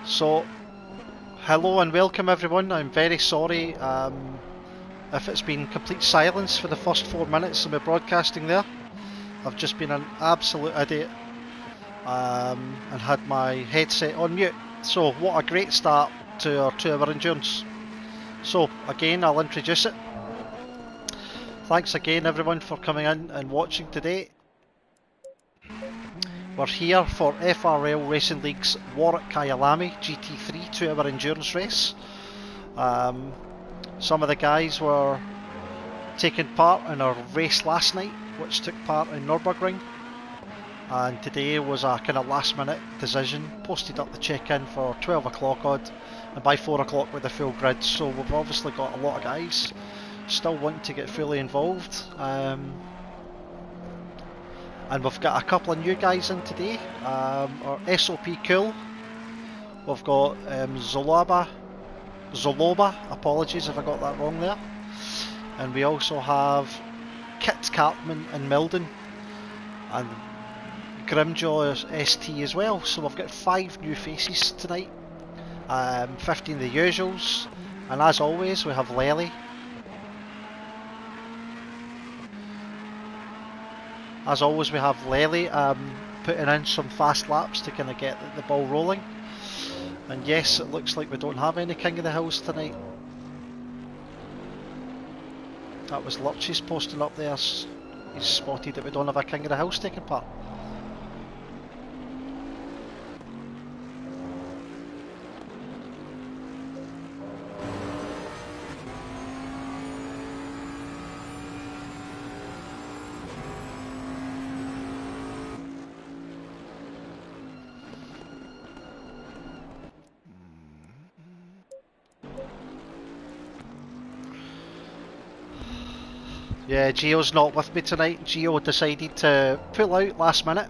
So, hello and welcome everyone. I'm very sorry if it's been complete silence for the first 4 minutes of my broadcasting there. I've just been an absolute idiot and had my headset on mute. So, what a great start to our 2-hour endurance. So, again, I'll introduce it. Thanks again everyone for coming in and watching today. We're here for FRL Racing League's War at Kyalami GT3 2-hour endurance race. Some of the guys were taking part in our race last night, which took part in Nürburgring, and today was a kind of last minute decision. Posted up the check-in for 12 o'clock odd, and by 4 o'clock with the full grid, so we've obviously got a lot of guys still wanting to get fully involved. And we've got a couple of new guys in today. Our SOP Cool, we've got Zoloba, apologies if I got that wrong there. And we also have Kit Cartman and Milden, and Grimjaw ST as well. So we've got 5 new faces tonight, 15 the usuals, and as always we have Lely. As always we have Lely putting in some fast laps to kind of get the ball rolling. And yes, it looks like we don't have any King of the Hills tonight. That was Lurch's posting up there. He's spotted that we don't have a King of the Hills taking part. Yeah, Gio's not with me tonight. Gio decided to pull out last minute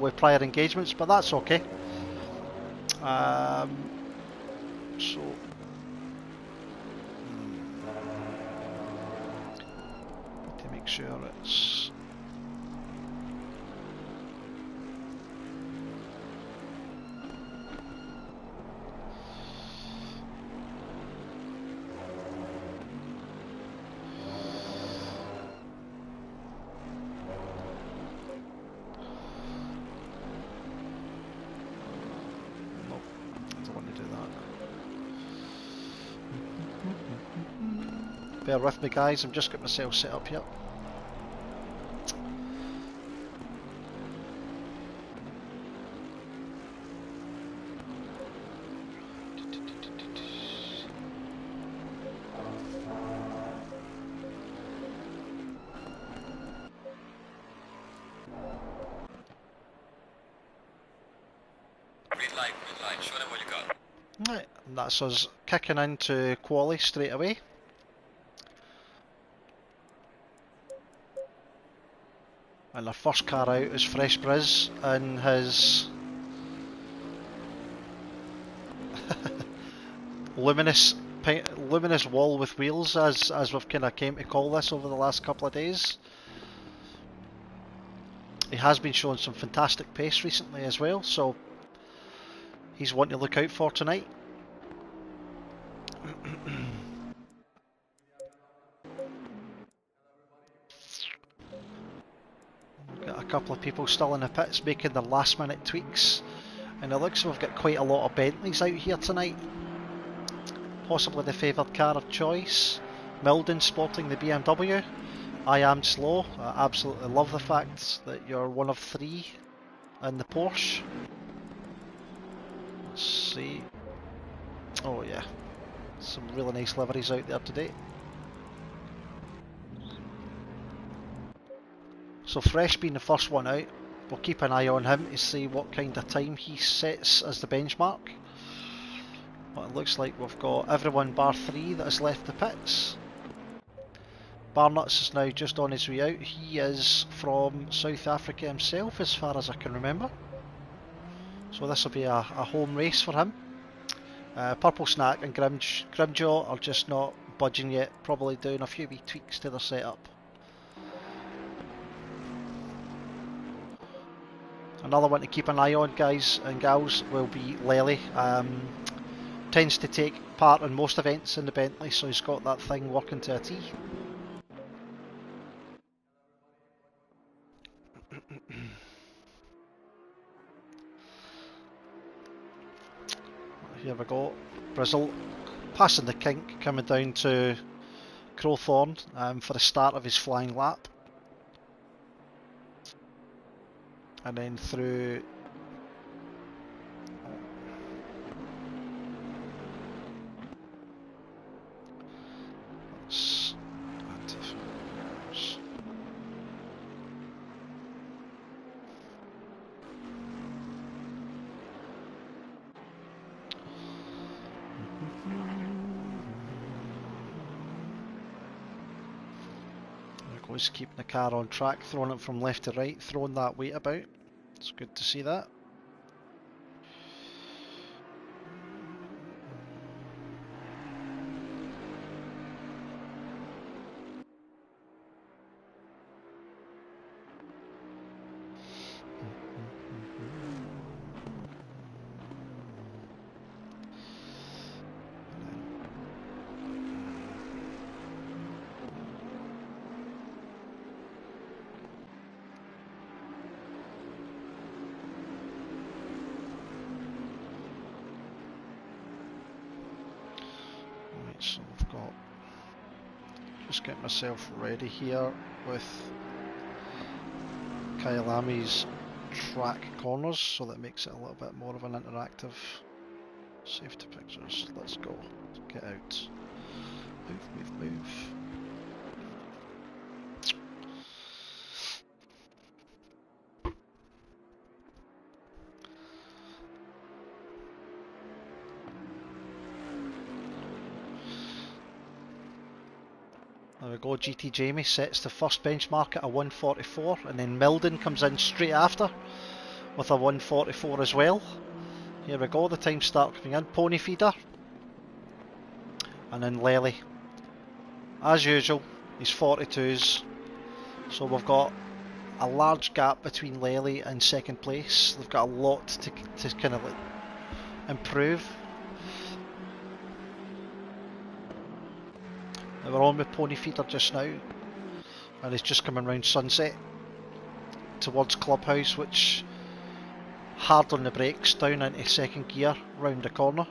with prior engagements, but that's okay. So to make sure it's bear with me guys, I'm just getting myself set up here. Green light, show them what you got. Right, and that's us kicking into quali straight away. And our first car out is Fresh Briz in his luminous wall with wheels, as we've kind of came to call this over the last couple of days. He has been showing some fantastic pace recently as well, so he's one to look out for tonight. Got a couple of people still in the pits making their last minute tweaks, and it looks like we've got quite a lot of Bentleys out here tonight. Possibly the favoured car of choice. Milden sporting the BMW. I am slow. I absolutely love the fact that you're one of 3 in the Porsche. Let's see. Oh yeah, some really nice liveries out there today. So Fresh being the first one out, we'll keep an eye on him to see what kind of time he sets as the benchmark. But it looks like we've got everyone bar 3 that has left the pits. Barnuts is now just on his way out. He is from South Africa himself, as far as I can remember. So this will be a home race for him. Purple Snack and Grimjaw are just not budging yet, probably doing a few wee tweaks to their setup. Another one to keep an eye on, guys and gals, will be Lely. Tends to take part in most events in the Bentley, so he's got that thing working to a T. Here we go. Brizzle passing the kink, coming down to Crowthorne for the start of his flying lap. And then through He's keeping the car on track, throwing it from left to right, throwing that weight about. It's good to see that. So I've got, just getting myself ready here with Kyalami's track corners, so that makes it a little bit more of an interactive. Safety pictures, let's go, get out, move. There we go, GT Jamie sets the first benchmark at a 144, and then Milden comes in straight after with a 144 as well. Here we go, the time start coming in, Pony Feeder, and then Lely. As usual, he's 42s, so we've got a large gap between Lely and second place. They've got a lot to kind of like improve. We're on with Pony Feeder just now, and he's just coming round Sunset towards Clubhouse, which hard on the brakes, down into second gear, round the corner,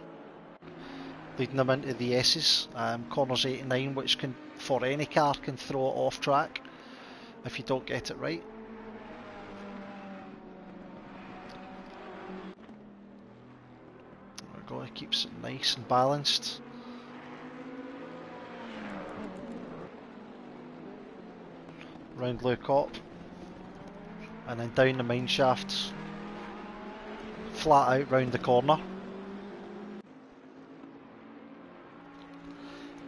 leading them into the S's. Corners 8 and 9, which can, for any car, can throw it off track if you don't get it right. There we go, he keeps it nice and balanced. Round Low Cop, and then down the mine shaft, flat out round the corner,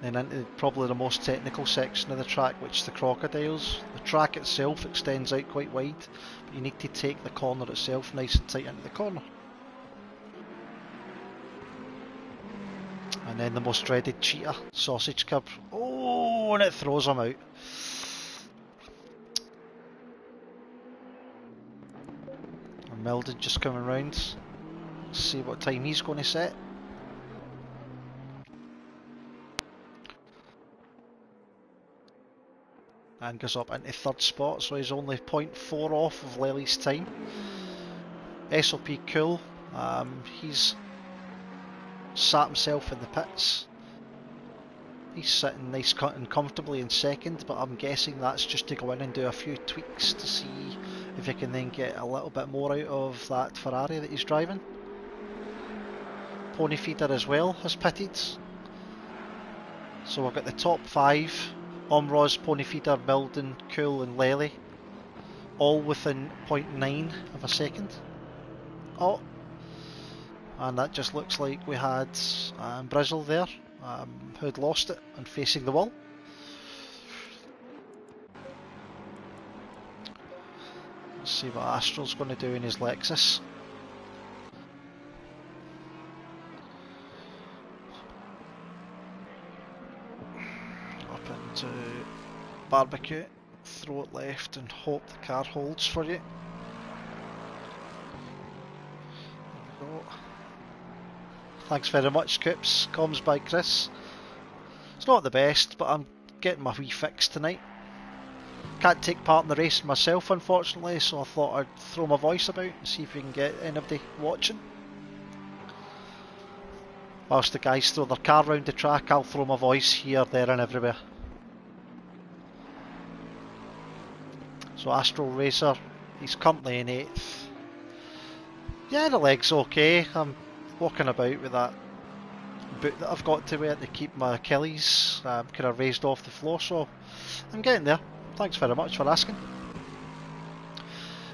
then into probably the most technical section of the track, which is the Crocodiles. The track itself extends out quite wide, but you need to take the corner itself nice and tight into the corner. And then the most dreaded cheetah, sausage curb. Oh, and it throws him out. Milden just coming round. Let's see what time he's going to set. And goes up into third spot, so he's only 0.4 off of Lely's time. SOP Cool, he's sat himself in the pits. He's sitting nice and comfortably in second, but I'm guessing that's just to go in and do a few tweaks to see if he can then get a little bit more out of that Ferrari that he's driving. Pony Feeder as well has pitted. So we've got the top 5, Omroz, Pony Feeder, Milden, Cool and Lely, all within 0.9 of a second. Oh, and that just looks like we had Brizzle there, who'd lost it and facing the wall. Let's see what Astral's going to do in his Lexus. Up into barbecue, throw it left and hope the car holds for you. go. Thanks very much, Coops. Comms by Chris. It's not the best, but I'm getting my wee fix tonight. Can't take part in the race myself, unfortunately, so I thought I'd throw my voice about and see if we can get anybody watching. Whilst the guys throw their car round the track, I'll throw my voice here, there and everywhere. So Astral Racer, he's currently in 8th. Yeah, the leg's okay. I'm walking about with that boot that I've got to wear to keep my Achilles kind of raised off the floor, so I'm getting there. Thanks very much for asking.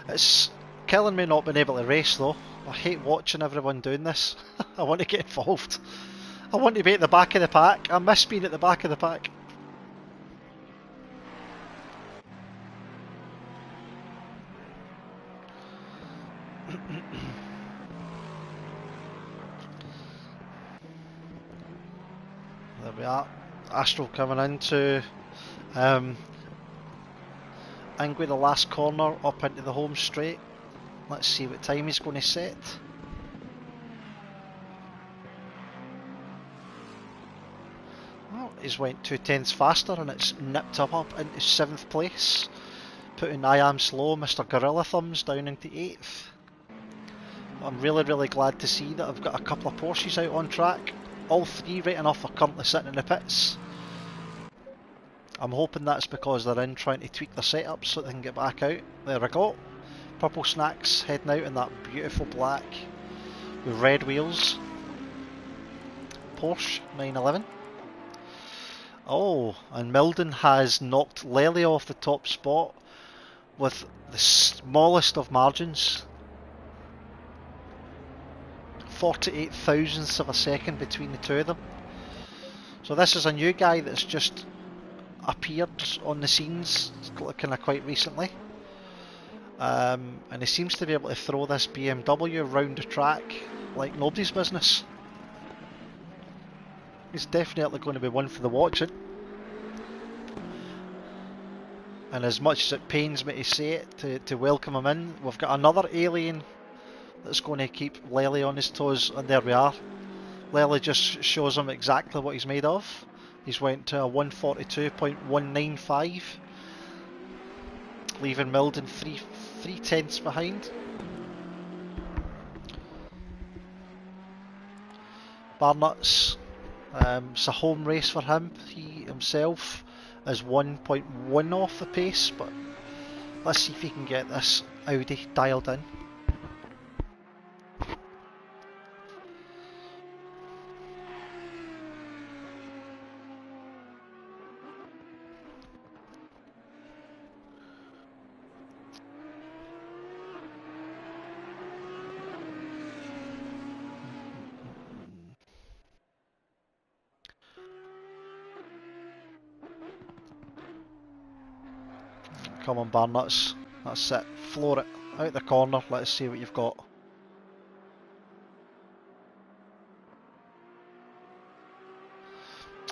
It's killing me not being able to race though. I hate watching everyone doing this. I want to get involved. I want to be at the back of the pack. I miss being at the back of the pack. There we are. Astral coming into in with the last corner up into the home straight. Let's see what time he's going to set. Well, he's went 2/10 faster and it's nipped him up into 7th place, putting I Am Slow, Mr. Gorilla Thumbs down into 8th. I'm really glad to see that I've got a couple of Porsches out on track. All 3 right enough are currently sitting in the pits. I'm hoping that's because they're in trying to tweak their setup so they can get back out. There we go. Purple Snacks heading out in that beautiful black with red wheels. Porsche 911. Oh, and Milden has knocked Lely off the top spot with the smallest of margins. 48 thousandths of a second between the two of them. So this is a new guy that's just appeared on the scenes kind of quite recently. And he seems to be able to throw this BMW around the track like nobody's business. He's definitely going to be one for the watching. And as much as it pains me to say it, to welcome him in, we've got another alien that's going to keep Lely on his toes, and there we are. Lely just shows him exactly what he's made of. He's went to a 142.195, leaving Milden 3/10 behind. Barnuts, it's a home race for him. He himself is 1.1 off the pace, but let's see if he can get this Audi dialed in. Come on, Barnuts. That's it. Floor it out the corner. Let's see what you've got.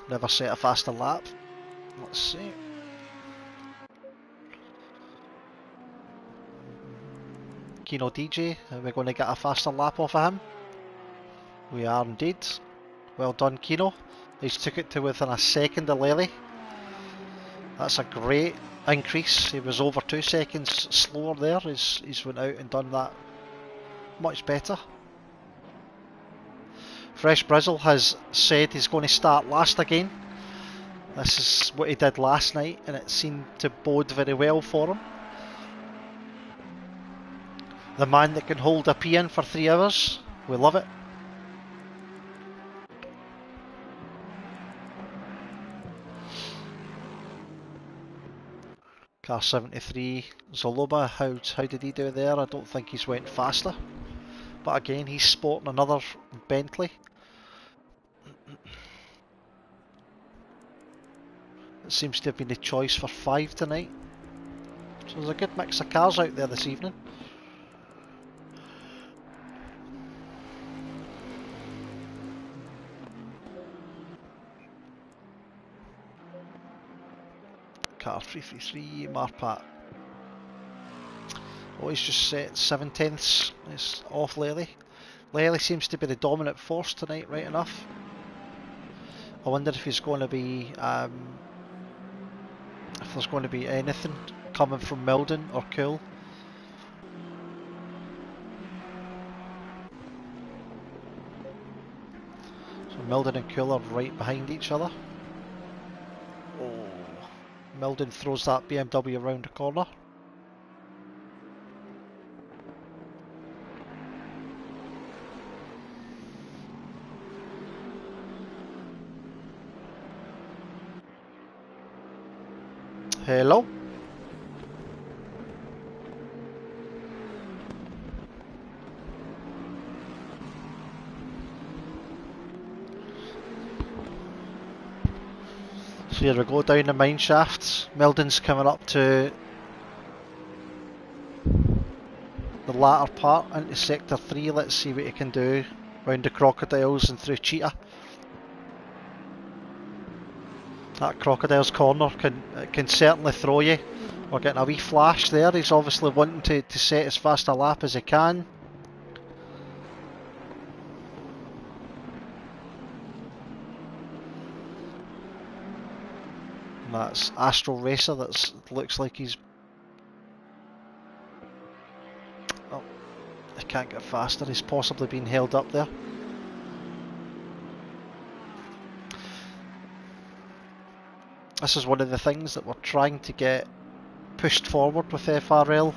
Never set a faster lap. Let's see. Kino DJ, are we going to get a faster lap off of him? We are indeed. Well done, Kino. He's took it to within a second of Lely. That's a great increase. He was over 2 seconds slower there. He's went out and done that much better. Fresh Brizzle has said he's going to start last again. This is what he did last night and it seemed to bode very well for him. The man that can hold a P in for 3 hours. We love it. Car 73, Zaloba, how did he do there? I don't think he's went faster. But again, he's sporting another Bentley. It seems to have been the choice for 5 tonight. So there's a good mix of cars out there this evening. Car 333, Marpat. Oh, he's just set 7/10. It's off Lely. Lely seems to be the dominant force tonight, right enough. I wonder if he's going to be, if there's going to be anything coming from Milden or Cool. So Milden and Cool are right behind each other. Oh, Milden throws that BMW around the corner. Hello? So here we go down the mine shafts. Milden's coming up to the latter part into sector 3. Let's see what he can do round the crocodiles and through Cheetah. That crocodile's corner can certainly throw you. We're getting a wee flash there. He's obviously wanting to set as fast a lap as he can. And that's Astral Racer. That looks like he's... Oh, he can't get faster. He's possibly been held up there. This is one of the things that we're trying to get pushed forward with FRL,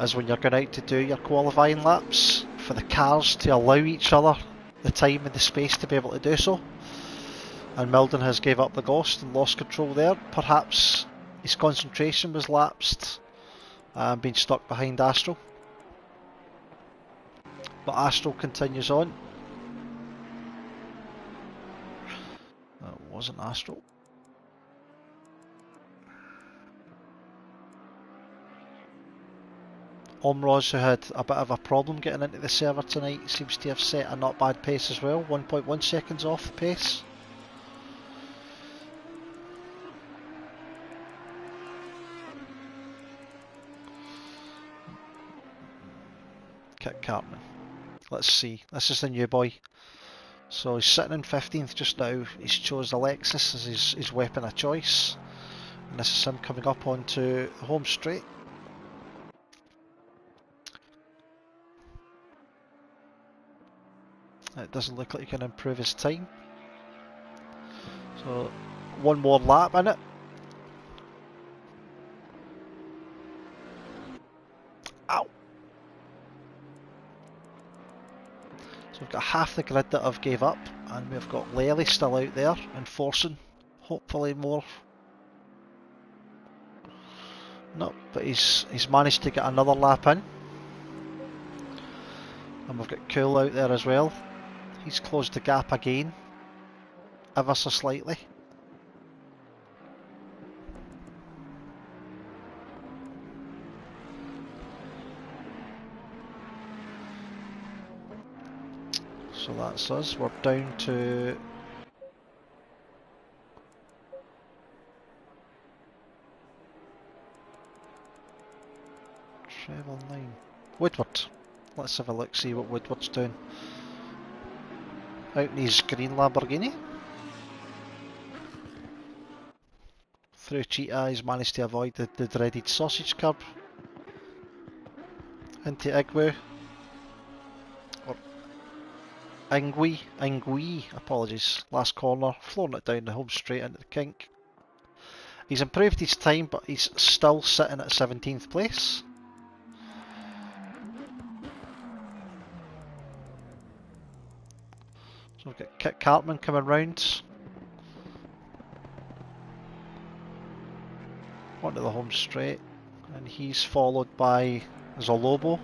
is when you're going out to do your qualifying laps, for the cars to allow each other the time and the space to be able to do so. And Milden has gave up the ghost and lost control there. Perhaps his concentration was lapsed and been stuck behind Astral. But Astral continues on. That wasn't Astral. Omroz, who had a bit of a problem getting into the server tonight, seems to have set a not bad pace as well. 1.1 seconds off pace. Kit Cartman. Let's see. This is the new boy. So he's sitting in 15th just now. He's chose Alexis as his weapon of choice. And this is him coming up onto the home straight. It doesn't look like he can improve his time. So one more lap in it. Ow! So we've got half the grid that I've gave up, and we've got Lely still out there enforcing, hopefully more. No, but he's managed to get another lap in. And we've got Cool out there as well. He's closed the gap again, ever so slightly. So that's us. We're down to Treble 9. Woodward. Let's have a look, see what Woodward's doing. Out in his green Lamborghini. Through Cheetah, he's managed to avoid the dreaded sausage curb. Into Igwu. Or Ingui, apologies. Last corner, flooring it down the home straight into the kink. He's improved his time, but he's still sitting at 17th place. So we've got Kit Cartman coming round. Onto the home straight. And he's followed by Zaloba.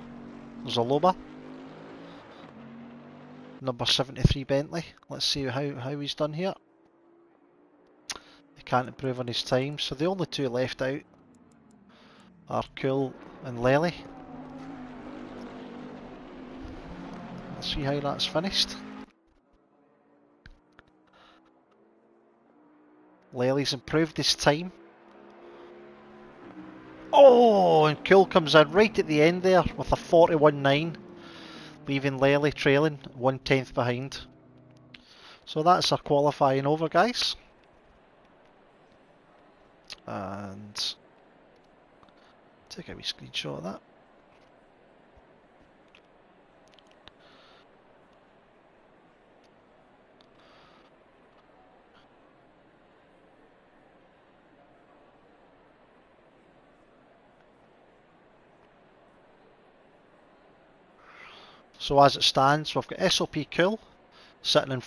Number 73 Bentley. Let's see how he's done here. He can't improve on his time. So the only two left out are Cool and Lely. Let's see how that's finished. Lely's improved his time. Oh, and Cool comes in right at the end there with a 41.9. But leaving Lely trailing 1/10 behind. So that's our qualifying over, guys. And take a wee screenshot of that. So as it stands, we've got SOP Cool sitting in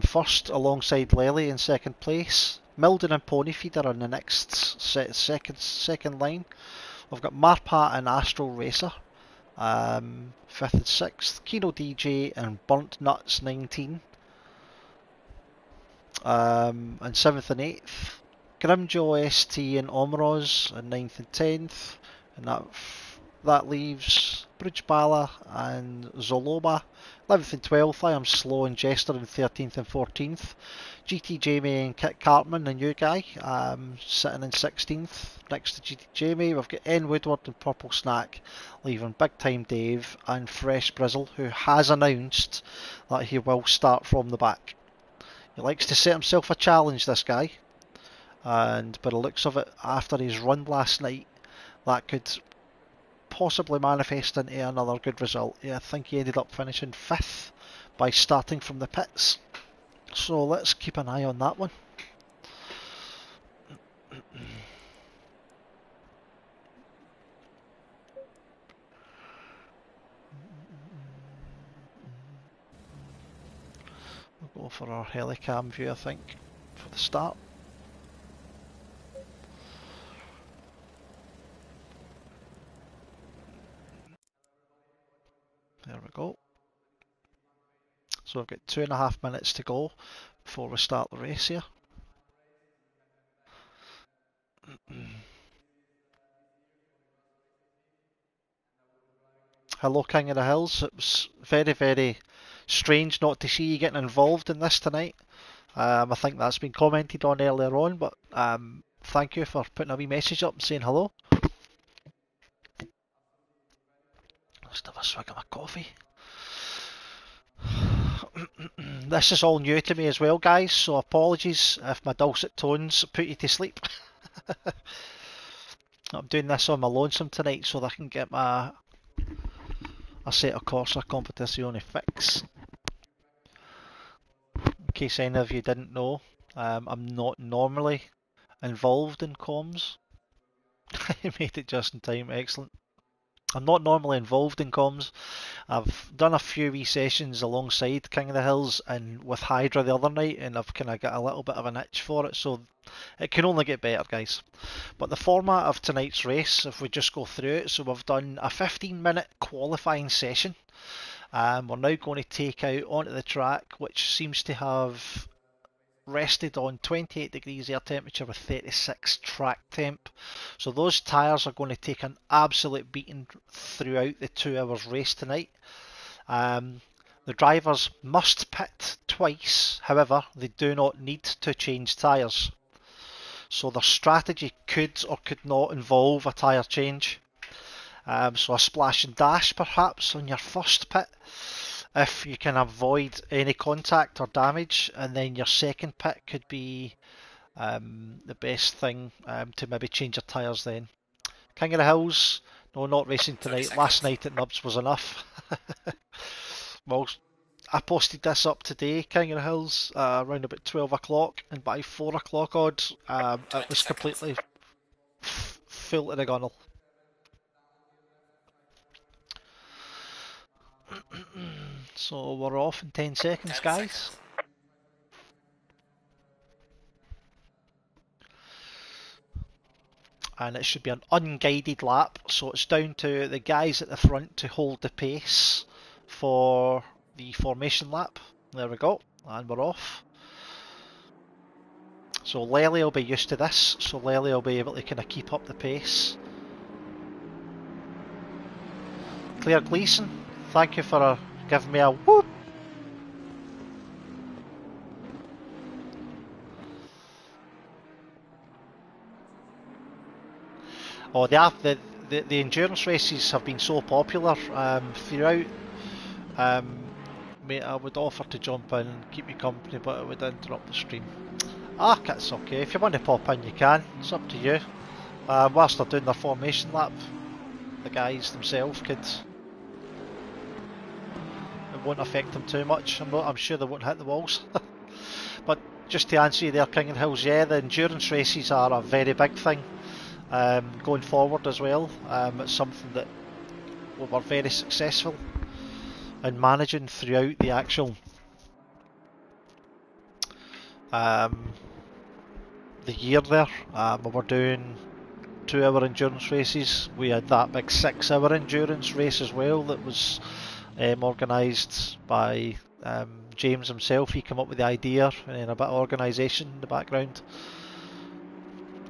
first alongside Lely in second place. Milden and Ponyfeeder on the next second line. We've got Marpat and Astro Racer, 5th and 6th. Kino DJ and Burnt Nuts 19, and 7th and 8th. Grimjaw ST and Omroz in 9th and 10th. And that leaves Bridgebala and Zoloba 11th and 12th. I am Slow and Jester in 13th and 14th. GT Jamie and Kit Cartman, the new guy, sitting in 16th. Next to GT Jamie, we've got N Woodward and Purple Snack, leaving Big Time Dave and Fresh Brizzle, who has announced that he will start from the back. He likes to set himself a challenge, this guy, and by the looks of it, after his run last night, that could possibly manifest into another good result. Yeah, I think he ended up finishing 5th by starting from the pits. So let's keep an eye on that one. We'll go for our helicam view, I think, for the start. There we go. So we've got 2.5 minutes to go before we start the race here. Hello, King of the Hills. It was very, very strange not to see you getting involved in this tonight. I think that's been commented on earlier on, but thank you for putting a wee message up and saying hello. Let's have a swig of my coffee. This is all new to me as well, guys, so apologies if my dulcet tones put you to sleep. I'm doing this on my lonesome tonight so that I can get a set of Corsa Competizione fix. In case any of you didn't know, I'm not normally involved in comms. I made it just in time, excellent. I'm not normally involved in comms. I've done a few wee sessions alongside King of the Hills and with Hydra the other night, and I've kind of got a little bit of an itch for it, so it can only get better, guys. But the format of tonight's race, if we just go through it, so we've done a 15-minute qualifying session. We're now going to take out onto the track, which seems to have rested on 28 degrees air temperature with 36 track temp. So those tyres are going to take an absolute beating throughout the 2 hours race tonight. The drivers must pit twice, however they do not need to change tyres. So their strategy could or could not involve a tyre change. So a splash and dash perhaps on your first pit, if you can avoid any contact or damage, and then your second pit could be the best thing to maybe change your tyres then. King of the Hills, no, not racing tonight. Last night at Nubs was enough. Well, I posted this up today, King of the Hills, around about 12 o'clock, and by 4 o'clock odd, it was completely full to the gunnel. So we're off in 10 seconds, guys. And it should be an unguided lap, so it's down to the guys at the front to hold the pace for the formation lap. There we go, and we're off. So Lely will be used to this, so Lely will be able to kind of keep up the pace. Claire Gleeson, thank you for giving me a whoop. Oh, the endurance races have been so popular throughout Mate, I would offer to jump in and keep you company, but it would interrupt the stream. Ah, that's okay. If you want to pop in, you can. It's up to you. Whilst they're doing their formation lap, the guys themselves could. It won't affect them too much. I'm sure they won't hit the walls. But just to answer you there, King and Hills, yeah, the endurance races are a very big thing going forward as well. It's something that we were very successful in managing throughout the actual the year there. We were doing 2-hour endurance races. We had that big 6-hour endurance race as well that was organised by James himself. He came up with the idea and then a bit of organisation in the background.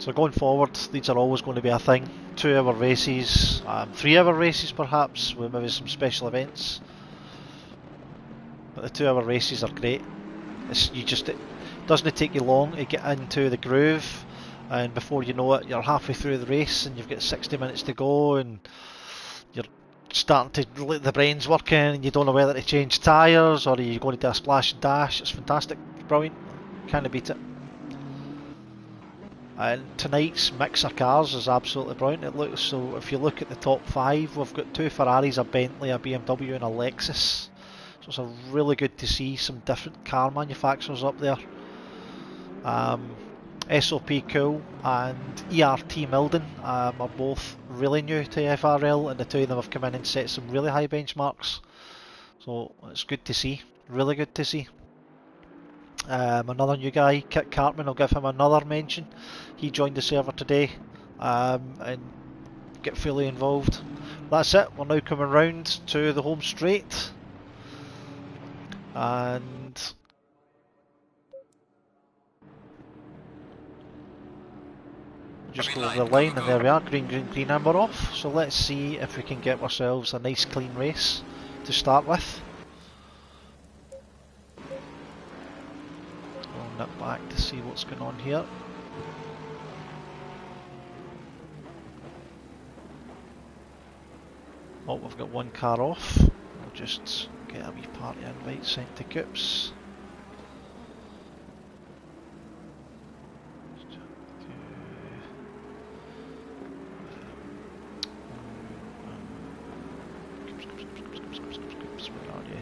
So going forward, these are always going to be a thing. 2-hour races, 3-hour races perhaps, with maybe some special events. But the 2-hour races are great. It doesn't take you long to get into the groove, and before you know it, you're halfway through the race and you've got 60 minutes to go, and you're starting to let the brains working, and you don't know whether to change tyres or you're going to do a splash and dash. It's fantastic, brilliant, can't beat it. And tonight's mix of cars is absolutely brilliant. It looks so. If you look at the top 5, we've got 2 Ferraris, a Bentley, a BMW, and a Lexus. So it's really good to see some different car manufacturers up there. SOP Cool and ERT Milden are both really new to FRL, and the 2 of them have come in and set some really high benchmarks. So it's good to see, really good to see. Another new guy, Kit Cartman, I'll give him another mention. He joined the server today and get fully involved. That's it, we're now coming round to the home straight. And just go over the line, and there we are, green, green, green, and we're off. So let's see if we can get ourselves a nice clean race to start with. We'll nip back to see what's going on here. Oh, we've got one car off. We'll just get a wee party invite sent to Coops. Where are you?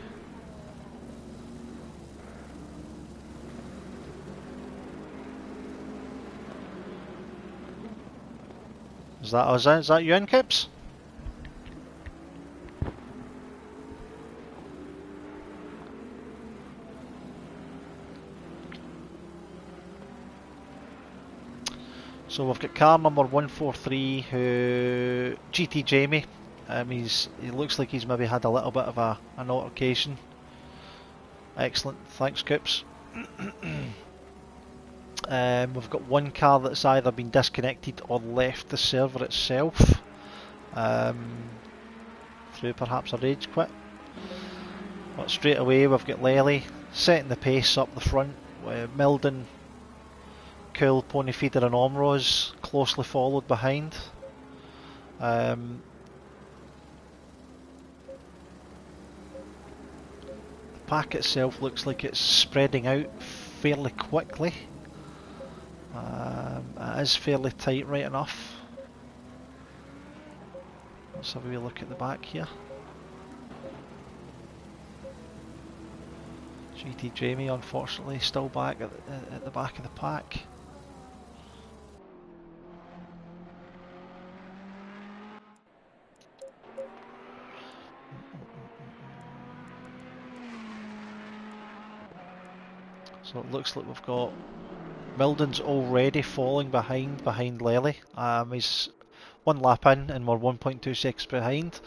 Is that us? Is that you in, Coops? So we've got car number 143, who GT Jamie. He looks like he's maybe had a little bit of an altercation. Excellent, thanks Coops. We've got one car that's either been disconnected or left the server itself through perhaps a rage quit. But straight away we've got Lely setting the pace up the front, with Milden, Cool, Pony Feeder and Omros closely followed behind. The pack itself looks like it's spreading out fairly quickly. It is fairly tight right enough. Let's have a wee look at the back here. GT Jamie unfortunately still back at the back of the pack. So it looks like we've got Milden's already falling behind Lely. He's one lap in and we're 1.2 seconds behind.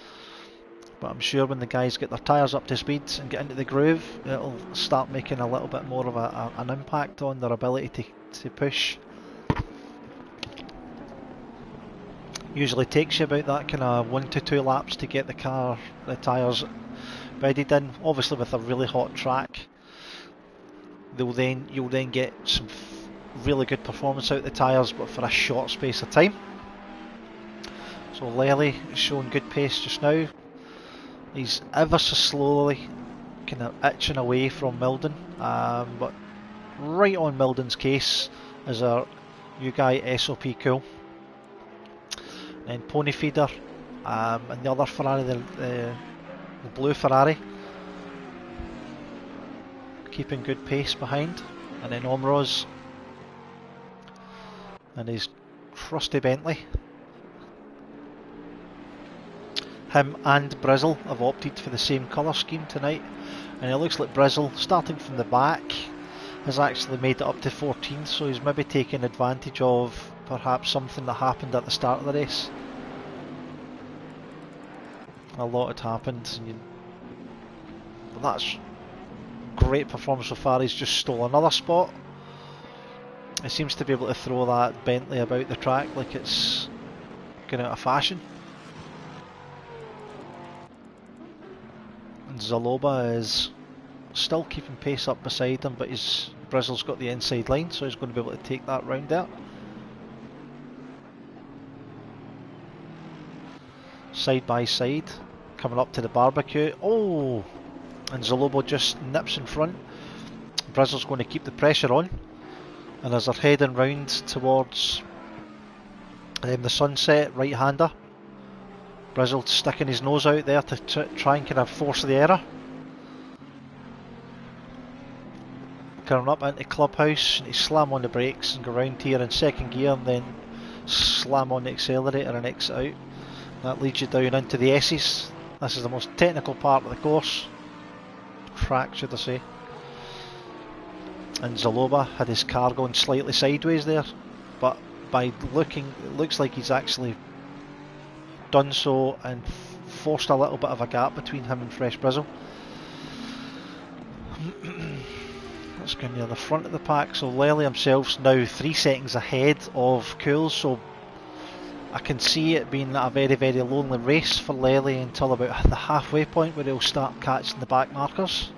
But I'm sure when the guys get their tyres up to speed and get into the groove, it'll start making a little bit more of an impact on their ability to push. Usually takes you about that kind of 1 to 2 laps to get the tyres bedded in. Obviously with a really hot track, you'll then get some really good performance out of the tyres, but for a short space of time. So Lely is showing good pace just now. He's ever so slowly kind of itching away from Milden, but right on Milden's case is our new guy SOP Cool. And Pony Feeder, and the other Ferrari, the blue Ferrari, keeping good pace behind. And then Omroz and his trusty Bentley. Him and Brizzle have opted for the same colour scheme tonight, and it looks like Brizzle, starting from the back, has actually made it up to 14th, so he's maybe taking advantage of perhaps something that happened at the start of the race. A lot had happened, and that's great performance so far. He's just stole another spot. He seems to be able to throw that Bentley about the track like it's going out of fashion. And Zaloba is still keeping pace up beside him, but Brizzle's got the inside line, so he's going to be able to take that round there. Side by side, coming up to the barbecue. Oh! And Zaloba just nips in front. Brizzle's going to keep the pressure on. And as they're heading round towards the sunset, right-hander, Brizzle sticking his nose out there to try and kind of force the error. Coming up into Clubhouse, and he slam on the brakes and go round here in second gear, and then slam on the accelerator and exit out. That leads you down into the S's. This is the most technical part of the course. Track, should I say. And Zaloba had his car going slightly sideways there, but by looking, it looks like he's actually done so and forced a little bit of a gap between him and Fresh Brizzle. Let's go near the front of the pack. So Lely himself's now 3 seconds ahead of Cools, so I can see it being a very, very lonely race for Lely until about the halfway point where he'll start catching the back markers.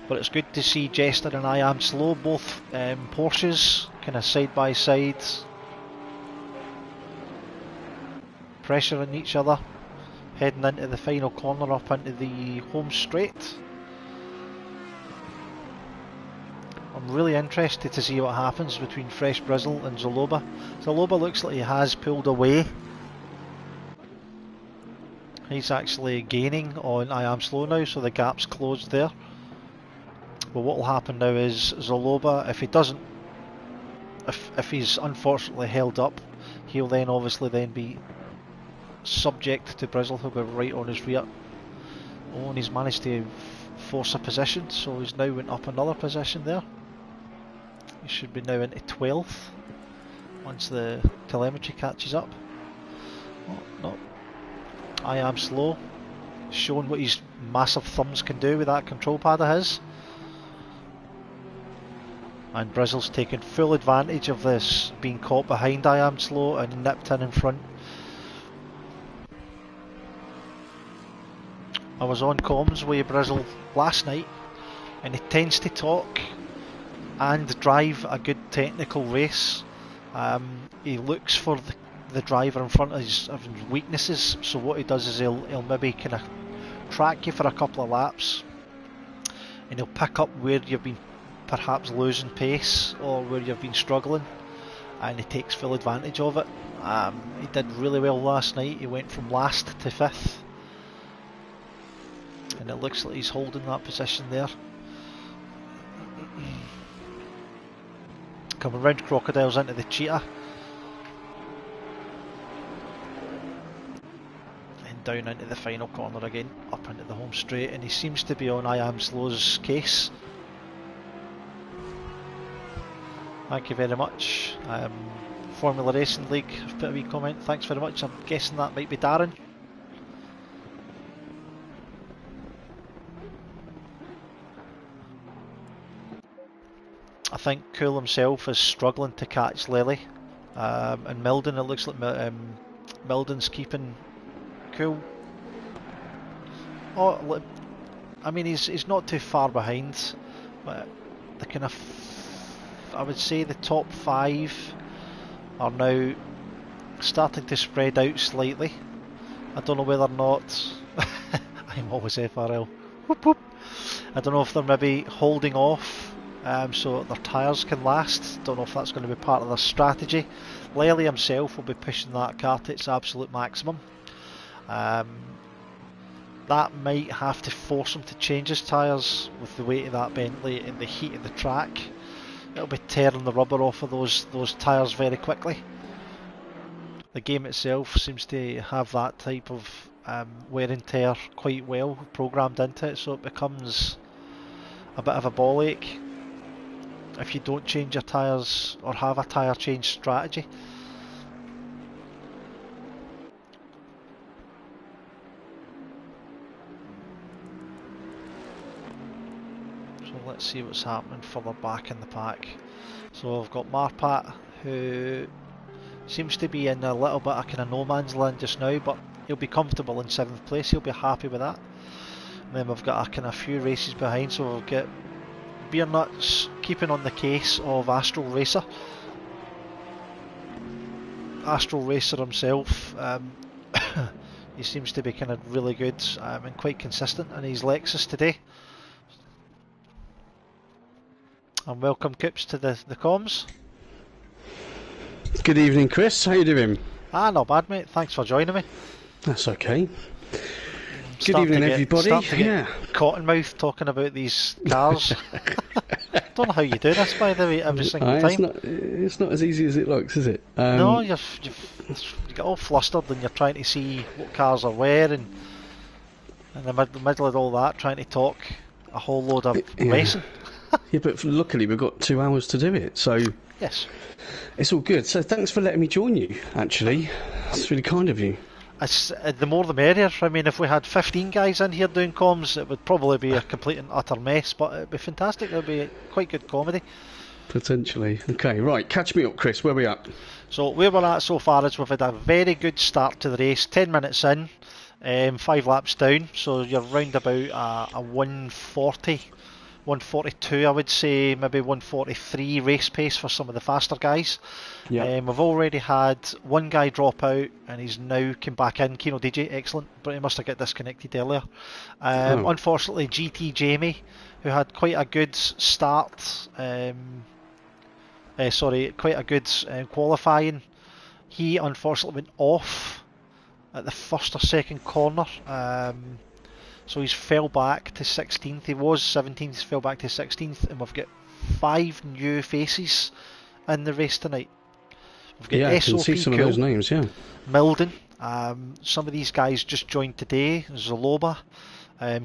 But it's good to see Jester and I Am Slow, both Porsches, kind of side by side, pressuring each other, heading into the final corner up into the home straight. I'm really interested to see what happens between Fresh Brizzle and Zaloba. Zaloba looks like he has pulled away. He's actually gaining on I Am Slow now, so the gap's closed there. But what will happen now is Zaloba, if he's unfortunately held up, he'll then obviously then be subject to Brizzle, who'll be right on his rear. Oh, and he's managed to force a position, so he's now went up another position there. He should be now into 12th once the telemetry catches up. Oh, no. I Am Slow, showing what his massive thumbs can do with that control pad of his. And Brizzle's taken full advantage of this, being caught behind I Am Slow and nipped in front. I was on comms with Brizzle last night, and he tends to talk and drive a good technical race. He looks for the driver in front of his weaknesses, so what he does is he'll maybe kind of track you for a couple of laps, and he'll pick up where you've been perhaps losing pace or where you've been struggling, and he takes full advantage of it. He did really well last night. He went from last to 5th, and it looks like he's holding that position there. Coming round Crocodiles into the Cheetah, and down into the final corner again, up into the home straight, and he seems to be on I Am Slow's case. Thank you very much. Formula Racing League have put a wee comment. Thanks very much. I'm guessing that might be Darren. I think Cool himself is struggling to catch Lely. And Milden, it looks like Milden's keeping Cool. Oh, I mean, he's not too far behind, but the kind of, I would say the top 5 are now starting to spread out slightly. I don't know whether or not I'm always FRL. Whoop, whoop. I don't know if they're maybe holding off so their tyres can last. Don't know if that's going to be part of their strategy. Lely himself will be pushing that car to its absolute maximum. That might have to force him to change his tyres with the weight of that Bentley and the heat of the track. It'll be tearing the rubber off of those tyres very quickly. The game itself seems to have that type of wear and tear quite well programmed into it, so it becomes a bit of a ball ache if you don't change your tyres or have a tyre change strategy. So let's see what's happening further back in the pack. So I've got Marpat, who seems to be in a little bit of kind of no man's land just now, but he'll be comfortable in 7th place, he'll be happy with that. And then we've got a kind of few races behind, so we'll get Beer Nuts keeping on the case of Astral Racer. Astral Racer himself, he seems to be kind of really good and quite consistent in his Lexus today. And welcome Coops to the comms. Good evening, Chris. How you doing? Not bad, mate. Thanks for joining me. That's okay. Good evening, everybody. Yeah. Cottonmouth talking about these cars. Don't know how you do this, by the way, every single time. It's not as easy as it looks, is it? No, you get all flustered and you're trying to see what cars are where, and in the middle of all that, trying to talk a whole load of racing. Yeah, but luckily we've got 2 hours to do it, so yes, it's all good. So thanks for letting me join you. Actually, it's really kind of you. It's, the more the merrier. I mean, if we had 15 guys in here doing comms, it would probably be a complete and utter mess, but it'd be fantastic. It'd be quite good comedy. Potentially. Okay, right, catch me up, Chris. Where are we at? So where we're at so far is we've had a very good start to the race. 10 minutes in, 5 laps down, so you're round about a 140, 142 I would say, maybe 143 race pace for some of the faster guys. We've already had one guy drop out and he's now come back in. Kino DJ, excellent, but he must have got disconnected earlier. Unfortunately, GT Jamie, who had quite a good start, quite a good qualifying, he unfortunately went off at the first or second corner. So he's fell back to 16th. He was 17th, he's fell back to 16th, and we've got 5 new faces in the race tonight. We've got I can see some of those names, Milden. Some of these guys just joined today. Zaloba,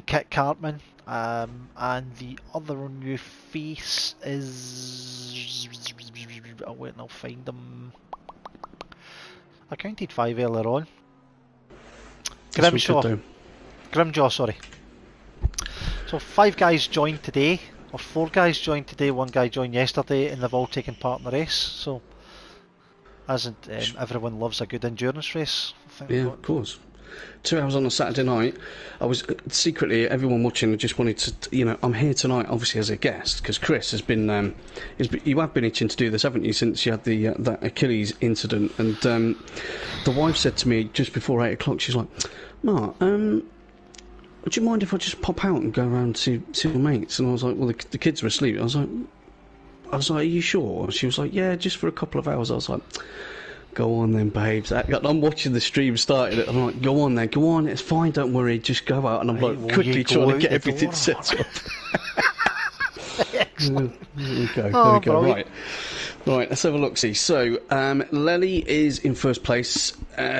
Kit Cartman, and the other new face is... I'll wait and I'll find them. I counted 5 earlier on. Grimjaw, sorry. So 5 guys joined today, or 4 guys joined today, 1 guy joined yesterday, and they've all taken part in the race. So, everyone loves a good endurance race. Yeah, of course. 2 hours on a Saturday night. I was secretly, everyone watching just wanted to, I'm here tonight, obviously as a guest, because Chris has been, you have been itching to do this, haven't you, since you had that Achilles incident? And the wife said to me just before 8 o'clock, she's like, Mark, would you mind if I just pop out and go around to see my mates? And I was like, well, the kids are asleep. I was like, are you sure? She was like, yeah, just for a couple of hours. I was like, go on then, babes. I'm watching the stream starting. I'm like, go on then, go on. It's fine, don't worry. Just go out. And I'm like, quickly trying to get everything set up. Excellent. There we go. Right, let's have a look-see. So, Lely is in first place.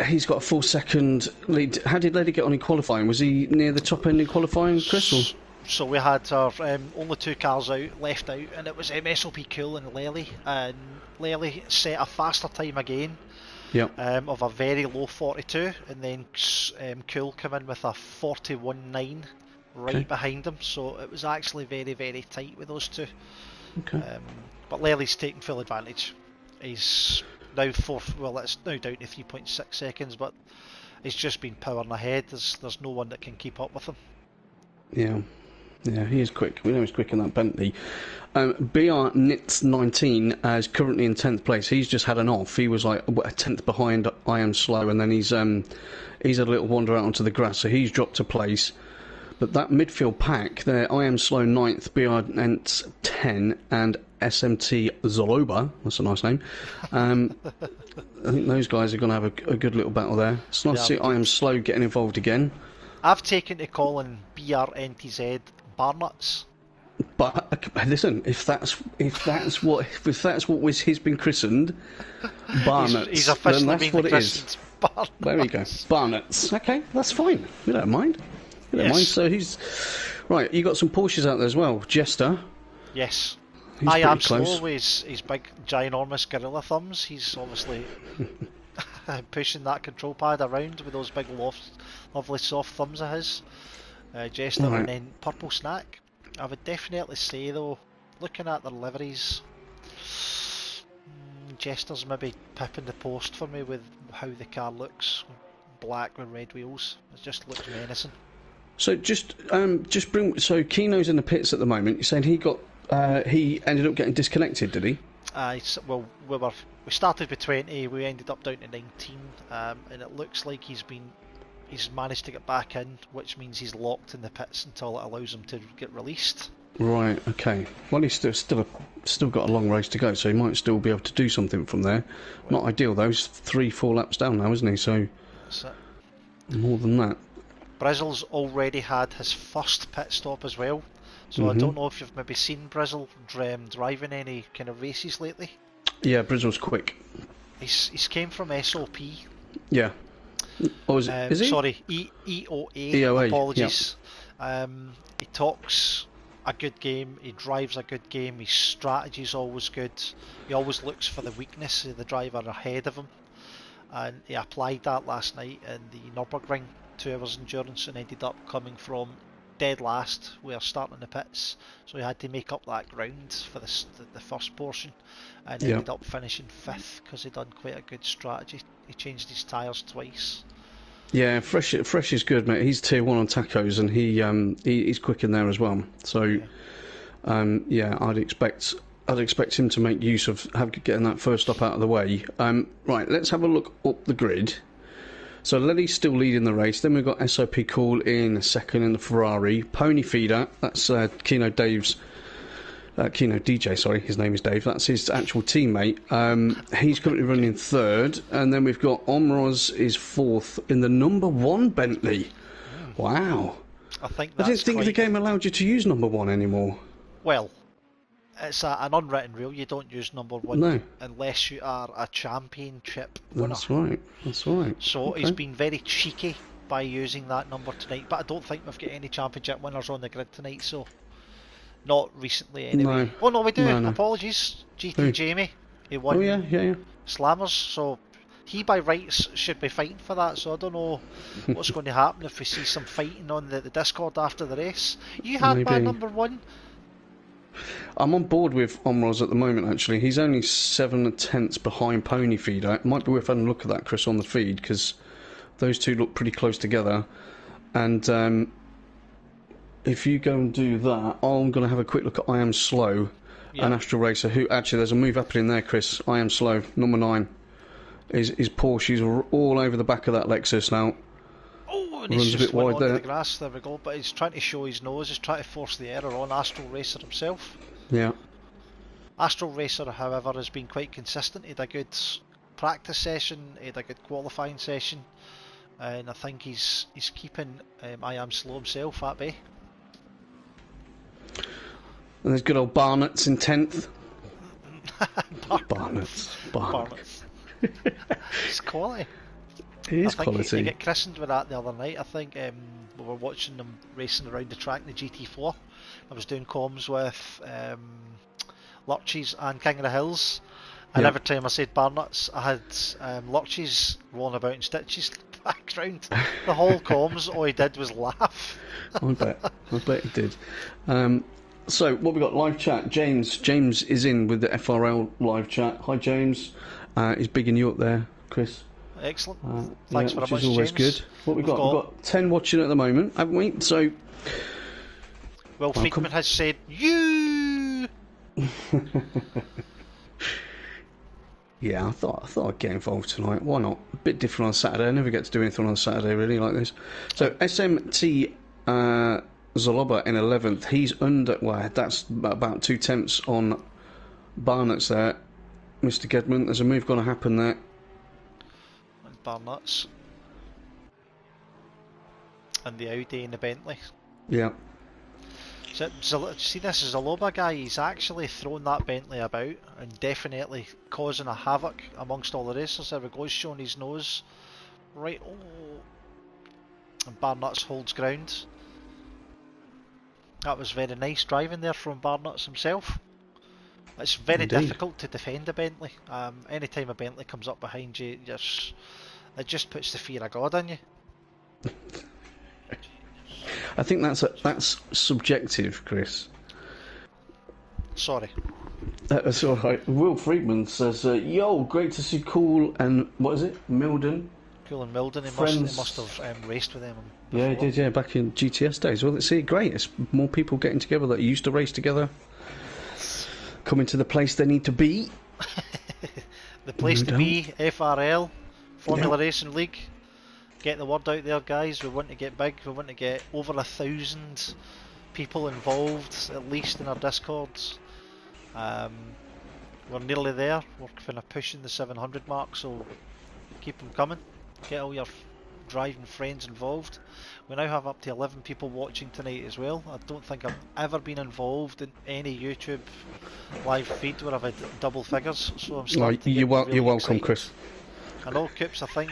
He's got a full second lead. How did Lely get on in qualifying? Was he near the top end in qualifying, Chris? So we had our only 2 cars left out, and it was SLP Cool and Lely. And Lely set a faster time again. Of a very low 42, and then Cool came in with a 41.9 right behind him, so it was actually very, very tight with those 2. Okay. But Lely's taking full advantage. He's now fourth. Well, it's now down to 3.6 seconds, but he's just been powering ahead. There's no one that can keep up with him. Yeah. Yeah, he is quick. We know he's quick in that Bentley. BR Nits 19 is currently in 10th place. He's just had an off. He was like a 10th behind I Am Slow, and then he's had a little wander out onto the grass, so he's dropped a place. But that midfield pack there, I Am Slow 9th, BR Nits 10, and SMT Zoloba, that's a nice name. I think those guys are going to have a good little battle there. It's nice to see I Am Slow getting involved again. I've taken to calling BRNTZ Barnuts. But listen, if that's what he's been christened, Barnuts. He's officially then that's been what it is. Barnuts. There we go, Barnuts. Okay, that's fine. We don't mind. We don't mind. So he's right. You got some Porsches out there as well, Jester. Yes. He's I Am close. Slow with his big, ginormous gorilla thumbs. He's obviously pushing that control pad around with those big, lovely soft thumbs of his. Jester, Right. and then Purple Snack. I would definitely say, though, looking at their liveries, Jester's maybe pipping the post for me with how the car looks. Black with red wheels. It just looks menacing. So just bring. So Keno's in the pits at the moment. You're saying he ended up getting disconnected, did he? Well, we started with 20, we ended up down to 19, and it looks like he's managed to get back in, which means he's locked in the pits until it allows him to get released. Right. Okay. Well, he's still got a long race to go, so he might still be able to do something from there. Not ideal though. He's 3-4 laps down now, isn't he? So that's it. More than that. Brizzle's already had his first pit stop as well. So I don't know if you've maybe seen Brizzle driving any kind of races lately. Yeah, Brizzle's quick. He's came from SOP. Yeah. Oh, is he? Sorry, EOA. EOA. Apologies. Yep. He talks a good game. He drives a good game. His strategy's always good. He always looks for the weakness of the driver ahead of him, and he applied that last night in the Nürburgring 2 hours endurance and ended up coming from dead last. We are starting the pits, so he had to make up that ground for the first portion, and ended up finishing 5th because he done quite a good strategy. He changed his tyres twice. Yeah, Fresh is good, mate. He's tier 1 on tacos, and he's quick in there as well. So I'd expect him to make use of getting that first stop out of the way. Right, let's have a look up the grid. So Letty's still leading the race. Then we've got SOP Cool in second in the Ferrari. Pony Feeder, that's Keno DJ, sorry, his name is Dave. That's his actual teammate. He's currently running third. And then we've got Omroz is fourth in the number 1 Bentley. Wow. I didn't think the game allowed you to use number 1 anymore. Well, it's an unwritten rule. You don't use number 1 unless you are a championship winner. That's right. So he's been very cheeky by using that number tonight, but I don't think we've got any championship winners on the grid tonight, so not recently anyway. No. Oh no, we do. No. Apologies. GT Jamie. He won Slammers, so he by rights should be fighting for that, so I don't know what's going to happen if we see some fighting on the Discord after the race. You had my number 1. I'm on board with Omroz at the moment, actually. He's only 7/10 behind Pony Feeder. It might be worth having a look at that, Chris, on the feed, because those two look pretty close together. And if you go and do that, I'm going to have a quick look at I Am Slow and Astral Racer, who actually, there's a move happening there, Chris. I Am Slow, number 9, is Porsche. He's all over the back of that Lexus now. Oh, and he's just went onto the grass, there we go. But he's trying to show his nose, he's trying to force the error on Astral Racer himself. Yeah. Astral Racer, however, has been quite consistent. He had a good practice session, he had a good qualifying session, and I think he's keeping I Am Slow himself at bay. And there's good old Barnuts in 10th. Barnuts. It's quality. It is quality. He got christened with that the other night. I think we were watching them racing around the track in the GT4. I was doing comms with Lurches and King of the Hills, and every time I said Barnuts, I had Lurches rolling about in stitches in the background. The whole comms, all he did was laugh. I bet he did. So what we got? Live chat. James is in with the FRL live chat. Hi James. He's bigging you up there, Chris. Excellent. Thanks very much, which is always James. good. What we've got 10 watching at the moment, haven't we? So Will Friedman has said, you! Yeah, I thought I'd get involved tonight. Why not? A bit different on Saturday. I never get to do anything on Saturday really like this. So SMT Zaloba in 11th. He's under. Well, that's about 2/10 on Barnett's there. Mr. Gedman, there's a move going to happen there. And Barnett's. And the Audi and the Bentley. Yeah. So, see, this is a Zaloba guy. He's actually thrown that Bentley about and definitely causing a havoc amongst all the racers. There we go, he's showing his nose. Right, oh. And Barnett's holds ground. That was very nice driving there from Barnett's himself. It's very difficult to defend a Bentley. Anytime a Bentley comes up behind you, it just puts the fear of God in you. I think that's subjective, Chris. Sorry. That's all right. Will Friedman says, "Yo, great to see Cool and what is it, Milden? Cool and Milden. He must have raced with them. Before. Yeah, he did. Yeah, back in GTS days. Well, see, great. It's more people getting together that used to race together, coming to the place they need to be. The place to be, FRL, Formula Racing League. Get the word out there, guys. We want to get big. We want to get over 1,000 people involved, at least in our Discords. We're nearly there. We're kind of pushing the 700 mark, so keep them coming. Get all your driving friends involved. We now have up to 11 people watching tonight as well. I don't think I've ever been involved in any YouTube live feed where I've had double figures, so I'm starting to get really you're welcome, excited. Chris. I know, Coops, I think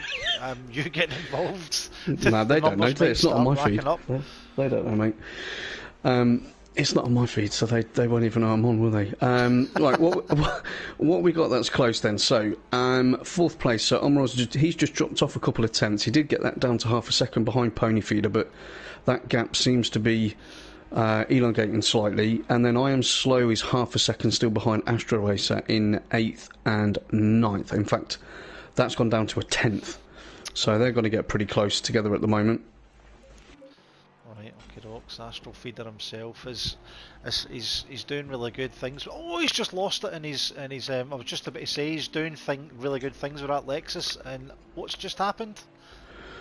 you getting involved. No, they don't know. It's not on my feed. They don't know, mate. It's not on my feed, so they won't even know I'm on, will they? Right, what we got that's close then? So, 4th place. So Omro's he's just dropped off a couple of tenths. He did get that down to half a second behind Pony Feeder, but that gap seems to be elongating slightly. And then I Am Slow is half a second still behind Astro Racer in 8th and 9th. In fact, that's gone down to a 10th. So they're going to get pretty close together at the moment. Alright, okay, Rocks. Astral Feeder himself is he's doing really good things. Oh, he's just lost it in his I was just about to say he's doing really good things with that Lexus, and what's just happened?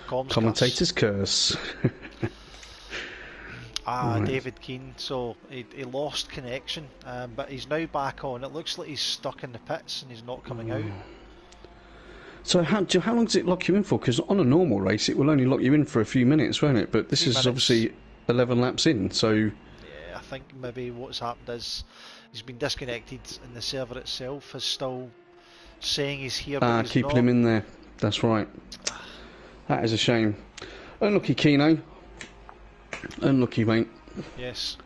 Commentator's curse. Right. David Keane, so he lost connection, but he's now back on. It looks like he's stuck in the pits and he's not coming out. So how long does it lock you in for? Because on a normal race, it will only lock you in for a few minutes, won't it? But this is obviously 11 laps in, so... Yeah, I think maybe what's happened is he's been disconnected and the server itself is still saying he's here, but he's keeping not. him in there. That's right. That is a shame. Unlucky, Keno. Unlucky, mate. Yes.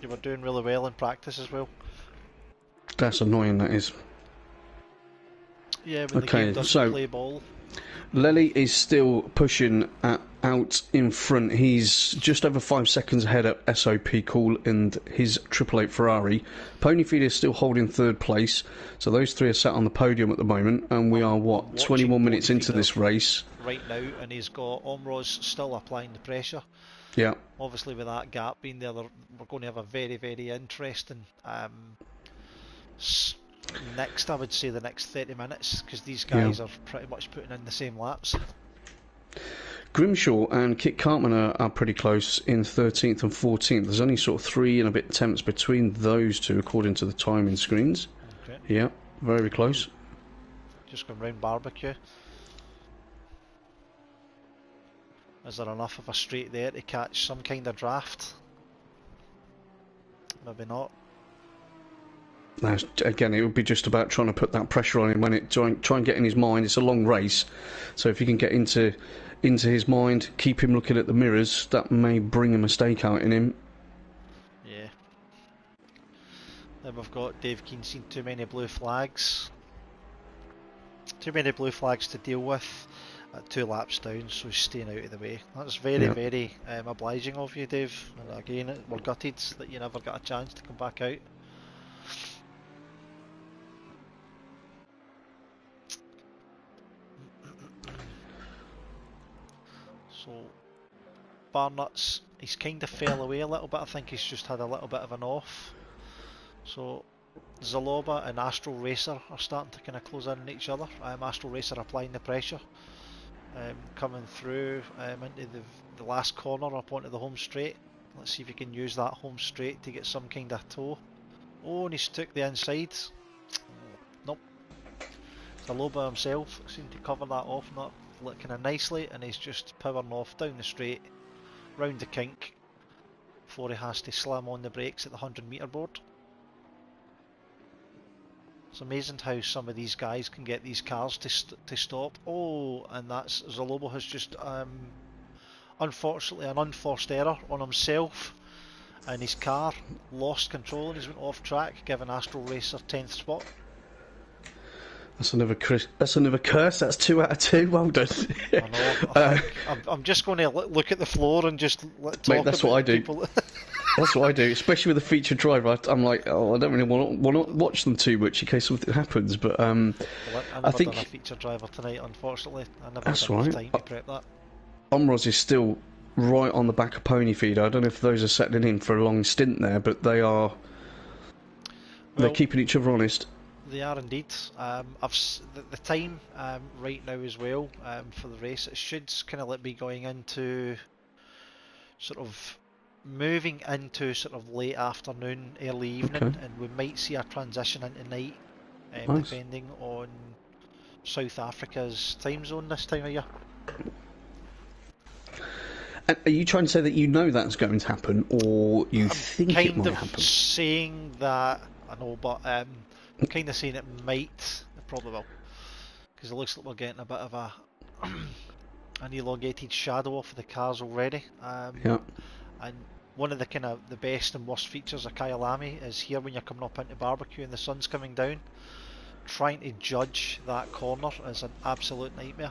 You were doing really well in practice as well. That's annoying, that is. Yeah, when the game doesn't play ball. Lely is still pushing out in front. He's just over 5 seconds ahead at SOP Cool and his 888 Ferrari. Ponyfield is still holding 3rd place. So those three are sat on the podium at the moment. And we are, 21 minutes into this race? Right now, and he's got Omro's still applying the pressure. Yeah. Obviously, with that gap being there, we're going to have a very, very interesting... next, I would say the next 30 minutes, because these guys are pretty much putting in the same laps. Grimshaw and Kit Cartman are pretty close in 13th and 14th. There's only sort of 3 and a bit tenths between those two, according to the timing screens. Okay. Yeah, very close. Just going round barbecue. Is there enough of a straight there to catch some kind of draft? Maybe not. Now, again, it would be just about trying to put that pressure on him when it try and get in his mind. It's a long race, so if you can get into his mind, keep him looking at the mirrors, that may bring a mistake out in him. Yeah. Then we've got Dave Keane seen too many blue flags. Too many blue flags to deal with at 2 laps down, so he's staying out of the way. That's very, very obliging of you, Dave. And again, we're gutted that you never got a chance to come back out. So bar nuts. He's kind of fell away a little bit. I think he's just had a little bit of an off. So Zaloba and Astral Racer are starting to kind of close in on each other. Astral Racer applying the pressure, coming through into the last corner up onto the home straight. Let's see if he can use that home straight to get some kind of toe. Oh, and he's took the inside. Nope. Zaloba himself seemed to cover that off, not looking nicely, and he's just powering off down the straight, round the kink, before he has to slam on the brakes at the 100-metre board. It's amazing how some of these guys can get these cars to stop. Oh, and that's Zaloba has just unfortunately an unforced error on himself, and his car lost control and he's went off track, giving Astral Racer 10th spot. That's another curse. That's 2 out of 2. Well done. I know. I'm just going to look at the floor and just talk. Mate, that's about what I do. People. That's what I do, especially with a featured driver. I'm like, oh, I don't really want to watch them too much in case something happens. But Well, I think done a featured driver tonight, unfortunately. I never that's had enough right. time to prep that. Omros is still right on the back of Pony Feeder. I don't know if those are settling in for a long stint there, but they're keeping each other honest. They are indeed. The time right now as well for the race, it should kind of be going into sort of moving into sort of late afternoon, early evening, and we might see a transition into night, Nice. depending on South Africa's time zone this time of year. And are you trying to say that you know that's going to happen, or you think it might happen? Kind of saying that, I know, but I'm kind of saying it might, it probably will, because it looks like we're getting a bit of an elongated shadow off of the cars already. Yeah. And one of the kind of the best and worst features of Kyalami is here when you're coming up into barbecue and the sun's coming down. Trying to judge that corner is an absolute nightmare.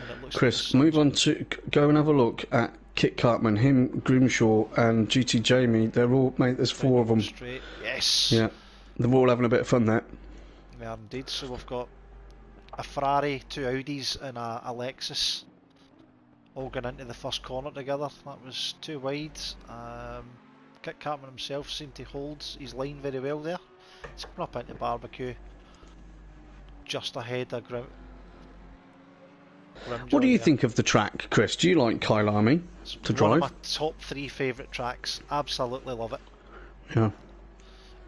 And it looks Chris, like move on to go and have a look at Kit Cartman, him, Grimshaw, and GT Jamie. They're all, mate. There's 4 of them. Straight. Yes. Yeah, they're all having a bit of fun there. Yeah, indeed. So we've got a Ferrari, 2 Audis, and a Lexus all going into the first corner together. That was too wide. Kit Cartman himself seemed to hold his line very well there. He's coming up into barbecue, just ahead of Grim. What do you think of the track, Chris? Do you like Kyalami to drive? One of my top 3 favourite tracks. Absolutely love it. Yeah.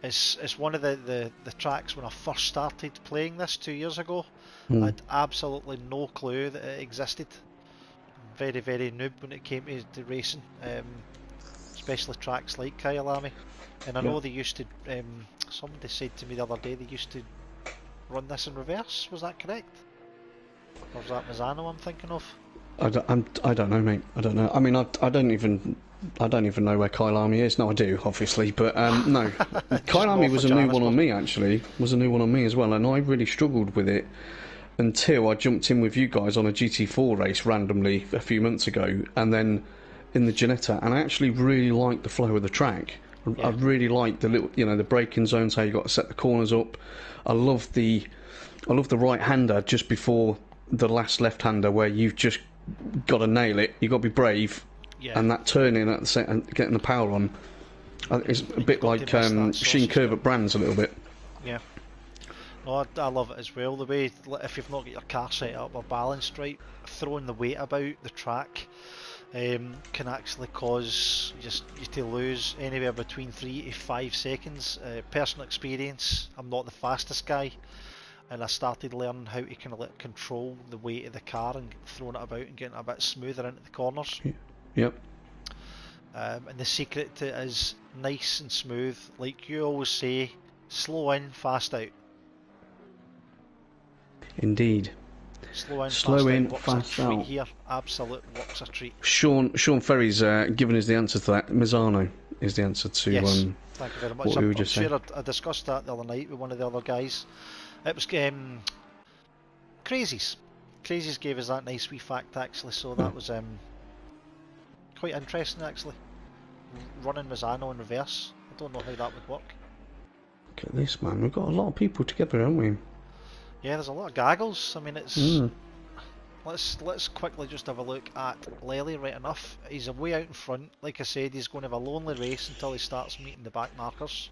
It's one of the tracks when I first started playing this 2 years ago. I had absolutely no clue that it existed. Very, very noob when it came to racing, especially tracks like Kyalami. And I know they used to, somebody said to me the other day they used to run this in reverse, was that correct? Or was that Mazzano I'm thinking of? I don't know, mate. I don't know. I mean, I don't even know where Kyalami is. No, I do, obviously, but no. Kyalami was a new one on me, actually. Was a new one on me as well, and I really struggled with it until I jumped in with you guys on a GT4 race randomly a few months ago, and then in the Ginetta, and I actually really liked the flow of the track. I really liked the little, the braking zones, how you got to set the corners up. I love the right-hander just before the last left-hander, where you've just got to nail it. You've got to be brave, and that turning at the set and getting the power on. It's a bit like Sheen Curve at Brands a little bit. Yeah. No, I love it as well. The way, if you've not got your car set up or balanced right, throwing the weight about the track can actually cause you to lose anywhere between 3 to 5 seconds. Personal experience, I'm not the fastest guy, and I started learning how to kind of control the weight of the car and throwing it about and getting a bit smoother into the corners. Yep. And the secret to it is nice and smooth, like you always say, slow in, fast out. Indeed. Slow in, fast out. Here, absolute works a treat. Sean Ferry's given us the answer to that. Mizzano is the answer to yes. Thank you very much. what we were just saying. Sure I discussed that the other night with one of the other guys. It was Crazies. Crazies gave us that nice wee fact actually, so that was quite interesting actually. Running Mazzano in reverse. I don't know how that would work. Look at this, man. We've got a lot of people together, haven't we? Yeah, there's a lot of gaggles. I mean, it's let's quickly just have a look at Lely. Right enough, he's away out in front. Like I said, he's going to have a lonely race until he starts meeting the back markers.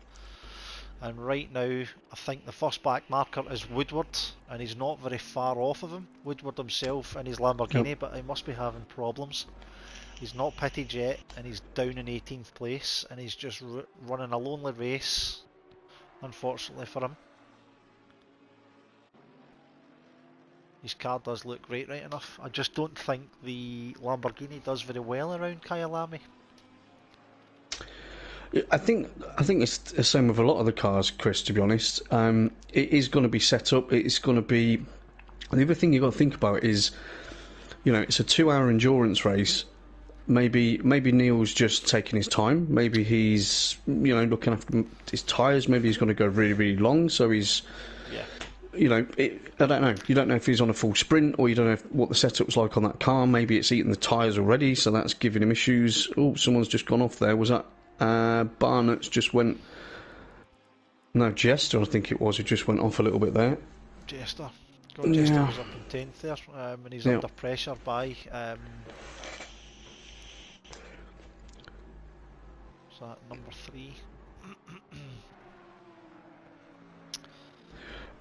And right now, I think the first back marker is Woodward, and he's not very far off of him. Woodward himself in his Lamborghini, Yep. but he must be having problems. He's not pitted yet, and he's down in 18th place, and he's just running a lonely race, unfortunately for him. His car does look great right enough. I just don't think the Lamborghini does very well around Kyalami. I think it's the same with a lot of the cars, Chris. To be honest, it is going to be set up. It's going to be. The other thing you've got to think about is, it's a 2-hour endurance race. Maybe Neil's just taking his time. Maybe he's looking after his tyres. Maybe he's going to go really, really long. So he's, I don't know. You don't know if he's on a full sprint, or you don't know what the setup's like on that car. Maybe it's eating the tyres already, so that's giving him issues. Oh, someone's just gone off there. Was that Barnett's just went? No, Jester, I think it was. He just went off a little bit there. Jester. Jester was up in 10th there, and he's under pressure by. So that number 3.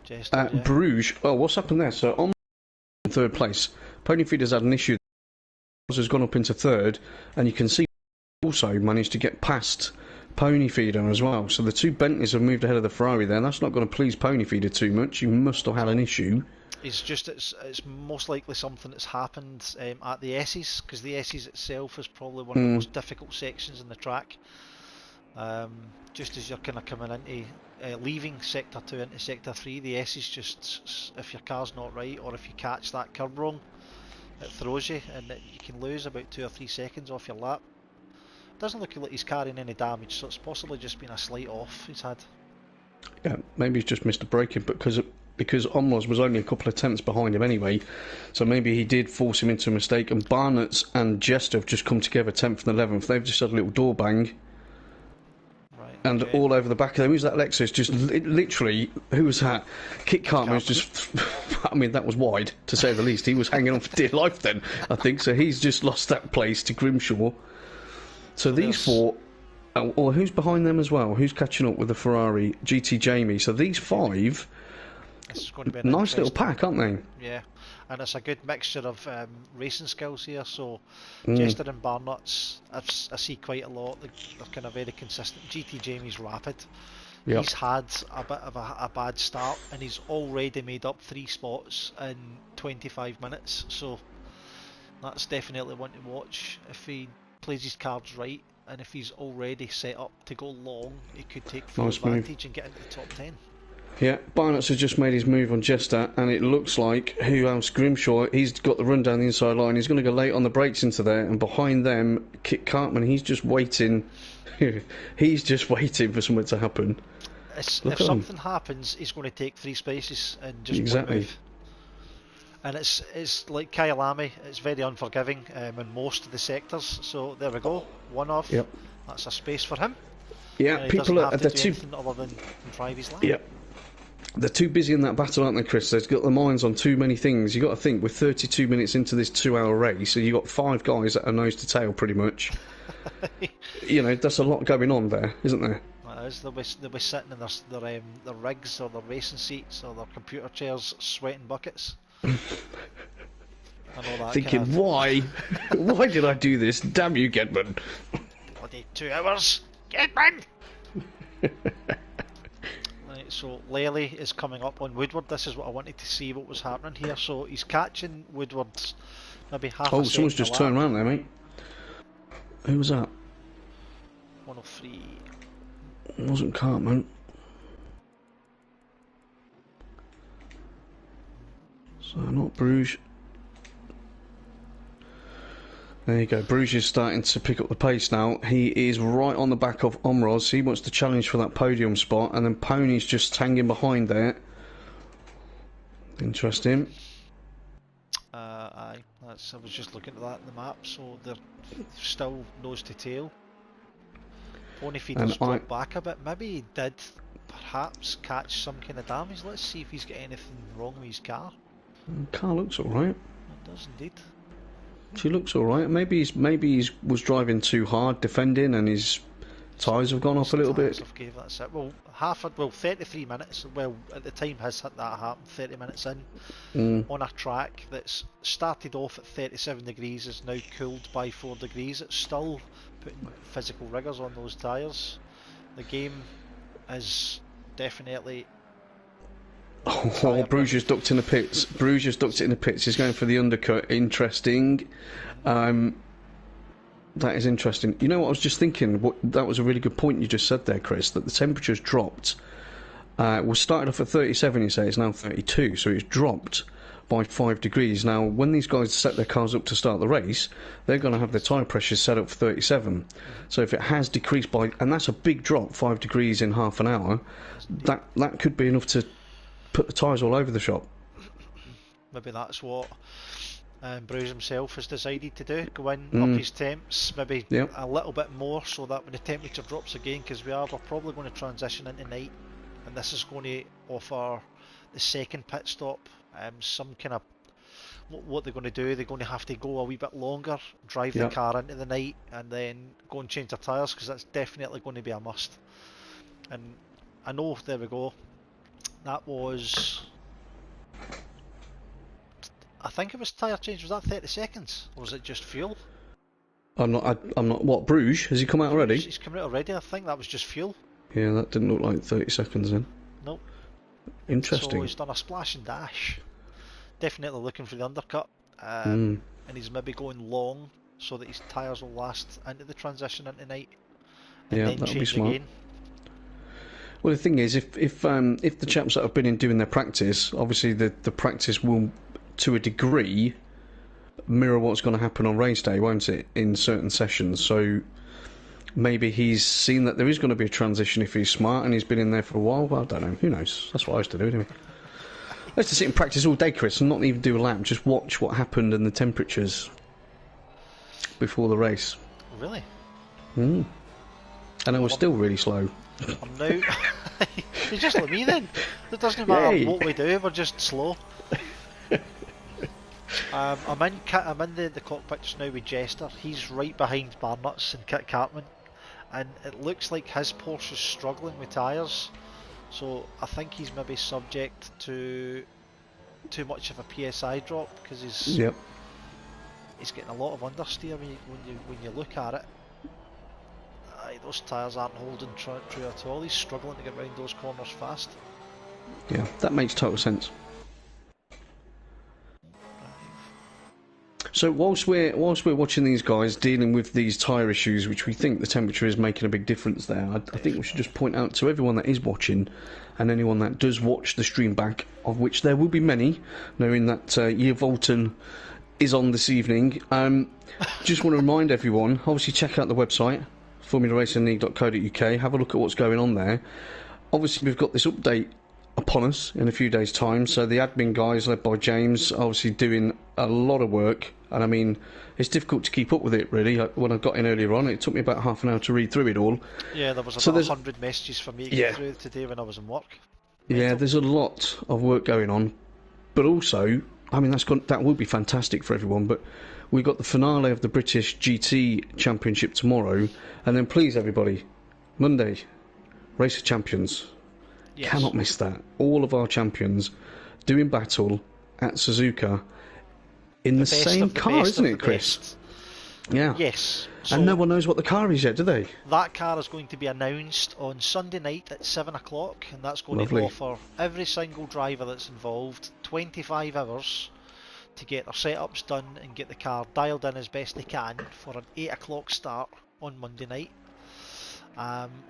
Jester, yeah. Bruges. Oh, what's happened there? So on 3rd place, Ponyfeeder's had an issue. Has gone up into 3rd, and you can see also managed to get past Ponyfeeder as well. So the two Bentleys have moved ahead of the Ferrari there. That's not going to please Ponyfeeder too much. You must have had an issue. It's most likely something that's happened at the S's, because the S's itself is probably one of the most difficult sections in the track. Just as you're kind of coming into leaving sector 2 into sector 3, the S's just, if your car's not right, or if you catch that curb wrong, it throws you, and you can lose about 2 or 3 seconds off your lap. Doesn't look like he's carrying any damage, so it's possibly just been a slight off he's had. Yeah, maybe he's just missed a braking, but because Omros was only a couple of tenths behind him anyway, so maybe he did force him into a mistake. And Barnett's and Jester have just come together 10th and 11th. They've just had a little door bang. Right, and all over the back of them. Who's that Lexus? Just literally, who was that? Kit Cartman was just, I mean, that was wide, to say the least. He was hanging on for dear life then, I think. So he's just lost that place to Grimshaw. So these four, or who's behind them as well? Who's catching up with the Ferrari? GT Jamie. So these 5, this is going to be an nice little pack, aren't they? Yeah, and it's a good mixture of racing skills here. So Jester and Barnett's, I see quite a lot. They're kind of very consistent. GT Jamie's rapid. Yep. He's had a bit of a bad start, and he's already made up 3 spots in 25 minutes. So that's definitely one to watch. If he plays his cards right, and if he's already set up to go long, he could take full advantage and get into the top 10. Yeah, Barnett's has just made his move on Jester, and it looks like, who else? Grimshaw, he's got the run down the inside line. He's going to go late on the brakes into there, and behind them, Kit Cartman, he's just waiting. He's just waiting for something to happen. If something happens, he's going to take 3 spaces and just move. And it's like Kyalami, it's very unforgiving in most of the sectors. So there we go, one off. Yep. That's a space for him. Yeah, people are too other than drive his lap. Yep. They're too busy in that battle, aren't they, Chris? They've got their minds on too many things. You've got to think, we're 32 minutes into this 2-hour race, so you've got 5 guys that are nose to tail, pretty much. You know, there's a lot going on there, isn't there? It is. They'll be sitting in their rigs or their racing seats or their computer chairs, sweating buckets. Thinking, why? Why did I do this? Damn you, Gedman. Bloody 2 hours. Gedman! Right, so Lely is coming up on Woodward. This is what I wanted to see what was happening here. So he's catching Woodward's maybe half a second. Oh, someone's just turned around there, mate. Who was that? 103. It wasn't Cartman. So not Bruges. There you go. Bruges is starting to pick up the pace now. He is right on the back of Omros. He wants to challenge for that podium spot, and then Pony's just hanging behind there. Interesting. Aye. I was just looking at that in the map. So they're still nose to tail. Ponyfeeder's dropped back a bit. Maybe he did perhaps catch some kind of damage. Let's see if he's got anything wrong with his car. The car looks alright. Does indeed. She looks all right. Maybe he's was driving too hard, defending, and his tyres have gone off a little bit. That's it. Well, 33 minutes. Well, at the time that happened, 30 minutes in, on a track that's started off at 37 degrees, is now cooled by 4 degrees. It's still putting physical rigours on those tyres. The game is definitely. Oh, Bruges just ducked in the pits. Bruges just ducked it in the pits. He's going for the undercut. Interesting. That is interesting. You know what I was just thinking? That was a really good point you just said there, Chris, that the temperature's dropped. We started off at 37, you say, it's now 32, so it's dropped by 5 degrees. Now, when these guys set their cars up to start the race, they're going to have their tyre pressures set up for 37. So if it has decreased by... And that's a big drop, 5 degrees in half an hour. That could be enough to put the tyres all over the shop. Maybe that's what Bruce himself has decided to do, go in, up his temps, maybe a little bit more, so that when the temperature drops again, because we're probably going to transition into night, and this is going to offer the second pit stop some kind of what they're going to do. They're going to have to go a wee bit longer, drive the car into the night, and then go and change their tyres, because that's definitely going to be a must. And I know, there we go, that was, I think it was tyre change. Was that 30 seconds, or was it just fuel? I'm not. What, Bruges? Has he come out already? He's come out already. I think that was just fuel. Yeah, that didn't look like 30 seconds then. Nope. Interesting. So he's done a splash and dash. Definitely looking for the undercut. And he's maybe going long so that his tyres will last into the transition into night. And then that'll be change smart. again. Well, the thing is, if the chaps that have been in doing their practice, obviously the practice will, to a degree, mirror what's going to happen on race day, won't it, in certain sessions. So maybe he's seen that there is going to be a transition if he's smart and he's been in there for a while. Well, I don't know. Who knows? That's what I used to do anyway. I used to sit in practice all day, Chris, and not even do a lap, just watch what happened and the temperatures before the race. Really? And I was still really slow. I'm now... You're just like me then. It doesn't matter what we do, we're just slow. I'm in the cockpit just now with Jester. He's right behind Barnuts and Kit Cartman, and it looks like his Porsche's struggling with tyres, so I think he's maybe subject to too much of a PSI drop, because he's getting a lot of understeer when you look at it. Those tyres aren't holding true at all. He's struggling to get round those corners fast. Yeah, that makes total sense. So whilst we're watching these guys dealing with these tyre issues, which we think the temperature is making a big difference there, I think we should just point out to everyone that is watching, and anyone that does watch the stream back, of which there will be many, knowing that Year Volton is on this evening. Just want to remind everyone, obviously check out the website, formularacingligue.co.uk, have a look at what's going on there. Obviously we've got this update upon us in a few days' time, so the admin guys led by James obviously doing a lot of work, and I mean it's difficult to keep up with it really. When I got in earlier on, it took me about half an hour to read through it all. Yeah, there was about 100 messages for me to get through today when I was in work. Yeah, there's a lot of work going on, but also, I mean, that would be fantastic for everyone, but we've got the finale of the British GT Championship tomorrow, and then please everybody, Monday, Race of Champions. Yes. Cannot miss that. All of our champions doing battle at Suzuka in the same car, isn't it, Chris? Yeah. Yes. So and no one knows what the car is yet, do they? That car is going to be announced on Sunday night at 7 o'clock, and that's going to offer every single driver that's involved 25 hours to get their setups done and get the car dialed in as best they can for an 8 o'clock start on Monday night.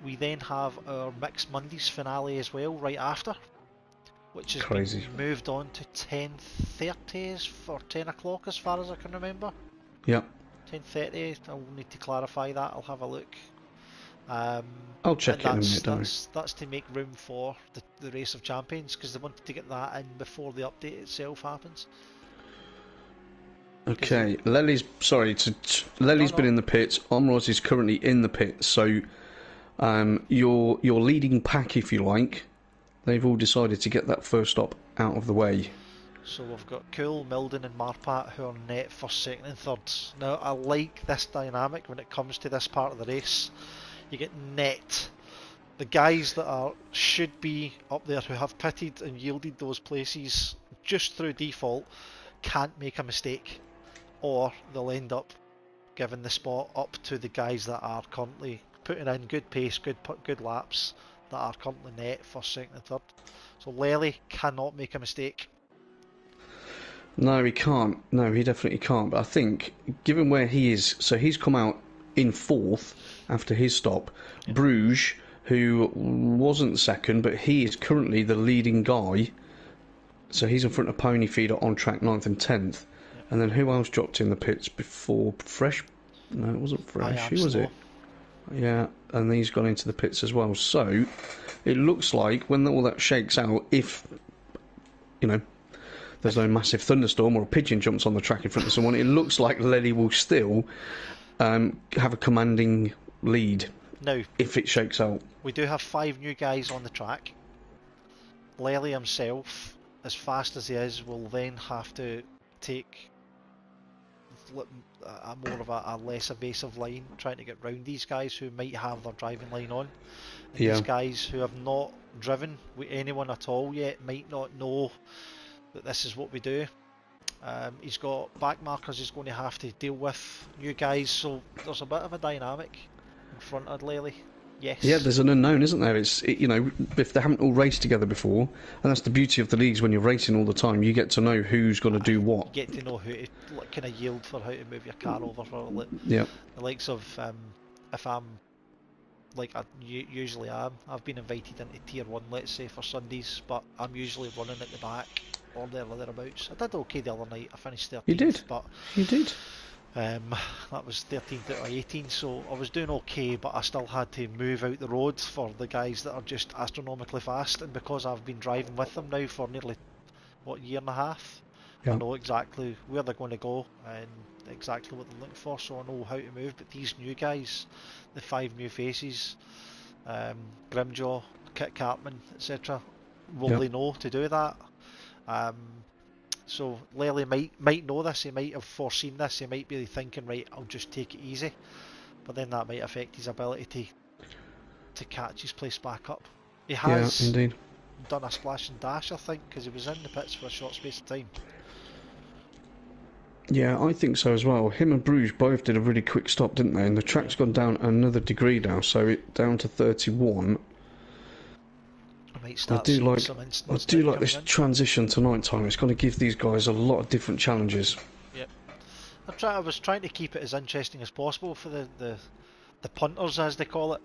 We then have our Mixed Mondays finale as well right after, which has been moved on to 10:30 for 10 o'clock as far as I can remember. Yeah. 10:30, I'll need to clarify that, I'll have a look. I'll check it in a minute. That's to make room for the Race of Champions, because they wanted to get that in before the update itself happens. Okay, Lely's been in the pits. Omroz is currently in the pits, so your leading pack, if you like, they've all decided to get that first stop out of the way. So we've got Cool, Milden and Marpat who are net first, second and third. Now I like this dynamic when it comes to this part of the race. You get net. The guys that should be up there who have pitted and yielded those places just through default can't make a mistake, or they'll end up giving the spot up to the guys that are currently putting in good pace, good laps, that are currently net first, second and third. So Lely cannot make a mistake. No, he can't. No, he definitely can't. But I think, given where he is, so he's come out in fourth after his stop. Yeah. Bruges, who wasn't second, but he is currently the leading guy. So he's in front of Pony Feeder on track 9th and 10th. Yeah. And then who else dropped in the pits before? Fresh? No, it wasn't Fresh. Who was it? Yeah, and he's gone into the pits as well. So it looks like when all that shakes out, if, you know, there's no massive thunderstorm or a pigeon jumps on the track in front of someone, it looks like Lely will still have a commanding lead. Now, if it shakes out. We do have 5 new guys on the track. Lely himself, as fast as he is, will then have to take a less evasive line, trying to get round these guys who might have their driving line on. And these guys who have not driven with anyone at all yet might not know that this is what we do. He's got back markers he's going to have to deal with, new guys, so there's a bit of a dynamic in front of Lely. Yes. Yeah, there's an unknown, isn't there? You know, if they haven't all raced together before, and that's the beauty of the leagues when you're racing all the time, you get to know who's going to do what. You get to know who to kind of yield for, how to move your car over for the likes of, if I'm, like I usually am, I've been invited into Tier 1, let's say, for Sundays, but I'm usually running at the back, or thereabouts. I did okay the other night, I finished 13th. You did? But you did. That was 13th out of 18, so I was doing okay, but I still had to move out the road for the guys that are just astronomically fast, and because I've been driving with them now for nearly, year and a half, I know exactly where they're going to go and exactly what they're looking for, so I know how to move. But these new guys, the 5 new faces, Grimjaw, Kit Cartman, etc., will they know to do that? So Lely might know this, he might have foreseen this, he might be thinking, right, I'll just take it easy, but then that might affect his ability to catch his place back up. He has done a splash and dash, I think, because he was in the pits for a short space of time. Yeah, I think so as well. Him and Bruges both did a really quick stop, didn't they? And the track's gone down another degree now, so it's down to 31. I do like this transition to night time. It's going to give these guys a lot of different challenges. Yep. I was trying to keep it as interesting as possible for the punters, as they call it.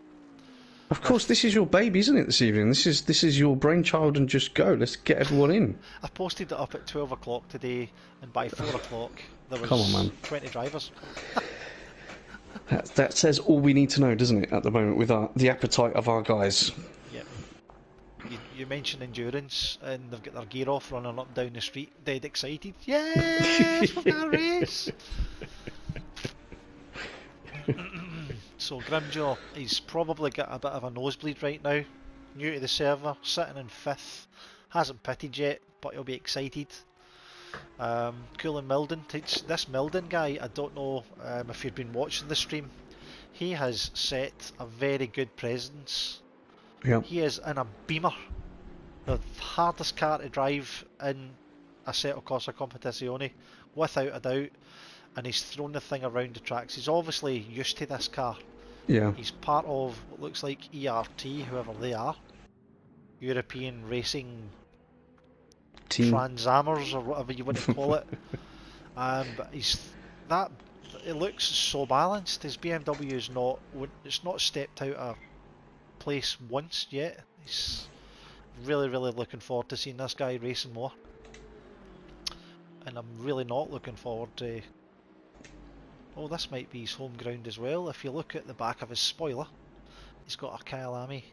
Of course, this is your baby, isn't it, this evening? This is your brainchild, and just go. Let's get everyone in. I posted it up at 12 o'clock today, and by 4 o'clock there was 20 drivers. That says all we need to know, doesn't it, at the moment, with the appetite of our guys. Yep. You mentioned endurance, and they've got their gear off, running up and down the street, dead excited. Yes, we're going to race! So Grimjaw, he's probably got a bit of a nosebleed right now. New to the server, sitting in 5th, hasn't pitted yet, but he'll be excited. Cool and Milden, this Milden guy, I don't know if you've been watching the stream, he has set a very good presence. Yep. He is in a Beamer, the hardest car to drive in Assetto Corsa Competizione, without a doubt, and he's thrown the thing around the tracks. He's obviously used to this car. Yeah. He's part of what looks like ERT, whoever they are, European Racing Team. Transammers, or whatever you want to call it. But it looks so balanced. His BMW is not stepped out of place once yet. He's really looking forward to seeing this guy racing more, and I'm really not looking forward to. Oh, this might be his home ground as well. If you look at the back of his spoiler, he's got a Kyalami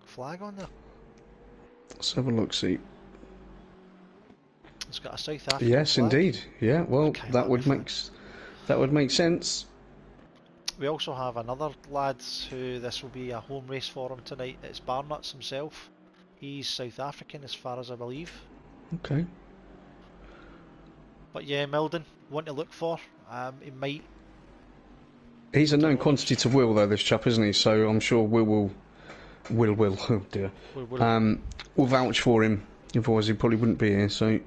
flag on there. Let's have a look, see. It's got a South African Yes, flag. Indeed. Yeah, well, that would make sense. We also have another lad who this will be a home race for him tonight. It's Barnuts himself. He's South African, as far as I believe. Okay. But yeah, Milden, one to look for. He might. He's a known quantity to Will, though, this chap, isn't he? So I'm sure Will, oh dear, will vouch for him. Otherwise, he probably wouldn't be here. So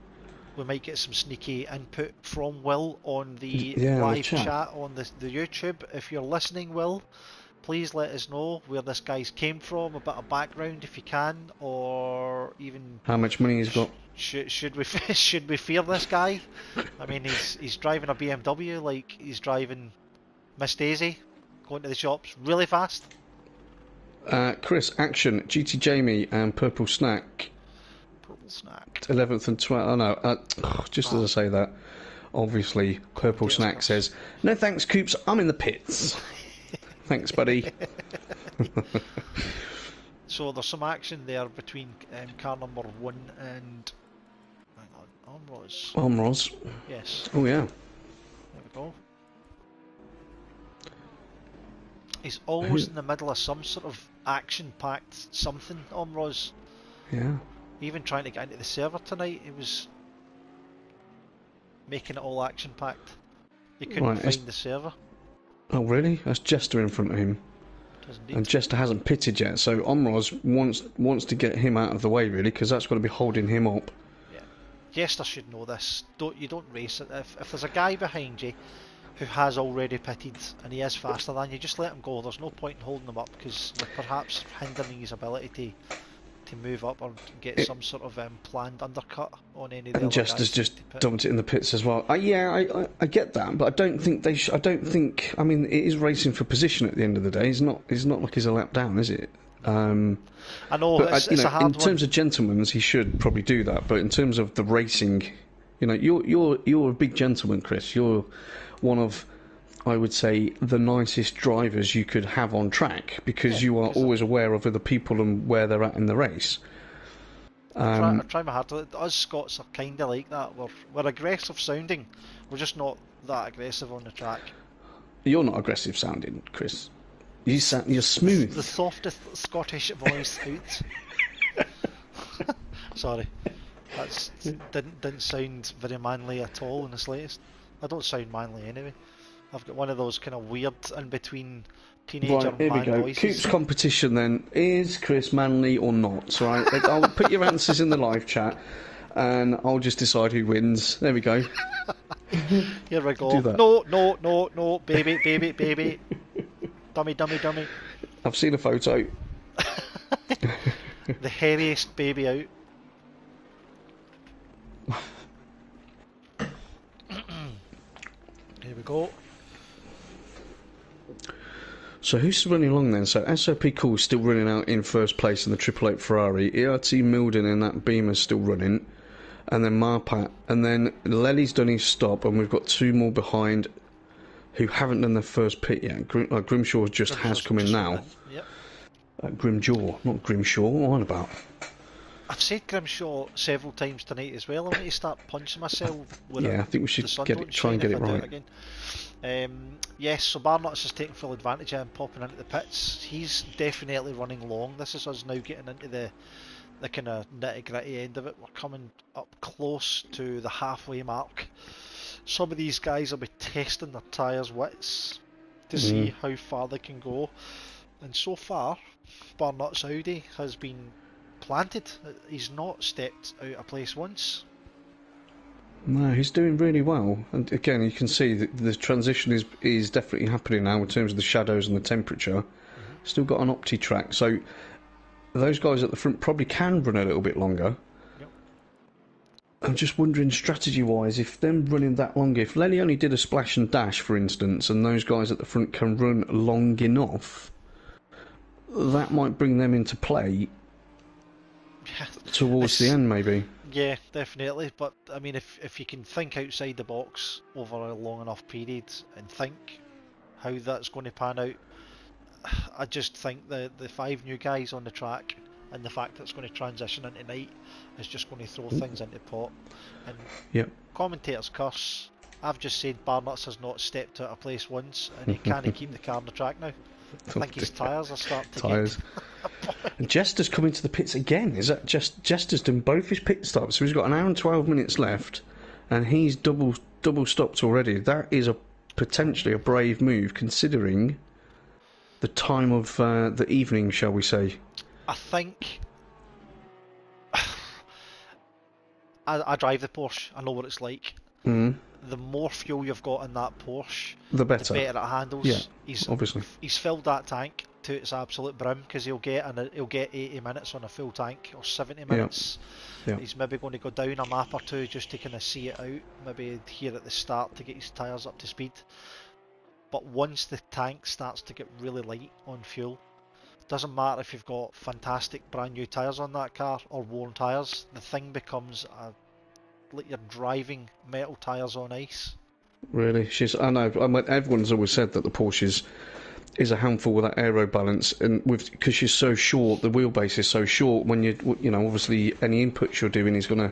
we might get some sneaky input from Will on the the live chat. chat on the YouTube. If you're listening, Will, please let us know where this guy's came from, a bit of background if you can, or even How much money he's got. should we should we fear this guy? I mean, he's driving a BMW like he's driving Miss Daisy, going to the shops really fast. Chris, Action, GT Jamie, and Purple Snack. Purple Snack. 11th and 12th. Oh no, just as I say that, obviously, Purple Snack says, "No thanks, Coops. I'm in the pits." Thanks, buddy. So there's some action there between car number 1 and Omros. Yes. Oh yeah. There we go. He's always in the middle of some sort of action-packed something, Omros. Yeah. Even trying to get into the server tonight, he was making it all action-packed. He couldn't find the server. Oh really? That's Jester in front of him. And Jester hasn't pitted yet, so Omros wants to get him out of the way, really, because that's going to be holding him up. Yeah. Jester should know this. You don't race it. If there's a guy behind you who has already pitted and he is faster than you, just let him go. There's no point in holding him up because you're perhaps hindering his ability to move up or get some sort of planned undercut on any of the other guys. And Jester's just dumped it in the pits as well. I get that, but I don't think they. I don't think. I mean, it is racing for position at the end of the day. It's not like he's a lap down, is it? I know, but it's a hard in terms of gentlemen's, he should probably do that. But in terms of the racing, you're a big gentleman, Chris. You're one of, I would say, the nicest drivers you could have on track because you are always aware of other people and where they're at in the race. I try my hard. Us Scots are kind of like that. We're aggressive sounding. We're just not that aggressive on the track. You're not aggressive sounding, Chris. You're smooth. The softest Scottish voice out. Sorry, that didn't sound very manly at all in the slightest. I don't sound manly anyway. I've got one of those kind of weird in between teenager here man we go. voices. Coops competition then. Is Chris manly or not? Right. I'll put your answers in the live chat and I'll just decide who wins. There we go. Here we go. No, baby. Dummy. I've seen a photo. The hairiest baby out. Here we go. So who's running along then? So SOP Cool is still running out in first place in the 888 Ferrari. ERT Milden in that Beamer's still running. And then Marpat. And then Lely's done his stop and we've got two more behind who haven't done their first pit yet. Grimshaw just has come in now. Yep. Grimjaw, not Grimshaw. What am I on about? I've said Grimshaw several times tonight as well. I want to start punching myself with I think we should try and get it right. Again. Yes, so Barnuts is taking full advantage of him popping into the pits. He's definitely running long. This is us now getting into the kind of nitty-gritty end of it. We're coming up close to the halfway mark. Some of these guys will be testing their tyres' widths to see how far they can go. And so far, Barnuts Audi has been planted. He's not stepped out of place once. No, he's doing really well. And again, you can see that the transition is definitely happening now in terms of the shadows and the temperature. Still got an opti track, so those guys at the front probably can run a little bit longer. Yep. I'm just wondering, strategy-wise, if them running that long, if Lenny only did a splash and dash, for instance, and those guys at the front can run long enough, that might bring them into play towards the end, maybe. Yeah, definitely. But I mean, if you can think outside the box over a long enough period and think how that's going to pan out, I just think the 5 new guys on the track and the fact that it's going to transition into night is just going to throw things into pot. And commentators curse. I've just said Barnuts has not stepped out of place once, and he can't keep the car on the track now. I think his tyres are starting to get... And Jester's coming to the pits again. Is that Jester's done both his pit stops? So he's got an hour and 12 minutes left, and he's double stopped already. That is potentially a brave move, considering the time of the evening, shall we say? I think I drive the Porsche. I know what it's like. The more fuel you've got in that Porsche, The better. the better it handles. Yeah, obviously. He's filled that tank to its absolute brim, because he'll get 80 minutes on a full tank, or 70 minutes. Yeah. He's maybe going to go down a map or two just to kind of see it out, maybe here at the start to get his tyres up to speed. But once the tank starts to get really light on fuel, doesn't matter if you've got fantastic brand new tyres on that car or worn tyres, the thing becomes like you're driving metal tyres on ice. Really? I know. Everyone's always said that the Porsche is a handful with that aero balance, and because she's so short, the wheelbase is so short. When obviously any inputs you're doing is going to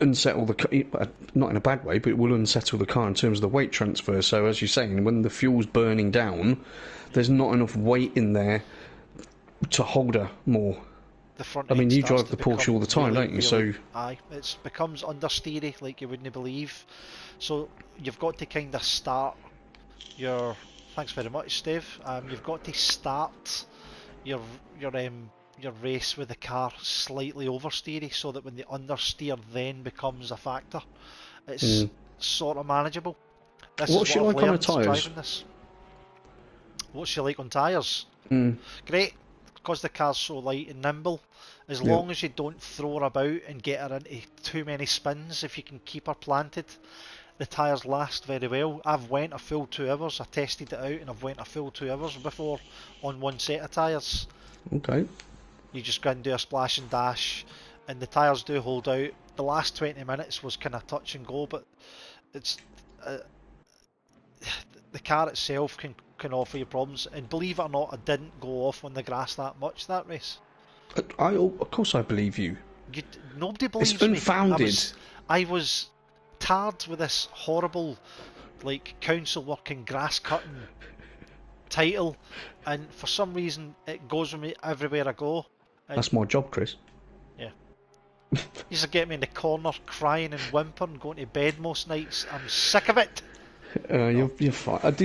unsettle the car, not in a bad way, but it will unsettle the car in terms of the weight transfer. So as you're saying, when the fuel's burning down, there's not enough weight in there to hold her more. The front you drive the Porsche all the time, don't you? So it becomes understeery like you wouldn't believe. So you've got to kind of start your. Thanks very much, Steve. You've got to start your race with the car slightly oversteery, so that when the understeer then becomes a factor, it's sort of manageable. What's she like on her tyres? What's she like on tyres? Great, because the car's so light and nimble. As long as you don't throw her about and get her into too many spins, if you can keep her planted, the tyres last very well. I've went a full 2 hours. I tested it out, and I've went a full 2 hours before on one set of tyres. Okay. You just go and do a splash and dash, and the tyres do hold out. The last 20 minutes was kind of touch and go, but it's the car itself can offer you problems. And believe it or not, I didn't go off on the grass that much that race. Of course I believe you. Nobody believes it's unfounded. me. I was tarred with this horrible, like, council working grass cutting title, and for some reason it goes with me everywhere I go. That's my job, Chris. Yeah. You used to get me in the corner crying and whimpering, going to bed most nights. I'm sick of it. You're fine.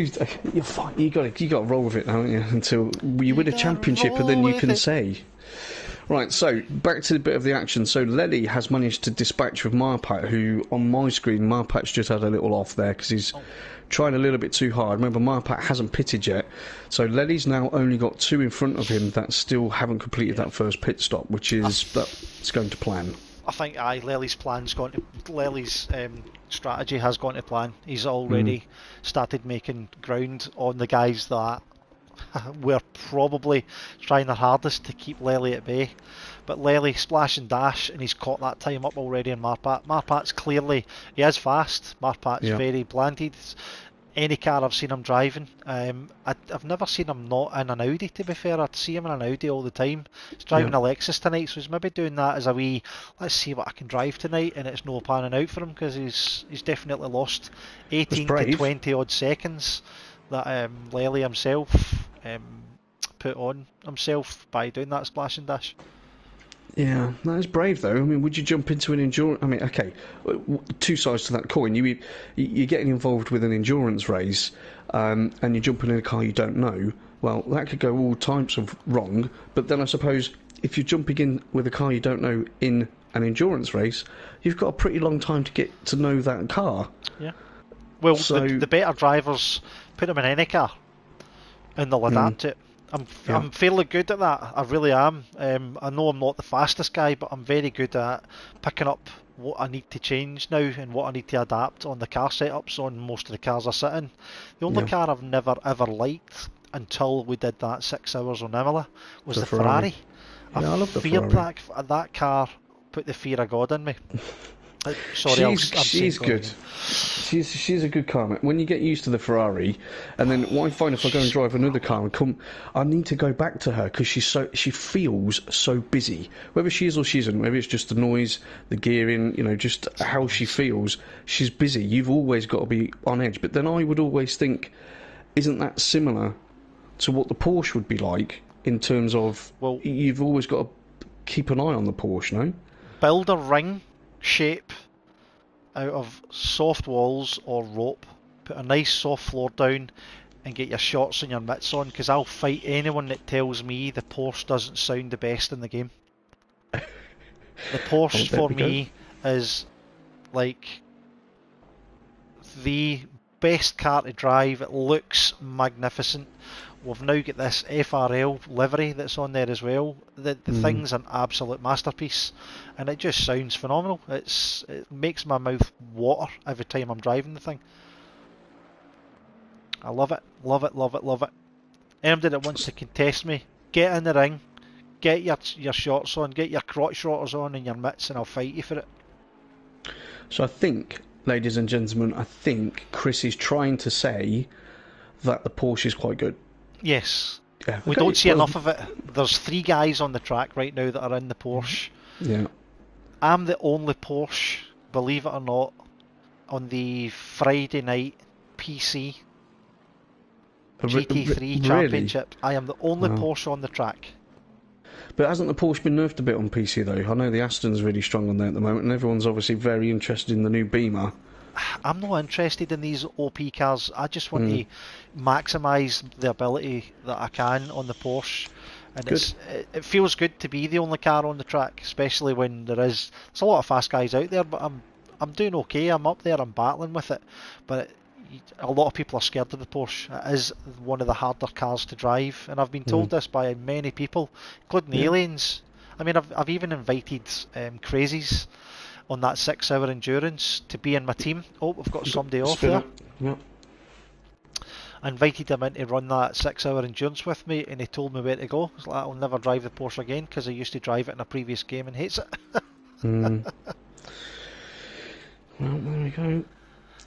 You're fine. You got to roll with it now, haven't you? Until you win a championship, and then you can say. Right, so back to the bit of the action. So Lely has managed to dispatch with Marpat, who on my screen, Marpat's just had a little off there because he's trying a little bit too hard. Remember, Marpat hasn't pitted yet, so Lely's now only got 2 in front of him that still haven't completed that first pit stop, which is that's going to plan. I think Lely's strategy has gone to plan. He's already started making ground on the guys that were probably trying their hardest to keep Lely at bay. But Lely splash and dash, and he's caught that time up already in Marpat. Marpat's clearly, he is fast. Marpat's very planted. Any car I've seen him driving, I've never seen him not in an Audi, to be fair. I'd see him in an Audi all the time. He's driving a Lexus tonight, so he's maybe doing that as a wee, let's see what I can drive tonight, and it's no panning out for him, because he's definitely lost 18 to 20 odd seconds that Lely himself put on himself by doing that splash and dash. Yeah, that is brave though. I mean, would you jump into an endurance? I mean, okay, 2 sides to that coin. You're getting involved with an endurance race, and you're jumping in a car you don't know. Well, that could go all types of wrong. But then I suppose if you're jumping in with a car you don't know in an endurance race, you've got a pretty long time to get to know that car. Yeah. Well, so, the better drivers put them in any car, and they'll adapt it. I'm fairly good at that. I really am. I know I'm not the fastest guy, but I'm very good at picking up what I need to change now and what I need to adapt on the car setups on most of the cars I sit in. The only car I've never ever liked until we did that 6 hours on Imola was the Ferrari. I love the Ferrari. That car put the fear of God in me. Sorry, she's good. She's a good car. When you get used to the Ferrari, and then what I find if I go and drive another car and come, I need to go back to her because she feels so busy. Whether she is or she isn't, maybe it's just the noise, the gearing, just how she feels. She's busy. You've always got to be on edge. But then I would always think, isn't that similar to what the Porsche would be like in terms of? Well, you've always got to keep an eye on the Porsche, no? Build a ring shape out of soft walls or rope, put a nice soft floor down, and get your shots and your mitts on, because I'll fight anyone that tells me the Porsche doesn't sound the best in the game. The Porsche for me is like the best car to drive. It looks magnificent. We've now got this FRL livery that's on there as well. The thing's an absolute masterpiece, and it just sounds phenomenal. It makes my mouth water every time I'm driving the thing. I love it, love it, love it, love it. Anybody that wants to contest me, get in the ring, get your shots on, get your crotch rotters on and your mitts, and I'll fight you for it. So I think, ladies and gentlemen, I think Chris is trying to say that the Porsche is quite good. Yes. Yeah, we don't see enough of it. There's 3 guys on the track right now that are in the Porsche. Yeah. I'm the only Porsche, believe it or not, on the Friday night PC GT3 Championship. I am the only Porsche on the track. But hasn't the Porsche been nerfed a bit on PC though? I know the Aston's really strong on there at the moment, and everyone's obviously very interested in the new Beamer. I'm not interested in these OP cars. I just want to maximise the ability that I can on the Porsche. And it feels good to be the only car on the track, especially when there's a lot of fast guys out there, but I'm doing okay. I'm up there, I'm battling with it. But a lot of people are scared of the Porsche. It is one of the harder cars to drive, and I've been told this by many people, including aliens. I mean, I've even invited crazies on that 6-hour endurance to be in my team. Oh, we've got somebody off there. Yeah. I invited him in to run that 6-hour endurance with me, and he told me where to go. He's like, I'll never drive the Porsche again because I used to drive it in a previous game and hates it. Well, there we go.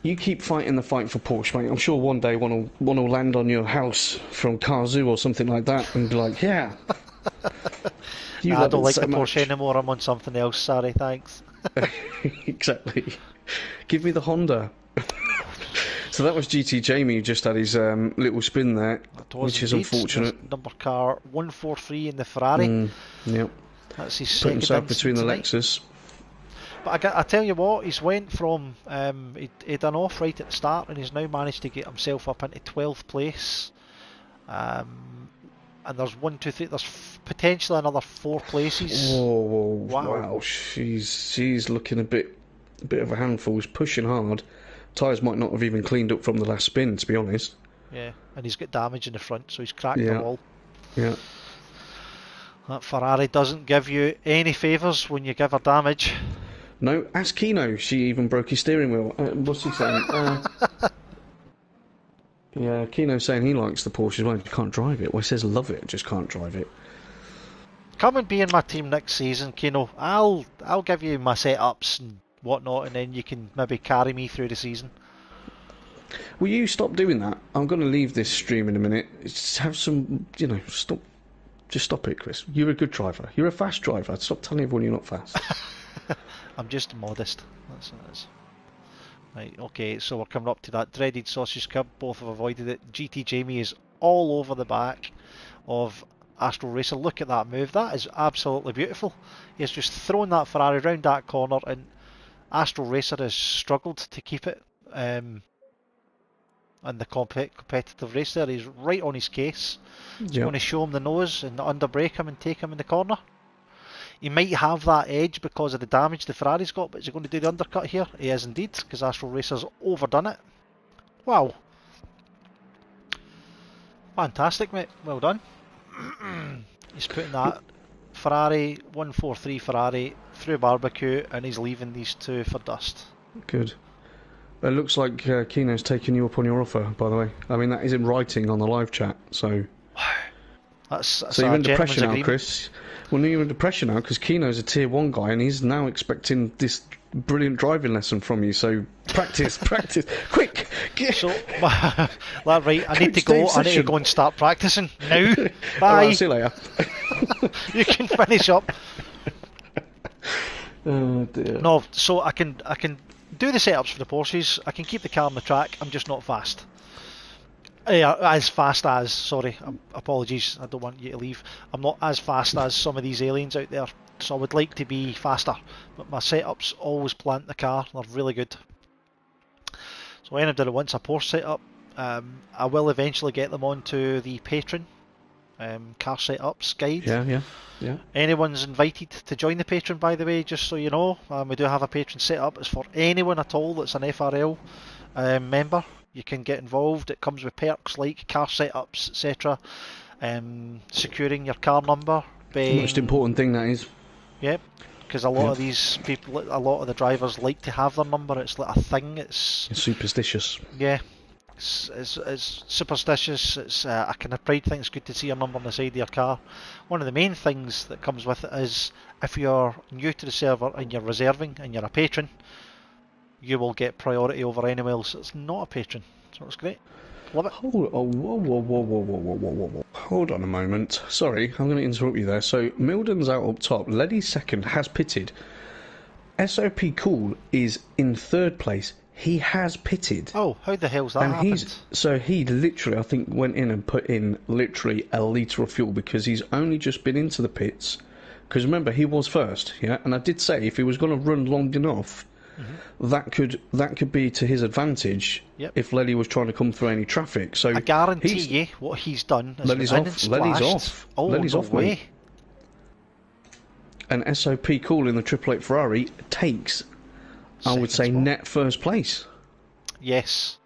You keep fighting the fight for Porsche, mate. I'm sure one day one will land on your house from Kazoo or something like that and be like, yeah. I don't like the Porsche anymore. I'm on something else. Sorry, thanks. Exactly. Give me the Honda. So that was GT Jamie who just had his little spin there, which is unfortunate. Number car 143 in the Ferrari. Yep. That's his Put second himself between the tonight. Lexus. But I tell you what, he's went from he'd done off right at the start, and he's now managed to get himself up into 12th place. And there's 1, 2, 3. There's potentially another 4 places. Oh, wow! Wow. She's looking a bit of a handful. He's pushing hard. Tyres might not have even cleaned up from the last spin, to be honest. Yeah, and he's got damage in the front, so he's cracked the wall. Yeah. That Ferrari doesn't give you any favours when you give her damage. No, ask Kino. She even broke his steering wheel. What's he saying? Yeah, Kino's saying he likes the Porsche as well. He can't drive it. Well, he says love it, just can't drive it. Come and be in my team next season, Kino. I'll give you my setups and whatnot, and then you can maybe carry me through the season. Will you stop doing that? I'm going to leave this stream in a minute. Just have some, stop. Just stop it, Chris. You're a good driver. You're a fast driver. Stop telling everyone you're not fast. I'm just modest. That's what it is. Right, okay, so we're coming up to that dreaded sausage cub. Both have avoided it. GT Jamie is all over the back of Astro Racer. Look at that move. That is absolutely beautiful. He has just thrown that Ferrari round that corner, and Astro Racer has struggled to keep it in the competitive race there. He's right on his case. He's going to show him the nose and underbrake him and take him in the corner. He might have that edge because of the damage the Ferrari's got, but is he going to do the undercut here? He is indeed, because Astro Racer's overdone it. Wow. Fantastic, mate. Well done. He's putting that Ferrari, 143 Ferrari, through barbecue, and he's leaving these two for dust. Good. It looks like Kino's taking you up on your offer, by the way. I mean, that is in writing on the live chat, so... That's so you're in depression now, agreement. Chris. Well, you're in depression now because Kino's a tier 1 guy and he's now expecting this brilliant driving lesson from you. So practice, practice, quick. So, right, I need to go. I need to go and start practicing now. Bye. Right, see you later. You can finish up. Oh dear. No, so I can do the setups for the Porsches. I can keep the car on the track. I'm just not fast. As fast as, sorry, apologies, I don't want you to leave. I'm not as fast as some of these aliens out there. so I would like to be faster. But my setups always plant the car. They're really good. So anybody that wants a Porsche setup, I will eventually get them onto the Patreon car setups guide. Yeah. Anyone's invited to join the Patreon, by the way, just so you know. We do have a Patreon set up. It's for anyone at all that's an FRL member. You can get involved. It comes with perks like car setups, etc. Securing your car number. The most important thing, that is. Yep, because a lot of these people, a lot of the drivers like to have their number. It's like a thing. It's superstitious. Yeah. It's superstitious. It's a kind of pride thing. It's good to see your number on the side of your car. One of the main things that comes with it is if you're new to the server and you're reserving and you're a patron, you will get priority over anyone else that's not a patron. So it's great. Love it. Whoa. Hold on a moment. Sorry, I'm going to interrupt you there. So Milden's out up top. Letty's second, has pitted. SOP Cool is in third place. He has pitted. Oh, how the hell's that happened? So he literally, I think, went in and put in literally a litre of fuel because he's only just been into the pits. Because remember, he was first, yeah? And I did say if he was going to run long enough, that could be to his advantage if Letty was trying to come through any traffic. So I guarantee you what he's done is Letty's off. Oh, Letty's no off, way. mate. And SOP Cool in the 888 Ferrari takes... I would say net first place. Yes.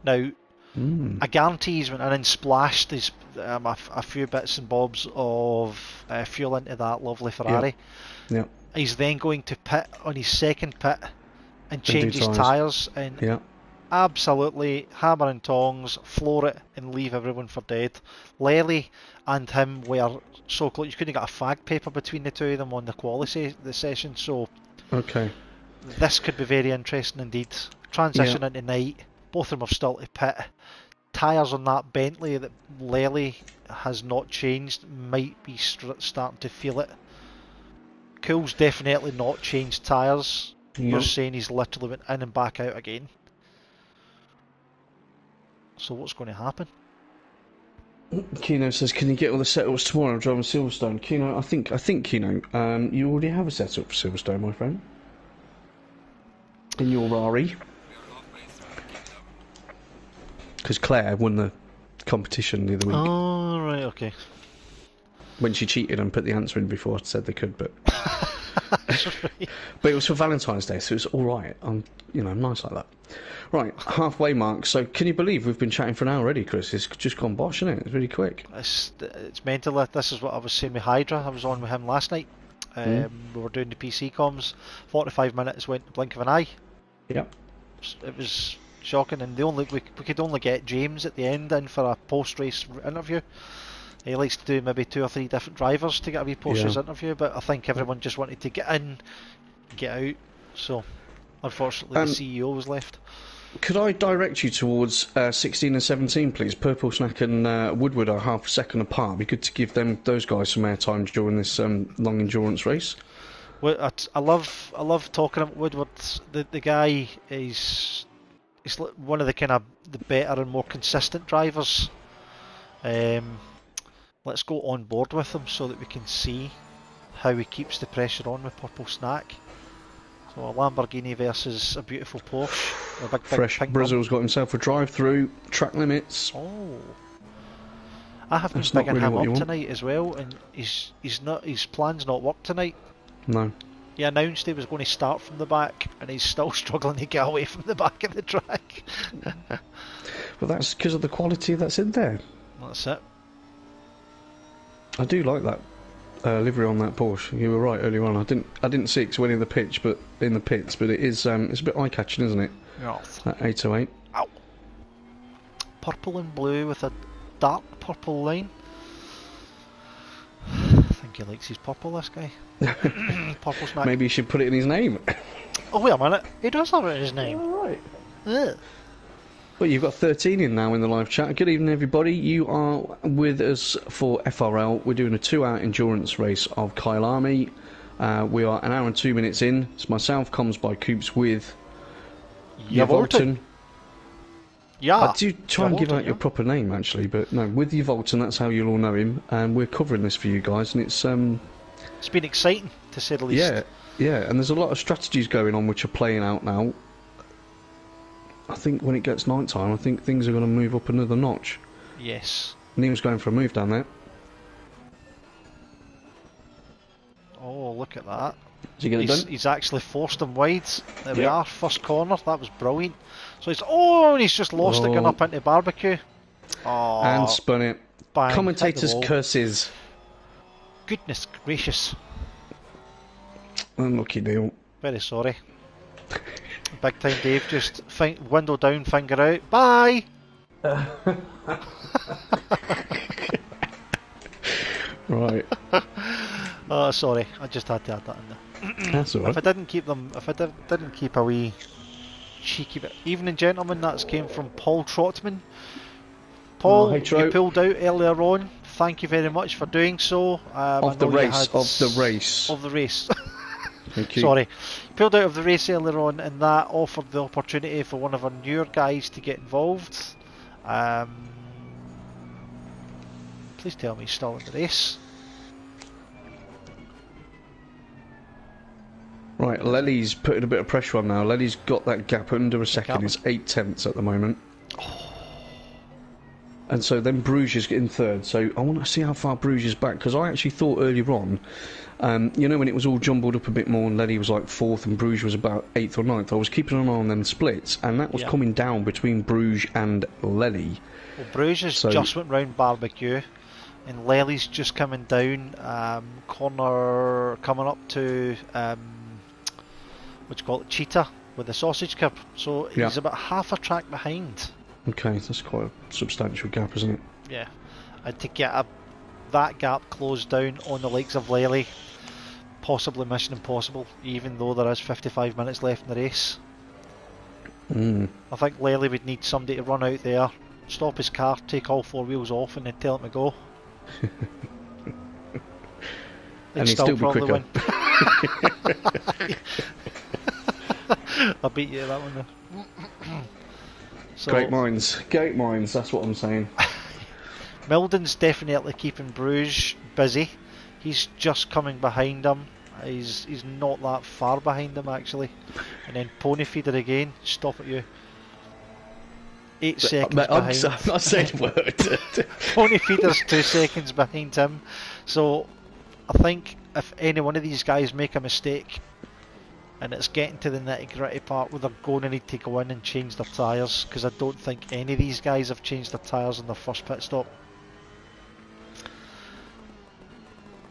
Now, I guarantee he's went in and splashed his, a few bits and bobs of fuel into that lovely Ferrari. Yeah. He's then going to pit on his second pit and change his tyres and absolutely hammer and tongs, floor it and leave everyone for dead. Lely and him were so close. You couldn't get a fag paper between the two of them on the quality the session. So okay. This could be very interesting indeed. Transition into night. Both of them are still to pit. Tyres on that Bentley that Lely has not changed might be starting to feel it. Cool's definitely not changed tyres. We're saying he's literally went in and back out again. So what's going to happen? Keno says, can you get all the setups tomorrow? I'm driving Silverstone. Keno, I think Keno, you already have a setup for Silverstone, my friend. In your Rari. Because Claire won the competition the other week. Oh, right, okay. When she cheated and put the answer in before I said they could, but... Right. But it was for Valentine's Day, so it was alright. I'm nice like that. Right, halfway mark. So can you believe we've been chatting for an hour already, Chris? It's just gone bosh, isn't it? It's really quick. It's mental. This is what I was saying with Hydra. I was on with him last night. We were doing the PC comms. 45 minutes went the blink of an eye. Yep. It was shocking, and we could only get James at the end in for a post-race interview. He likes to do maybe 2 or 3 different drivers to get a wee post-race interview, but I think everyone just wanted to get in, get out. So, unfortunately, the CEO was left. Could I direct you towards 16 and 17, please? Purple Snack and Woodward are half a second apart. It'd be good to give those guys some airtime during this long endurance race. Well, I love talking about Woodward. The guy he's one of the kind of the better and more consistent drivers. Let's go on board with him so that we can see how he keeps the pressure on with Purple Snack. So a Lamborghini versus a beautiful Porsche. A big Fresh Brazil's got himself a drive-through, track limits. Oh. I have been bigging him up tonight as well, and his plan's not worked tonight. No. He announced he was going to start from the back, and he's still struggling to get away from the back of the track. Well, that's because of the quality that's in there. That's it. I do like that livery on that Porsche. You were right earlier on. I didn't see it 'cause it went in the pits, but it is it's a bit eye-catching, isn't it? Yeah. That 808. Ow. Purple and blue with a dark purple line. I think he likes his purple, this guy. Purple Snack. Maybe he should put it in his name. Oh, wait a minute. He does have it in his name. All right. Ugh. Well, you've got 13 in now in the live chat. Good evening, everybody. You are with us for FRL. We're doing a 2-hour endurance race of Kyalami. We are an hour and 2 minutes in. It's myself, comes by Coops with Yavolton. Yeah. I do try and give out your proper name, actually, but no, with Yavolton, that's how you'll all know him. And we're covering this for you guys, and it's It's been exciting, to say the least. Yeah, and there's a lot of strategies going on which are playing out now. I think when it gets night time, I think things are going to move up another notch. Yes. Neil's going for a move down there. Oh, look at that. Is he going to done? He's actually forced him wide. There we Yep. are, first corner. That was brilliant. So and he's just lost it going up into barbecue. Oh, And spun it. bang, hit the Commentators' wall. curses. Goodness gracious. Unlucky Neil. Very sorry. Big time Dave, just window down, finger out. Bye! Right. Oh, sorry, I just had to add that in there. That's alright. If I didn't keep a wee cheeky bit. Evening, gentlemen, that's came from Paul Trotman. Paul, hey, you Tro. pulled out earlier on. Thank you very much for doing so. Of the race. Thank you. Sorry. Pulled out of the race earlier on, and that offered the opportunity for one of our newer guys to get involved. Please tell me he's still in the race. Right, Lely's putting a bit of pressure on now. Lely's got that gap under a second. It's 8/10 at the moment. And so then Bruges is in third. So I want to see how far Bruges is back, because I actually thought earlier on, you know, when it was all jumbled up a bit more and Lely was like fourth and Bruges was about 8th or 9th, I was keeping an eye on them splits, and that was coming down between Bruges and Lely. Well, Bruges just went round barbecue, and Lely's just coming down, corner coming up to what do you call it, Cheetah, with the sausage curb. So he's about half a track behind. Okay, that's quite a substantial gap, isn't it? Yeah, and to get that gap closed down on the likes of Lely, possibly mission impossible, even though there is 55 minutes left in the race. I think Lely would need somebody to run out there, stop his car, take all four wheels off, and then tell him to go. And he'd still be quicker. Win. I'll beat you at that one though. So, great minds, that's what I'm saying. Milden's definitely keeping Bruges busy. He's just coming behind him. He's not that far behind him actually. And then Pony Feeder again, stop at you. 8 seconds behind. I'm not saying a word. Pony Feeder's 2 seconds behind him. So I think if any one of these guys make a mistake and it's getting to the nitty gritty part where they're going to need to go in and change their tyres, because I don't think any of these guys have changed their tyres in their first pit stop.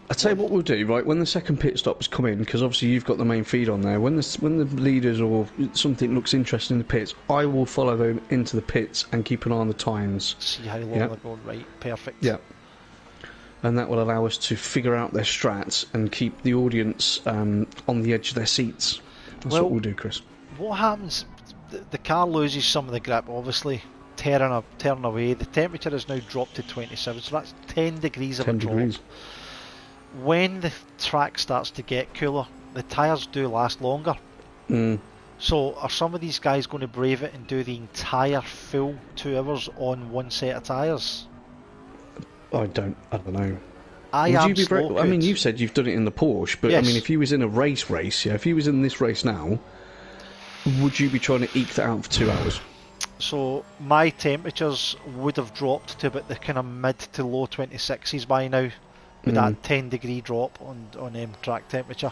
I'll tell you what we'll do, right, when the second pit stops come in, because obviously you've got the main feed on there, when the leaders or something looks interesting in the pits, I will follow them into the pits and keep an eye on the times. See how long they're going, right, perfect. Yeah. And that will allow us to figure out their strats and keep the audience on the edge of their seats. That's what we'll do, Chris. What happens, the car loses some of the grip, obviously, tearing away. The temperature has now dropped to 27, so that's 10 degrees of a drop. When the track starts to get cooler, the tyres do last longer. So are some of these guys going to brave it and do the entire full 2 hours on one set of tyres? I don't know. I mean, you've said you've done it in the Porsche, but yes. I mean, if you was in a race, if you was in this race now, would you be trying to eke that out for 2 hours? So my temperatures would have dropped to about the kind of mid to low 26s by now, with that 10-degree drop on track temperature.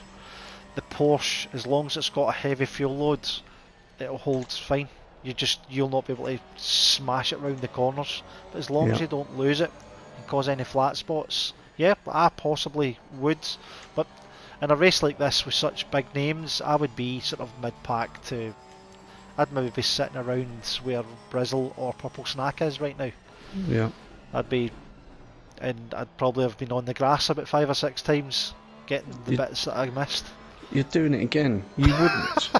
The Porsche, as long as it's got a heavy fuel load, it'll hold fine. You'll not be able to smash it round the corners, but as long as you don't lose it and cause any flat spots, yeah, I possibly would. But in a race like this with such big names, I would be sort of mid-pack to. I'd maybe be sitting around where Brizzle or Purple Snack is right now. Yeah. And I'd probably have been on the grass about 5 or 6 times, getting the bits that I missed. You're doing it again. You wouldn't.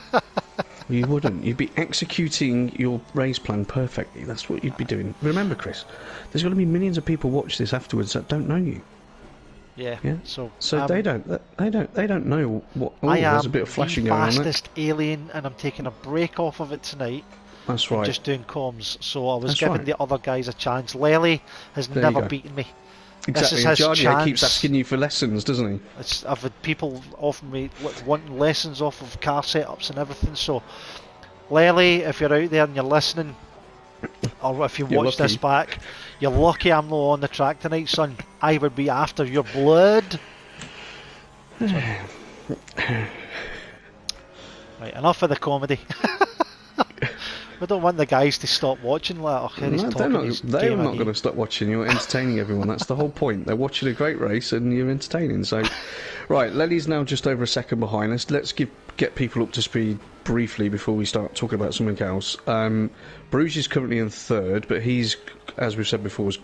You wouldn't. You'd be executing your race plan perfectly. That's what you'd be doing. Remember, Chris, there's going to be millions of people watch this afterwards that don't know you. Yeah. So they don't know what. Oh, there's a bit of flashing going on there. I'm the fastest alien, and I'm taking a break off of it tonight. That's right. Just doing comms. So I was giving the other guys a chance. Lely has never beaten me. Exactly. This And is his Jardier chance. keeps asking you for lessons, doesn't he? I've had people offer me wanting lessons off of car setups and everything. So, Lely, if you're out there and you're listening, or if you You're watch this lucky. back, you're lucky I'm not on the track tonight, son. I would be after your blood. Right, enough of the comedy. We don't want the guys to stop watching. Like, oh, he's No, talking his they're game not again. going to stop watching. You're entertaining everyone. That's the whole point. They're watching a great race and you're entertaining. So, right, Lenny's now just over a second behind us. Let's get people up to speed briefly before we start talking about something else. Bruges is currently in third, but he's, as we've said before, is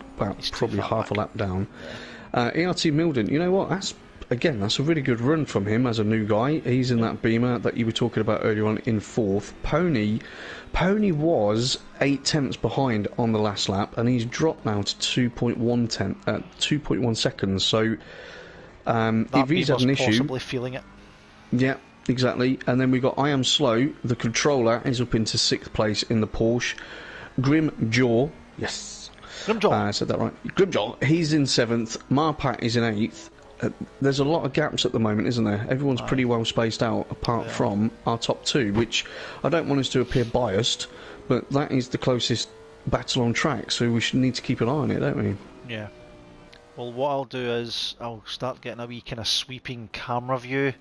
probably half a lap down. ERT Milden, you know what? That's a really good run from him as a new guy. He's in that Beamer that you were talking about earlier on in fourth. Pony was 8 tenths behind on the last lap, and he's dropped now to 2.1 seconds. So if he's had an issue, possibly feeling it. yeah, exactly. And then we've got I Am Slow. The controller is up into 6th place in the Porsche. Grimjaw, yes, Grimjaw. I said that right. Grimjaw, he's in 7th. Marpat is in 8th. There's a lot of gaps at the moment, isn't there? Everyone's pretty well spaced out, apart from our top two, which I don't want us to appear biased, but that is the closest battle on track, so we should need to keep an eye on it, don't we? Yeah. Well, what I'll do is I'll start getting a wee kind of sweeping camera view.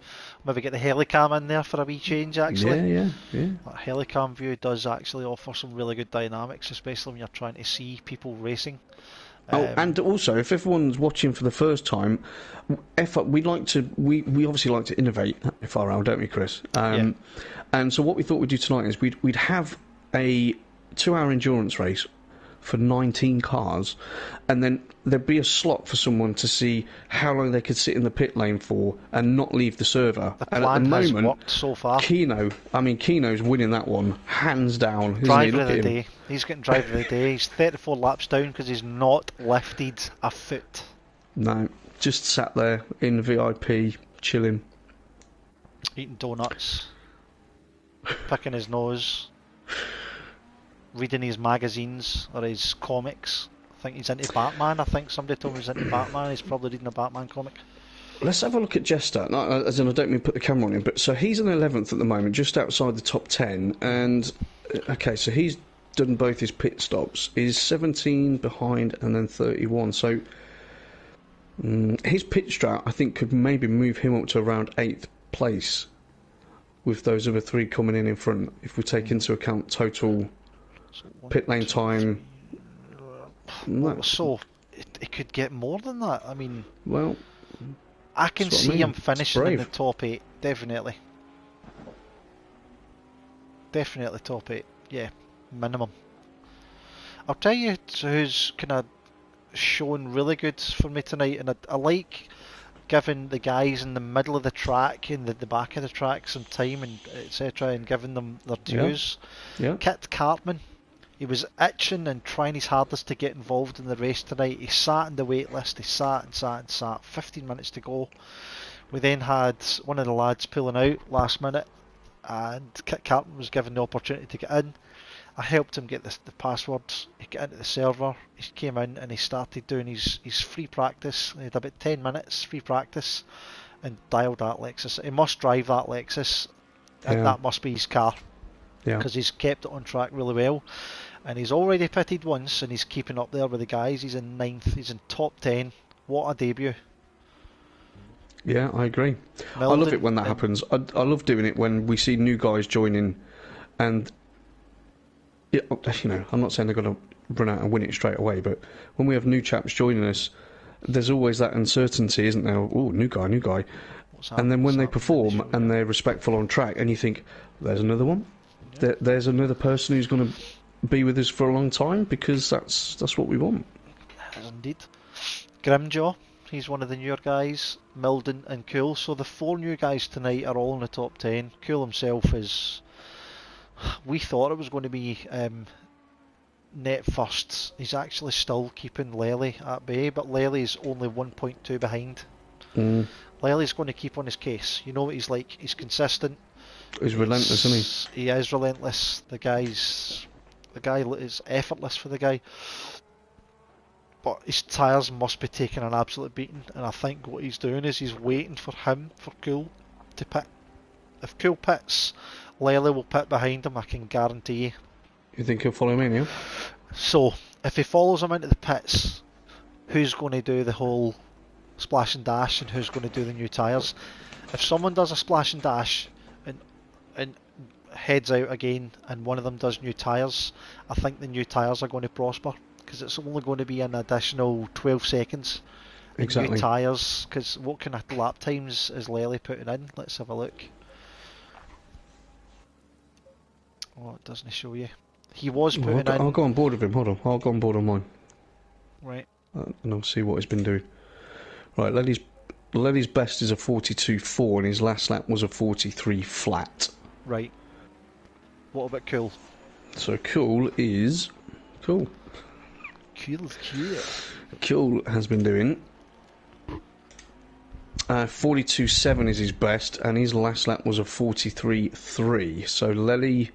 Maybe get the helicam in there for a wee change, actually. Yeah. That helicam view does actually offer some really good dynamics, especially when you're trying to see people racing. And also, if everyone's watching for the first time, we obviously like to innovate at FRL, don't we, Chris? Yeah. And so what we thought we'd do tonight is we'd have a 2-hour endurance race for 19 cars, and then there'd be a slot for someone to see how long they could sit in the pit lane for and not leave the server. The and plan at the has moment, worked so far. Keno's winning that one, hands down. Isn't Driver he? of the day. He's getting driver of the day. He's 34 laps down because he's not lifted a foot. No, just sat there in VIP, chilling. Eating donuts. Picking his nose. Reading his magazines or his comics. I think he's into Batman. I think somebody told me he's into Batman. He's probably reading a Batman comic. Let's have a look at Jester. No, as in, I don't mean put the camera on him, but so he's in 11th at the moment, just outside the top 10. And okay, so he's done both his pit stops. He's 17 behind and then 31. So his pit strat, I think, could maybe move him up to around 8th place, with those other three coming in front. If we take into account total pit lane time. So it could get more than that. I mean, Well, I can see him finishing in brave. the top 8, definitely. Definitely top 8, yeah, minimum. I'll tell you who's kind of shown really good for me tonight, and I like giving the guys in the middle of the track and the back of the track some time and etc. and giving them their dues. Yeah. Kit Cartman, he was itching and trying his hardest to get involved in the race tonight. He sat in the wait list, he sat. 15 minutes to go. We then had one of the lads pulling out last minute, and Kit Cartman was given the opportunity to get in. I helped him get the passwords. He got into the server, he came in and he started doing his free practice. He had about 10 minutes free practice and dialed that Lexus. He must drive that Lexus, and that must be his car, because he's kept it on track really well. And he's already pitted once, and he's keeping up there with the guys. He's in 9th, he's in top 10. What a debut. Yeah, I agree. I love it when that happens. I love doing it when we see new guys joining, and I'm not saying they're going to run out and win it straight away, but when we have new chaps joining us, there's always that uncertainty, isn't there? Oh, new guy. And then when they perform and they're respectful on track, and you think, there's another one. Yeah. There's another person who's going to be with us for a long time, because that's what we want. Indeed. Grimjaw, he's one of the newer guys. Milden and Cool. So the 4 new guys tonight are all in the top 10. Cool himself is... We thought it was going to be net first. He's actually still keeping Lely at bay, but Lely's only 1.2 behind. Lely's going to keep on his case. You know what he's like. He's consistent. He's relentless, isn't he? He is relentless. The guy is effortless for the guy. but his tyres must be taking an absolute beating, and I think what he's doing is he's waiting for Cool to pit. If Cool pits, Lely will pit behind him, I can guarantee you. You think he'll follow me, Neil? So, if he follows him into the pits, who's going to do the whole splash and dash, and who's going to do the new tyres? If someone does a splash and dash and heads out again, and one of them does new tyres, I think the new tyres are going to prosper, because it's only going to be an additional 12 seconds in Exactly. new tyres, because what kind of lap times is Lely putting in? Let's have a look. Oh, it doesn't show you. He was putting in... I'll go on board with him, hold on. I'll go on board on mine. Right. And I'll see what he's been doing. Right, Lely's best is a 42.4 and his last lap was a 43 flat. Right. What about Cool? So Cool is... Cool. Cool has been doing... 42.7 is his best and his last lap was a 43.3. So Lely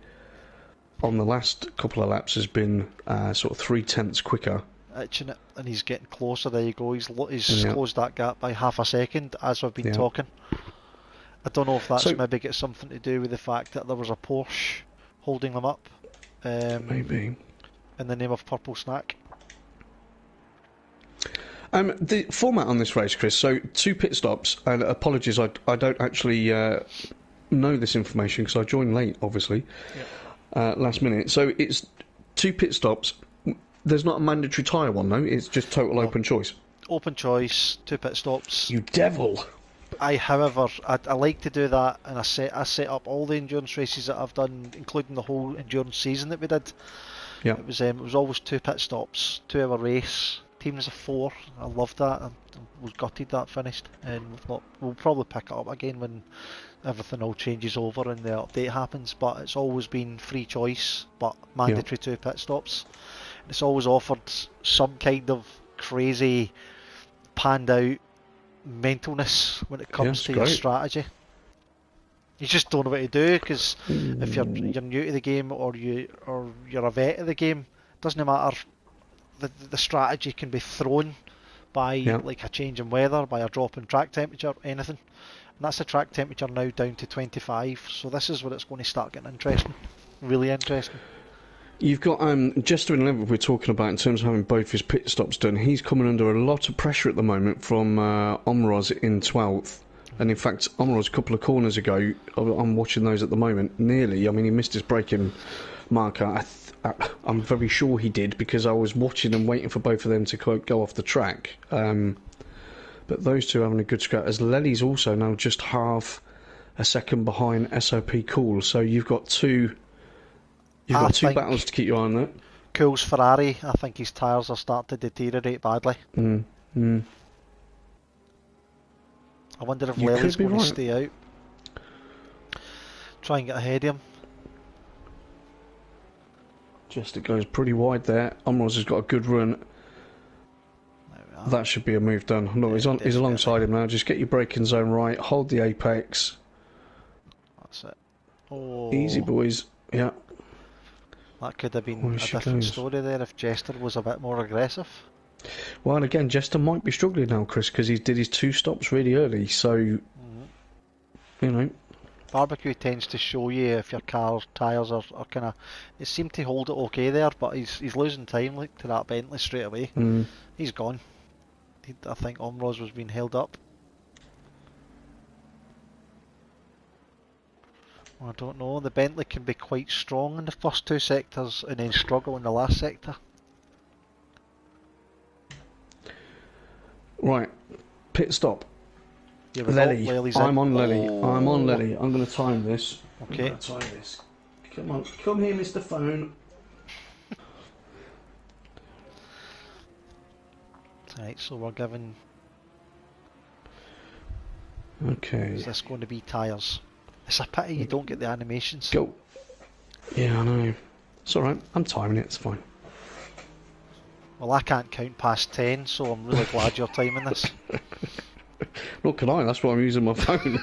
on the last couple of laps has been sort of 0.3 quicker. Itching it, and he's getting closer. There you go. He's closed that gap by half a second as we've been talking. I don't know if that's maybe got something to do with the fact that there was a Porsche holding them up. Maybe. In the name of Purple Snack. The format on this race, Chris, so 2 pit stops, and apologies, I don't actually know this information because I joined late, obviously, last minute. So it's 2 pit stops. There's not a mandatory tyre one, no? It's just total open choice. Open choice, 2 pit stops. You devil! However, I like to do that, and I set up all the endurance races that I've done, including the whole endurance season that we did. Yeah. It was always 2 pit stops, 2-hour race, teams of 4. I loved that. I was gutted that finished, and we'll probably pick it up again when everything all changes over and the update happens. But it's always been free choice, but mandatory 2 pit stops. It's always offered some kind of crazy, panned out mentalness when it comes to your strategy. You just don't know what to do, because if you're new to the game or you're a vet of the game, it doesn't matter. The strategy can be thrown by like a change in weather, by a drop in track temperature, anything. And that's the track temperature now down to 25. So this is where it's going to start getting interesting, really interesting. You've got Jester in 11th we're talking about in terms of having both his pit stops done. He's coming under a lot of pressure at the moment from Omroz in 12th. And in fact, Omroz a couple of corners ago, I'm watching those at the moment, nearly, I mean, he missed his braking marker. I'm very sure he did, because I was watching and waiting for both of them to go off the track. But those two are having a good scrap, as Lely's also now just half a second behind SOP Cool. So you've got two battles to keep your eye on that. Cool's Ferrari, I think his tyres are starting to deteriorate badly. I wonder if Lely's going to stay out. Try and get ahead of him. Just it goes pretty wide there. Omroz has got a good run. That should be a move done. No, he's alongside him now. Just get your braking zone right. Hold the apex. That's it. Oh. Easy, boys. Yeah. That could have been a different story there if Jester was a bit more aggressive. Well, and again, Jester might be struggling now, Chris, because he did his 2 stops really early. So, you know. Barbecue tends to show you if your car's tyres are kind of... It seemed to hold it okay there, but he's losing time like to that Bentley straight away. He's gone. I think Omroz was being held up. I don't know. The Bentley can be quite strong in the first 2 sectors and then struggle in the last sector. Right. Pit stop. Lely. I'm on Lely. I'm on Lely. I'm going to time this. Okay. I'm going to time this. Come on. Come here, Mr. Phone. Right, so we're giving... Okay. Is this going to be tyres? It's a pity you don't get the animations. Go. Yeah, I know. It's alright. I'm timing it. It's fine. Well, I can't count past 10, so I'm really glad you're timing this. Look, can I? That's why I'm using my phone.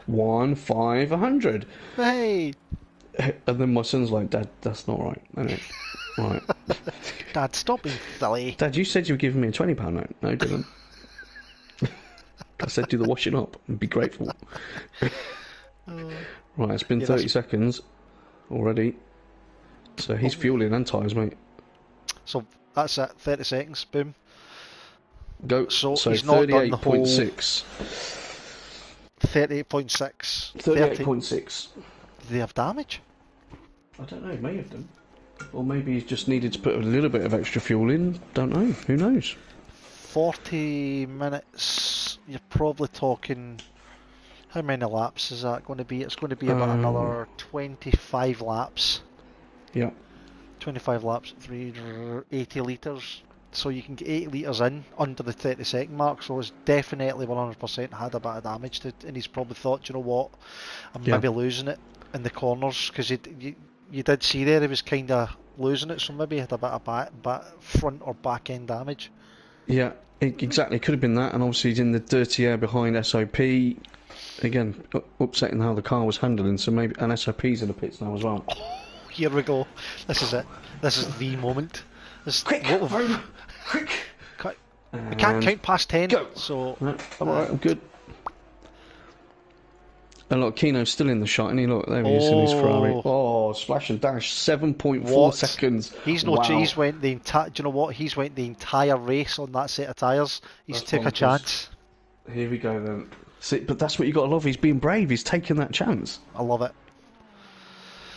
1, 5, 100. Hey! And then my son's like, Dad, that's not right. And it, right. Dad, stop being silly. Dad, you said you were giving me a £20 note. No, I didn't. I said do the washing up and be grateful. Right, it's been 30 seconds already. So he's fueling and tyres, mate. So that's it, 30 seconds, boom. Go. So he's not done the whole 38.6. 38.6. 38.6. Do they have damage? I don't know, may have done. Or maybe he's just needed to put a little bit of extra fuel in. Don't know, who knows? 40 minutes, you're probably talking... How many laps is that going to be? It's going to be about another 25 laps. Yeah. 25 laps, 80 litres. So you can get 80 litres in under the 30-second mark, so it's definitely 100% had a bit of damage to it, and he's probably thought, you know what, I'm maybe losing it in the corners, because you did see there he was kind of losing it, so maybe he had a bit of front or back end damage. Yeah, exactly, could have been that, and obviously he's in the dirty air behind SOP. Again, upsetting how the car was handling, so maybe, and SOP's in the pits now as well. Oh, here we go. This is it. This is the moment. Quick! Quick! We can't count past 10, go. So... No, I'm alright, I'm good. And look, Kino's still in the shot, and he look, there he is in his Ferrari. Oh, splash and dash, 7.4 seconds. He's no he's went the entire. Do you know what? He's went the entire race on that set of tyres. He's took a chance. Here we go then. See, but that's what you got to love. He's being brave. He's taking that chance. I love it.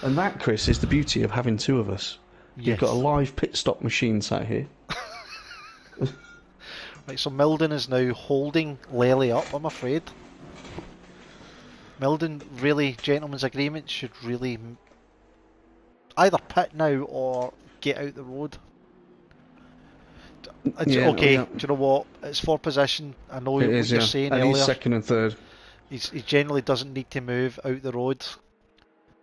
And that, Chris, is the beauty of having two of us. Yes. You've got a live pit stop machine sat here. Right, so Milden is now holding Lely up, I'm afraid. Milden, really, gentleman's agreement, should really either pit now or get out the road. Okay, do you know what? It's for position. I know what you're saying and earlier. He's second and third. He generally doesn't need to move out the road.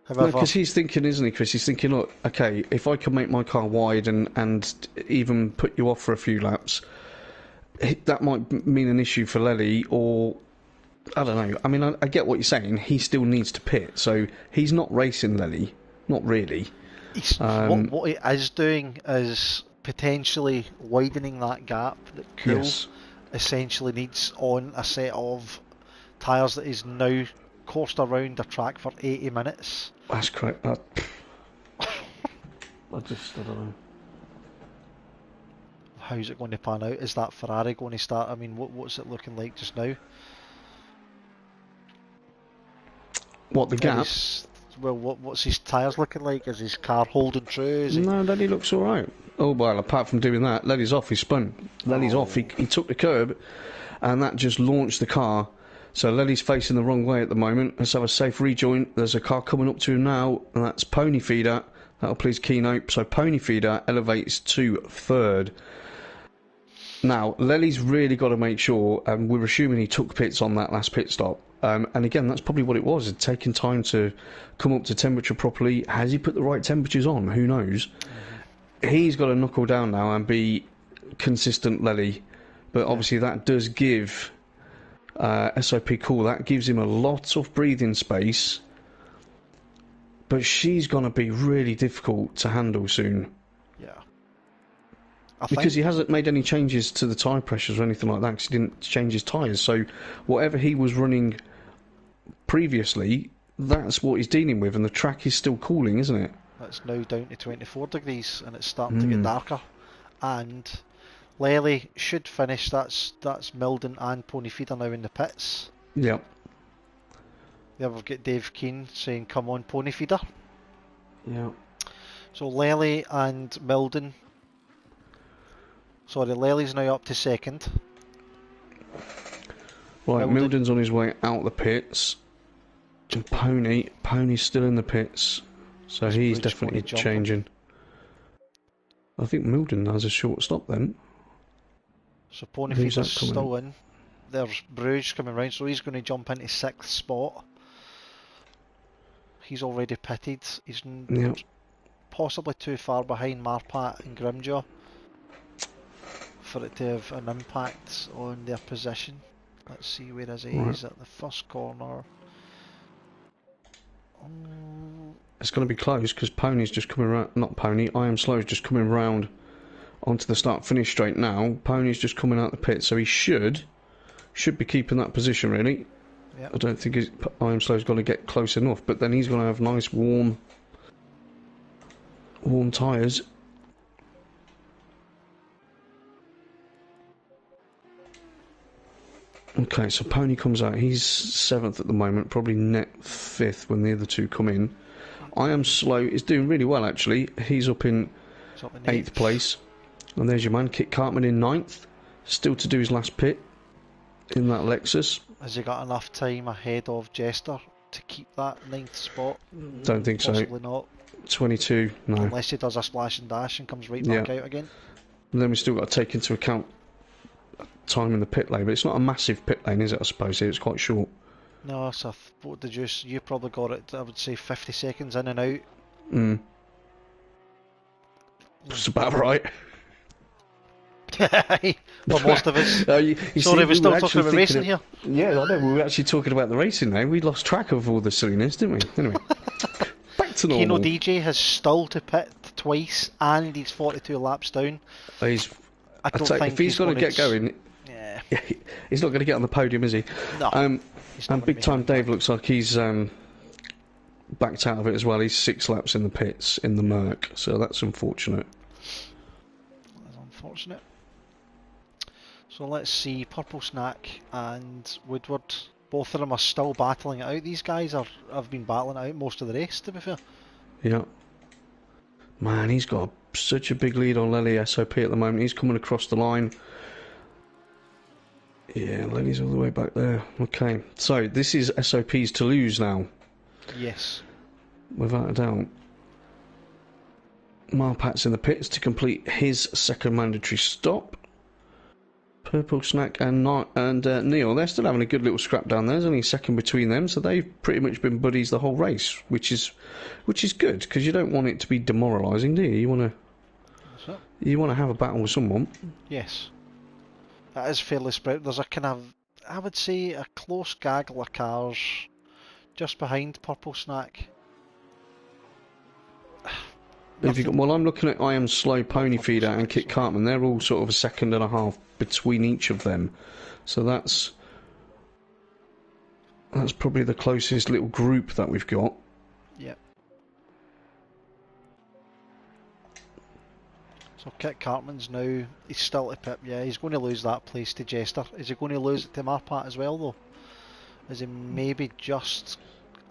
However, no, because he's thinking, isn't he, Chris? He's thinking, look, okay, if I can make my car wide and even put you off for a few laps, that might mean an issue for Lely, or I don't know. I mean, I get what you're saying. He still needs to pit, so he's not racing Lely, not really. What he is doing is potentially widening that gap that Cool essentially needs on a set of tyres that is now coursed around the track for 80 minutes. That's correct. I don't know. How's it going to pan out? Is that Ferrari going to start? I mean, what's it looking like just now? What, the gap? What's his tyres looking like? Is his car holding true? No, Lely looks alright. Oh, well, apart from doing that, Lely's off, he spun. Lely's off, he took the curb, and that just launched the car. So Lely's facing the wrong way at the moment. Let's have a safe rejoin. There's a car coming up to him now, and that's Pony Feeder. That'll please Kino. So Pony Feeder elevates to third. Now, Lely's really got to make sure, and we're assuming he took pits on that last pit stop. And again, that's probably what it was. It's taking time to come up to temperature properly. Has he put the right temperatures on? Who knows? He's got to knuckle down now and be consistent, Lely. But obviously that does give SOP Cool. That gives him a lot of breathing space. But she's going to be really difficult to handle soon. Yeah. Because he hasn't made any changes to the tyre pressures or anything like that, because he didn't change his tyres. So whatever he was running previously, that's what he's dealing with, and the track is still cooling, isn't it? It's now down to 24 degrees, and it's starting to get darker. And Lely should finish. That's Milden and Pony Feeder now in the pits. Yeah. There we've got Dave Keane saying, come on, Pony Feeder. Yeah. So Lely and Milden... Sorry, Lely's now up to second. Right, Milden's on his way out the pits. And Pony's still in the pits. So he's definitely changing. I think Milden has a short stop then. So Pony Feeder's still in. There's Bruges coming round, so he's going to jump into 6th spot. He's already pitted. He's possibly too far behind Marpat and Grimjaw for it to have an impact on their position. Let's see, where is he? He's at the first corner. It's going to be close because Pony's just coming around. Not Pony, I Am Slow's just coming round onto the start-finish straight now. Pony's just coming out the pit, so he should be keeping that position, really. Yep. I don't think I Am Slow's got to get close enough, but then he's going to have nice warm tyres. Okay, so Pony comes out. He's 7th at the moment, probably net 5th when the other two come in. I Am Slow is doing really well, actually. He's up in 8th place. And there's your man, Kit Cartman, in 9th. Still to do his last pit in that Lexus. Has he got enough time ahead of Jester to keep that 9th spot? Don't think so. Possibly not. 22, no. Unless he does a splash and dash and comes right back out again. And then we still got to take into account time in the pit lane, but it's not a massive pit lane, is it? I suppose it's quite short. No, so what did you probably got it, I would say 50 seconds in and out. It's about right. Well, most of us. Sorry, we're still talking about racing here. Yeah, I know, we were actually talking about the racing now. We lost track of all the silliness, didn't we? Anyway, back to normal. Keno DJ has still to pit twice and he's 42 laps down. I don't think if he's going to get going, he's not going to get on the podium, is he? No. And Big Time Dave looks like he's backed out of it as well. He's 6 laps in the pits in the Merc, so that's unfortunate. That's unfortunate. So let's see, Purple Snack and Woodward, both of them are still battling it out. These guys have been battling it out most of the race, to be fair. Yeah. Man, he's got such a big lead on Lely SOP at the moment. He's coming across the line. Yeah, Lenny's all the way back there. Okay, so this is SOP's to lose now. Yes. Without a doubt. Marpat's in the pits to complete his second mandatory stop. Purple Snack and Neil, they're still having a good little scrap down there. There's only a second between them, so they've pretty much been buddies the whole race, which is good, because you don't want it to be demoralising, do you? You want to have a battle with someone. Yes. That is fairly spread. There's a kind of, I would say, a close gaggle of cars just behind Purple Snack. Well, I'm looking at I Am Slow, Pony Feeder and Kit Cartman. They're all sort of a second and a half between each of them. So that's probably the closest little group that we've got. Yep. So Kit Cartman's now, he's still at pit. Yeah, he's going to lose that place to Jester. Is he going to lose it to Marpat as well, though? Is he maybe just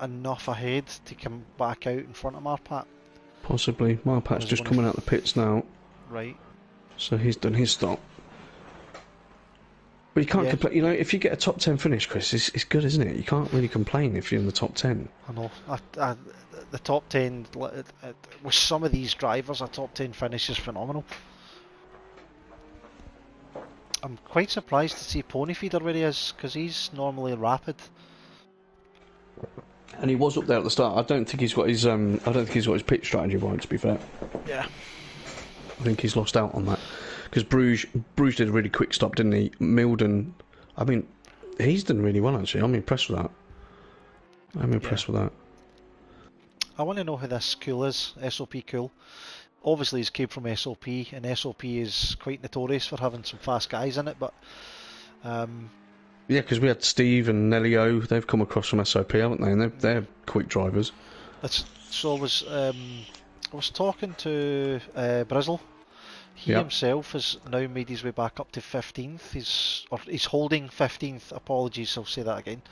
enough ahead to come back out in front of Marpat? Possibly. Marpat's just coming out the pits now. Right. So he's done his stop. But you can't complain. You know, if you get a top 10 finish, Chris, it's good, isn't it? You can't really complain if you're in the top 10. I know. The top 10, with some of these drivers, a top 10 finish is phenomenal. I'm quite surprised to see Pony Feeder where he is, because he's normally rapid. And he was up there at the start. I don't think he's got his pit strategy right, to be fair. Yeah. I think he's lost out on that. Because Bruges did a really quick stop, didn't he? Milden, I mean, he's done really well, actually. I'm impressed with that. With that. I want to know who this Cool is, SOP Cool. Obviously, he's came from SOP, and SOP is quite notorious for having some fast guys in it, but... yeah, because we had Steve and Nelly O. They've come across from SOP, haven't they? And they're quick drivers. So I was talking to Brizzle. He himself has now made his way back up to 15th. He's holding 15th. Apologies, I'll say that again.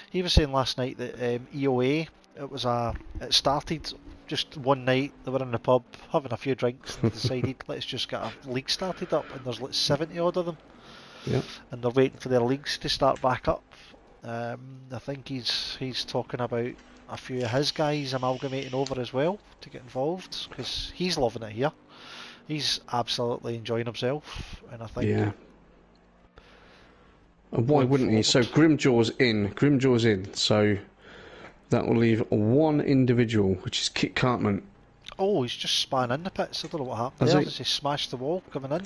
He was saying last night that EOA, it started just one night. They were in the pub having a few drinks and decided let's just get a league started up, and there's like 70 odd of them. Yeah. And they're waiting for their leagues to start back up. I think he's talking about a few of his guys amalgamating over as well to get involved, because he's loving it here. He's absolutely enjoying himself, and I think... Yeah. And why wouldn't he? So Grimjaw's in, so that will leave one individual, which is Kit Cartman. Oh, he's just spun in the pits. I don't know what happened there. He smashed the wall coming in.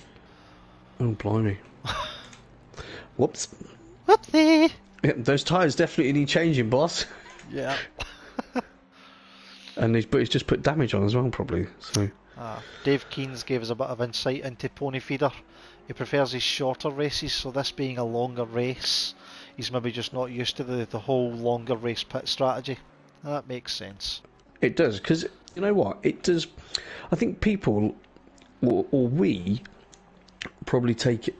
Oh, blimey. Whoops. Whoopsie! Yeah, those tyres definitely need changing, boss. Yeah. but he's just put damage on as well, probably. So Dave Keynes gave us a bit of insight into Pony Feeder. He prefers his shorter races, so this being a longer race, he's maybe just not used to the whole longer race pit strategy. That makes sense. It does, because you know what? It does. I think people, or we, probably take it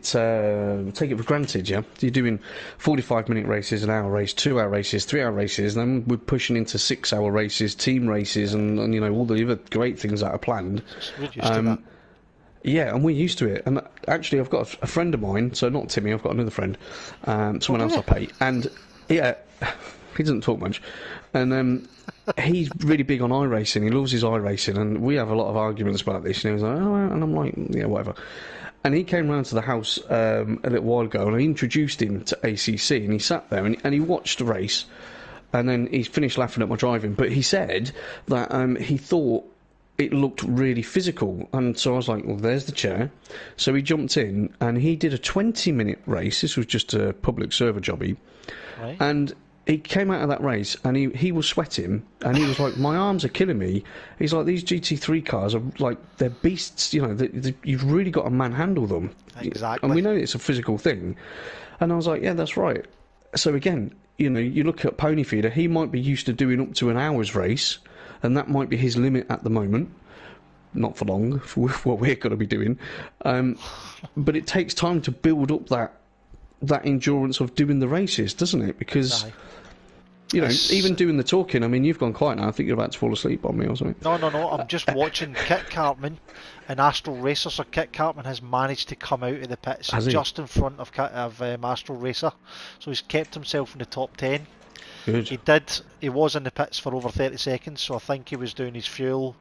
for granted. Yeah, you're doing 45-minute races, an hour race, 2-hour races, 3-hour races, and then we're pushing into 6-hour races, team races, and you know all the other great things that are planned. We're used to that. Yeah, and we're used to it. And actually, I've got a friend of mine, so not Timmy, I've got another friend, someone else I pay, and yeah, he doesn't talk much, and he's really big on iRacing. He loves his iRacing, and we have a lot of arguments about this. And he was like, oh, and I'm like, yeah, whatever. And he came round to the house a little while ago, and I introduced him to ACC, and he sat there and he watched the race, and then he finished laughing at my driving. But he said that he thought it looked really physical, and so I was like, well, there's the chair. So he jumped in, and he did a 20-minute race. This was just a public server jobby, Right. and he came out of that race, and he was sweating, and he was like, my arms are killing me. He's like, these GT3 cars are like, they're beasts, you know, you've really got to manhandle them. Exactly. And we know it's a physical thing. And I was like, yeah, that's right. So again, you know, you look at Pony Feeder, he might be used to doing up to an hour's race, and that might be his limit at the moment. Not for long, for what we're going to be doing. But it takes time to build up that endurance of doing the races, doesn't it? Because... Aye. You know, even doing the talking, I mean, you've gone quiet now. I think you're about to fall asleep on me or something. No, I'm just watching Kit Cartman and Astral Racer. So Kit Cartman has managed to come out of the pits just in front of Astral Racer. So he's kept himself in the top 10. Good. He was in the pits for over 30 seconds, so I think he was doing his fuel,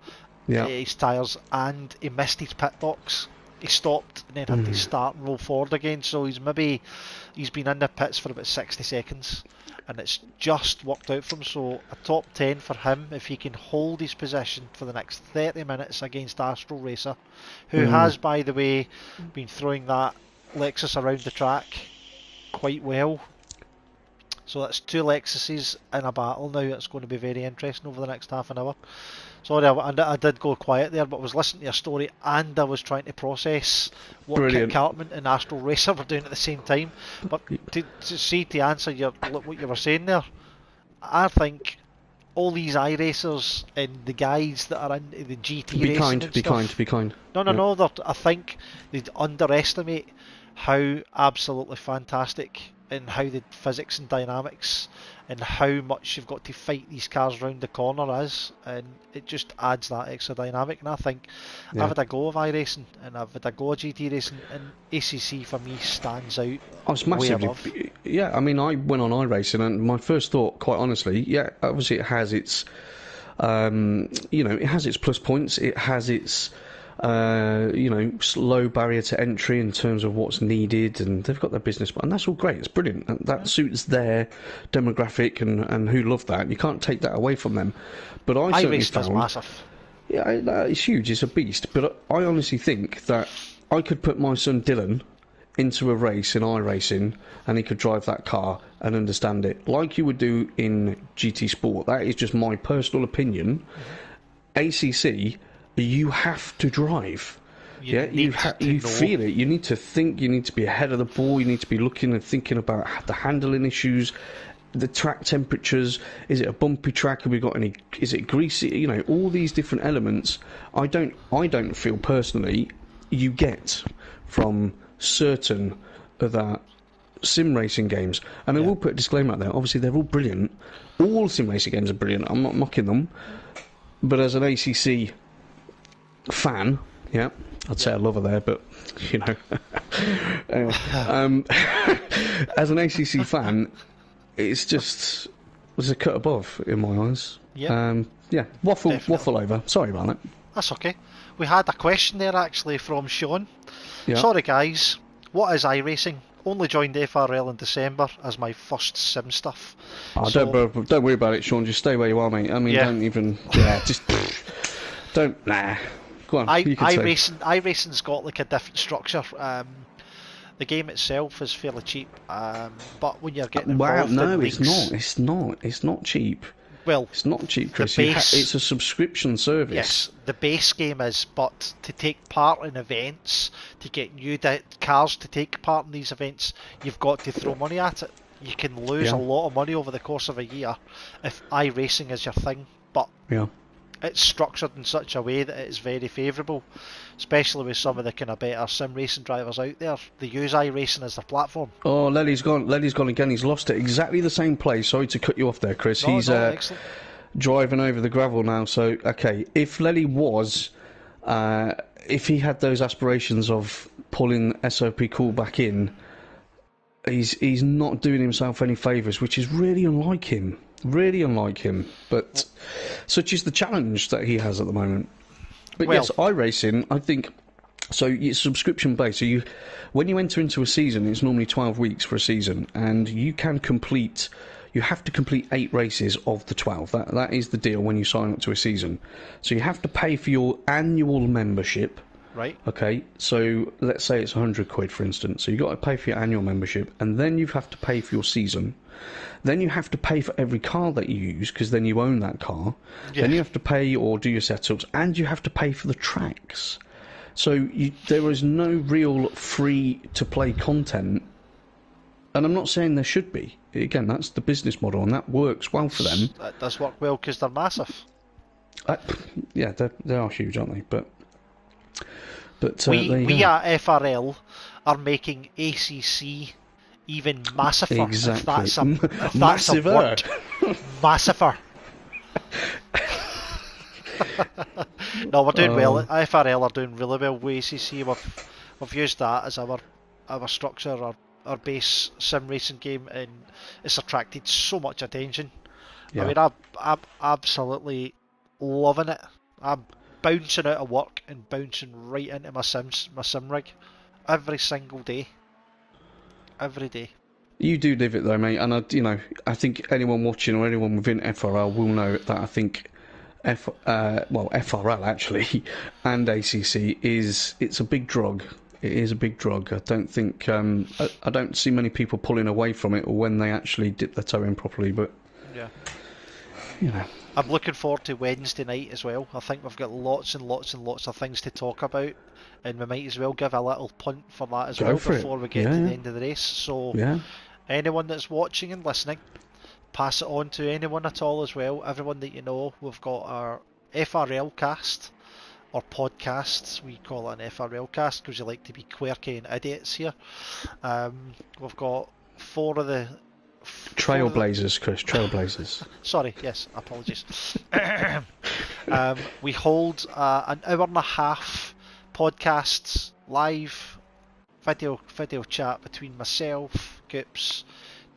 his tyres, and he missed his pit box. He stopped and then had to start and roll forward again. So he's been in the pits for about 60 seconds. And it's just worked out for him. So a top 10 for him if he can hold his position for the next 30 minutes against Astral Racer, who has, by the way, been throwing that Lexus around the track quite well. So that's 2 Lexuses in a battle now. It's going to be very interesting over the next half an hour. Sorry, I did go quiet there, but I was listening to your story and I was trying to process what Kit Cartman and Astral Racer were doing at the same time. But to answer what you were saying there, I think all these iRacers and the guys that are in the GT racing Be kind. No. I think they underestimate how absolutely fantastic and how the physics and dynamics and how much you've got to fight these cars round the corner is, and it just adds that extra dynamic. And I think I've had a go of iRacing and I've had a go of GT racing, and ACC for me stands out. I was massively, I mean, I went on iRacing, and my first thought, quite honestly, obviously it has its, it has its plus points. It has its low barrier to entry in terms of what's needed, and they've got their business, and that's all great. It's brilliant. And that suits their demographic and who love that. You can't take that away from them. But I certainly found, massive. Yeah, it's huge. It's a beast. But I honestly think that I could put my son Dylan into a race in iRacing, and he could drive that car and understand it like you would do in GT Sport. That is just my personal opinion. ACC. You have to drive. You feel it. You need to think. You need to be ahead of the ball. You need to be looking and thinking about the handling issues, the track temperatures. Is it a bumpy track? Have we got any? Is it greasy? You know, all these different elements. I don't feel personally you get from certain other sim racing games. And I will put a disclaimer out there. Obviously, they're all brilliant. All sim racing games are brilliant. I'm not mocking them. But as an ACC fan, I'd say a lover there, but you know, anyway, as an ACC fan, it's a cut above in my eyes. Waffle over. Sorry about that. That's okay. We had a question there actually from Sean. Sorry guys, what is iRacing? Only joined FRL in December as my first sim stuff. Don't worry about it, Sean. Just stay where you are, mate. I mean, don't even. Just don't. Nah. Go on, iRacing's got like a different structure. The game itself is fairly cheap, but when you're getting involved no, it's not cheap. Well, It's not cheap, Chris. base- It's a subscription service. yes, the base game is, but to take part in events, to get new cars to take part in these events, you've got to throw money at it. You can lose Yeah. a lot of money over the course of a year if iRacing is your thing, but Yeah. it's structured in such a way that it is very favourable, especially with some of the kind of better sim racing drivers out there. They use iRacing as their platform. Oh, Lely's gone. Lely's gone again. He's lost it. Exactly the same place. Sorry to cut you off there, Chris. No, He's excellent. driving over the gravel now. So, okay, if Lely was, if he had those aspirations of pulling SOP Cool back in, he's not doing himself any favours, which is really unlike him. Really unlike him. But such is the challenge that he has at the moment. But Well- yes, iRacing, I think. So it's subscription based. So when you enter into a season, it's normally 12 weeks for a season, and you have to complete 8 races of the 12. That is the deal when you sign up to a season. So you have to pay for your annual membership. Right. Okay, so let's say it's £100, for instance. So you've got to pay for your annual membership, and then you have to pay for your season. Then you have to pay for every car that you use, because then you own that car. Yeah. Then you have to pay or do your setups, and you have to pay for the tracks. So there is no real free-to-play content, and I'm not saying there should be. Again, that's the business model, and that works well for them. That does work well because they're massive. Yeah, they are huge, aren't they? But We at FRL are making ACC even massiver. Exactly. If that's a Massiver. word. Massiver. No, we're doing well. FRL are doing really well with ACC. We've used that as our structure, our base sim racing game, and it's attracted so much attention. Yeah. I mean, I'm absolutely loving it. I'm bouncing out of work and bouncing right into my sim rig every single day. Every day. You do live it though, mate, and I think anyone watching or anyone within FRL will know that I think FRL actually and ACC it's a big drug. It is a big drug. I don't think I don't see many people pulling away from it or when they actually dip their toe in properly. But yeah, I'm looking forward to Wednesday night as well. I think we've got lots and lots and lots of things to talk about, and we might as well give a little punt for that as well before we get to the end of the race. So anyone that's watching and listening, pass it on to anyone at all as well. Everyone that you know. We've got our FRL cast, or podcasts. We call it an FRL cast because we like to be quirky and idiots here. We've got 4 of the Trailblazers, Chris. Trailblazers. Sorry, yes, apologies. We hold an hour and a half podcasts, live video chat between myself, Goops,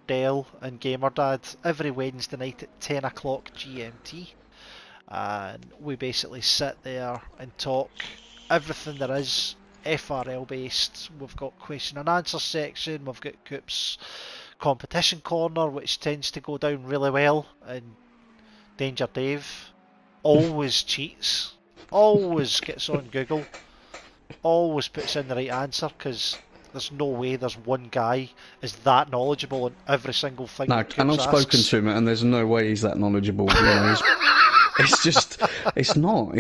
Dale and Gamerdad every Wednesday night at 10 o'clock GMT. And we basically sit there and talk everything there is FRL based. We've got question and answer section, we've got Goops competition corner, which tends to go down really well, and Danger Dave always cheats, always gets on Google, always puts in the right answer, because there's no way there's one guy is that knowledgeable on every single thing. No, and I've spoken to him, and there's no way he's that knowledgeable. He's not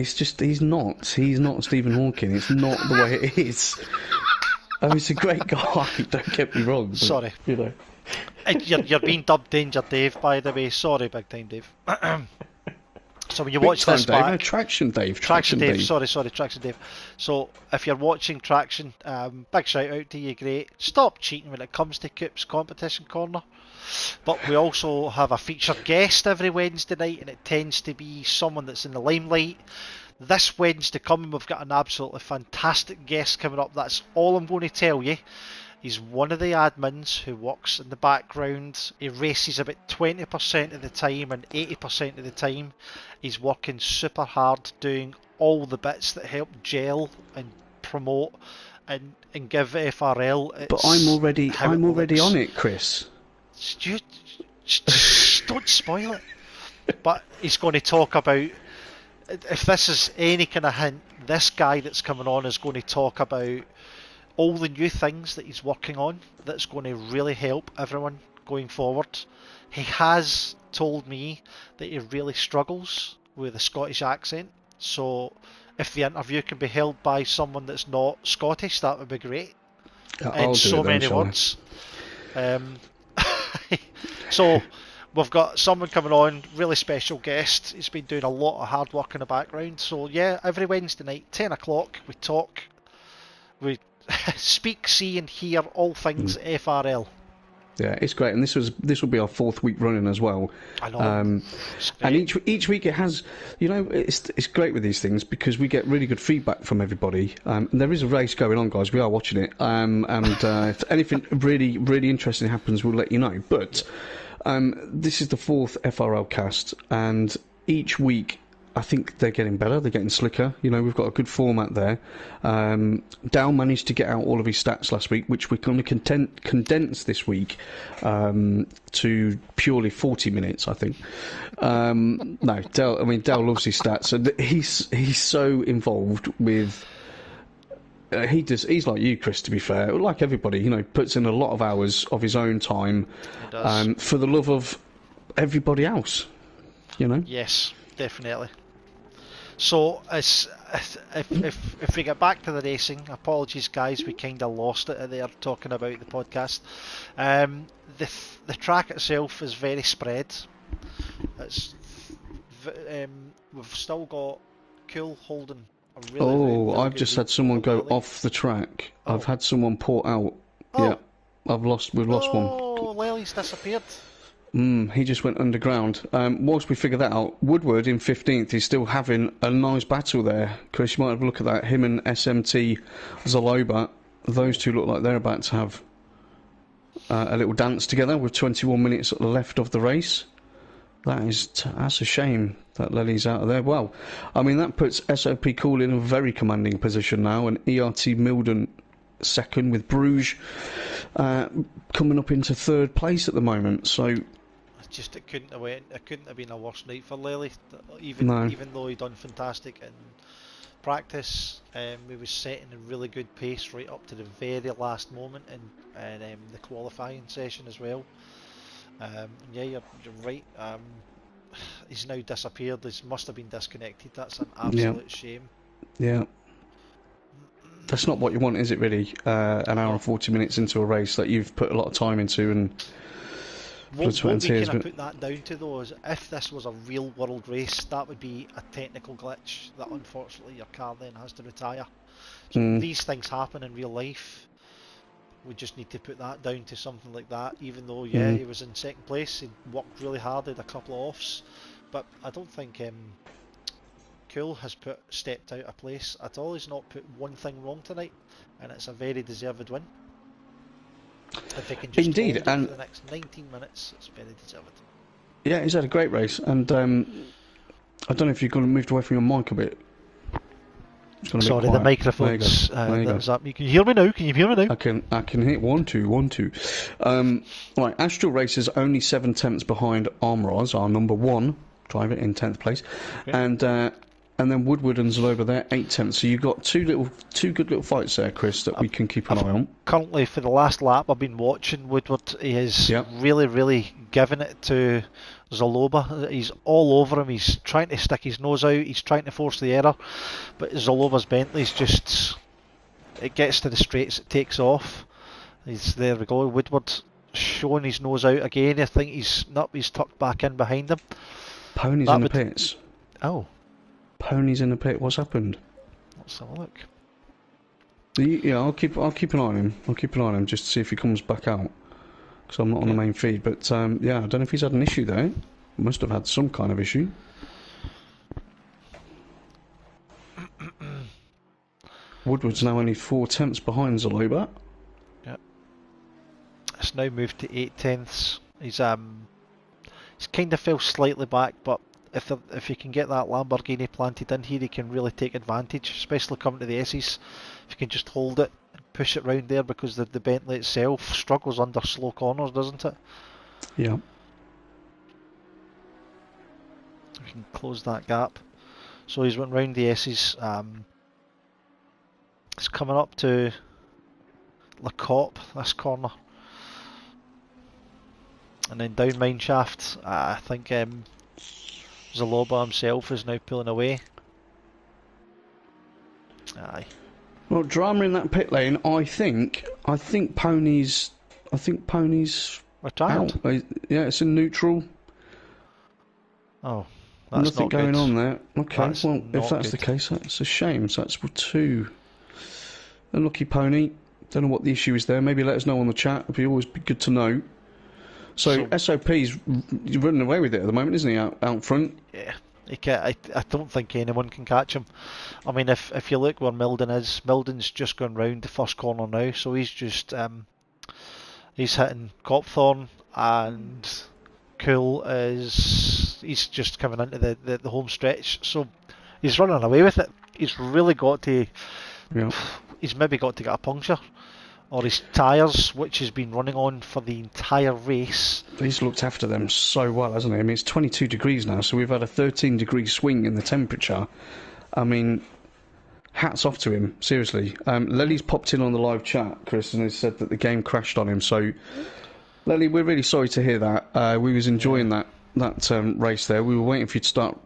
Stephen Hawking. It's not the way it is. I mean, he's a great guy. Don't get me wrong. But, sorry, you're being dubbed Danger Dave, by the way. Sorry, big time Dave. So when you big watch this back, Traction Dave. Traction Dave. Sorry, Traction Dave. So if you're watching Traction, big shout out to you. Great. Stop cheating when it comes to Coop's competition corner. But we also have a featured guest every Wednesday night, and it tends to be someone that's in the limelight. This Wednesday coming, we've got an absolutely fantastic guest coming up. That's all I'm going to tell you. He's one of the admins who works in the background. He races about 20% of the time, and 80% of the time he's working super hard doing all the bits that help gel and promote and give FRL its. But I'm already on it, Chris. Don't spoil it. But he's going to talk about, if this is any kind of hint, this guy that's coming on is going to talk about all the new things that he's working on that's going to really help everyone going forward. He has told me that he really struggles with a Scottish accent. So if the interview can be held by someone that's not Scottish, that would be great. I'll In do so it then, many shall I? words. So we've got someone coming on, really special guest. He's been doing a lot of hard work in the background. So yeah, every Wednesday night, 10 o'clock, we talk, we speak, see and hear all things FRL. Yeah, it's great, and this will be our 4th week running as well. I know. And each week it has, it's great with these things because we get really good feedback from everybody. And there is a race going on, guys. We are watching it, and if anything really really interesting happens, we'll let you know. But this is the 4th FRL cast, and each week I think they're getting better, they're getting slicker. We've got a good format there. Dal managed to get out all of his stats last week, which we're going to condense this week to purely 40 minutes, I think. No, Dal loves his stats, and he's so involved with. He's like you, Chris, to be fair, like everybody, puts in a lot of hours of his own time for the love of everybody else, Yes, definitely. So if we get back to the racing, apologies guys, we kind of lost it there talking about the podcast. The track itself is very spread. We've still got Cool holding a really I've good just lead had someone over go Lely. off the track. Oh. I've had someone port out. Oh. Yeah, we've lost one. Oh, Lely's disappeared. He just went underground. Whilst we figure that out, Woodward in 15th is still having a nice battle there. Chris, you might have a look at that. Him and SMT Zaloba, those two look like they're about to have a little dance together with 21 minutes left of the race. That's a shame that Lely's out of there. Well, that puts SOP Cool in a very commanding position now, and ERT Milden second, with Bruges coming up into 3rd place at the moment. So. It couldn't have been a worse night for Lely. Even though he done fantastic in practice, he was setting a really good pace right up to the very last moment in the qualifying session as well. Yeah, you're right. He's now disappeared. He must have been disconnected. That's an absolute shame. Yeah. That's not what you want, is it, really? An hour and 40 minutes into a race that you've put a lot of time into and... What we kind of put that down to, though, is if this was a real world race, that would be a technical glitch that unfortunately your car then has to retire. So these things happen in real life. We just need to put that down to something like that, even though, he was in 2nd place, he worked really hard, had a couple of offs, but I don't think Cool has stepped out of place at all. He's not put one thing wrong tonight, and it's a very deserved win. If they can just hold it for the next 19 minutes, it's very deserved. Yeah, he's had a great race, and I don't know if you've got to move away from your mic a bit. Sorry, the microphone's up. You can hear me now. Can you hear me now? I can hit 1 2 1 2. Right, Astral Racers only 7 tenths behind Armroz, our number 1 driver in 10th place, okay. And then Woodward and Zaloba there 8 tenths. So you've got two good little fights there, Chris, that we can keep an eye on. Currently, for the last lap, I've been watching Woodward. He is really, really giving it to Zaloba. He's all over him. He's trying to stick his nose out. He's trying to force the error. But Zaloba's Bentley's just... It gets to the straights, it takes off. There we go. Woodward showing his nose out again. I think he's tucked back in behind him. Pony's in the pits. Oh. Pony's in the pit. What's happened? Let's have a look. Yeah, I'll keep an eye on him. I'll keep an eye on him just to see if he comes back out. Because I'm not on the main feed. But I don't know if he's had an issue there. Must have had some kind of issue. Woodward's now only 4 tenths behind Zaloba. Yeah. It's now moved to 8 tenths. He's kind of fell slightly back, but if you can get that Lamborghini planted in here, he can really take advantage, especially coming to the S's. If you can just hold it and push it round there, because the Bentley itself struggles under slow corners, doesn't it? Yeah. We can close that gap. So he's went round the S's. It's coming up to Le Cop, this corner. And then down mine shaft, I think Zaloba himself is now pulling away. Aye. Well, drama in that pit lane. I think Pony's Retired? out. Yeah, it's in neutral. Oh, that's Nothing not going good. on there. Okay, That's well, if not that's the good. case, that's a shame. So that's 2. Unlucky Pony. Don't know what the issue is there. Maybe let us know on the chat. It'd always be good to know. So SOP's running away with it at the moment, isn't he? Out front. Yeah, he can't, I don't think anyone can catch him. I mean, if you look where Milden is, Milden's just gone round the first corner now, so he's just he's hitting Copthorne, and Cool he's just coming into the home stretch, so he's running away with it. He's really got to. Yeah. He's maybe got to get a puncture. Or his tyres, which has been running on for the entire race. He's looked after them so well, hasn't he? I mean, it's 22 degrees now, so we've had a 13-degree swing in the temperature. I mean, hats off to him, seriously. Lely's popped in on the live chat, Chris, and has said that the game crashed on him. So, Lely, we're really sorry to hear that. We was enjoying that race there. We were waiting for you to start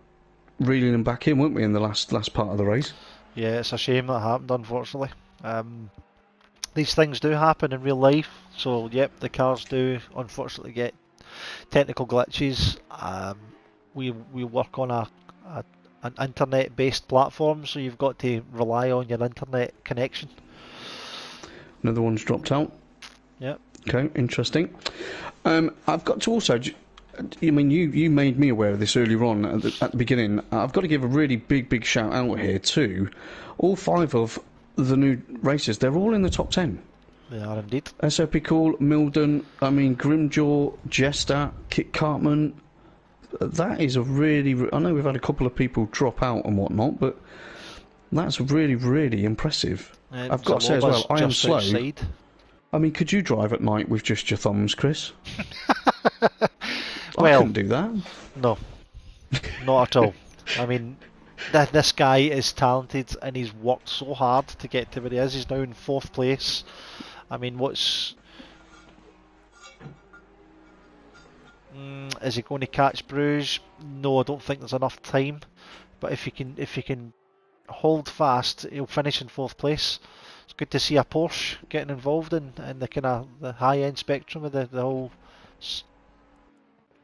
reeling him back in, weren't we, in the last part of the race? Yeah, it's a shame that happened, unfortunately. These things do happen in real life, so yep, the cars do unfortunately get technical glitches. We work on an internet-based platform, so you've got to rely on your internet connection. Another one's dropped out. Yep. Okay, interesting. I've got to also, I mean, you made me aware of this earlier on at the beginning. I've got to give a really big shout out here to all 5 of the new races. They're all in the top 10. They are indeed. SOP Cool, Milden, I mean, Grimjaw, Jester, Kit Cartman. That is a really... I know we've had a couple of people drop out and whatnot, but that's really impressive. I've got to say as well, I am slow. Outside. I mean, could you drive at night with just your thumbs, Chris? I Well, couldn't do that. No, not at all. I mean, this guy is talented and he's worked so hard to get to where he is. He's now in 4th place. I mean, is he going to catch Bruges? No, I don't think there's enough time. But if he can hold fast, he'll finish in 4th place. It's good to see a Porsche getting involved in the kind of the high end spectrum of the whole.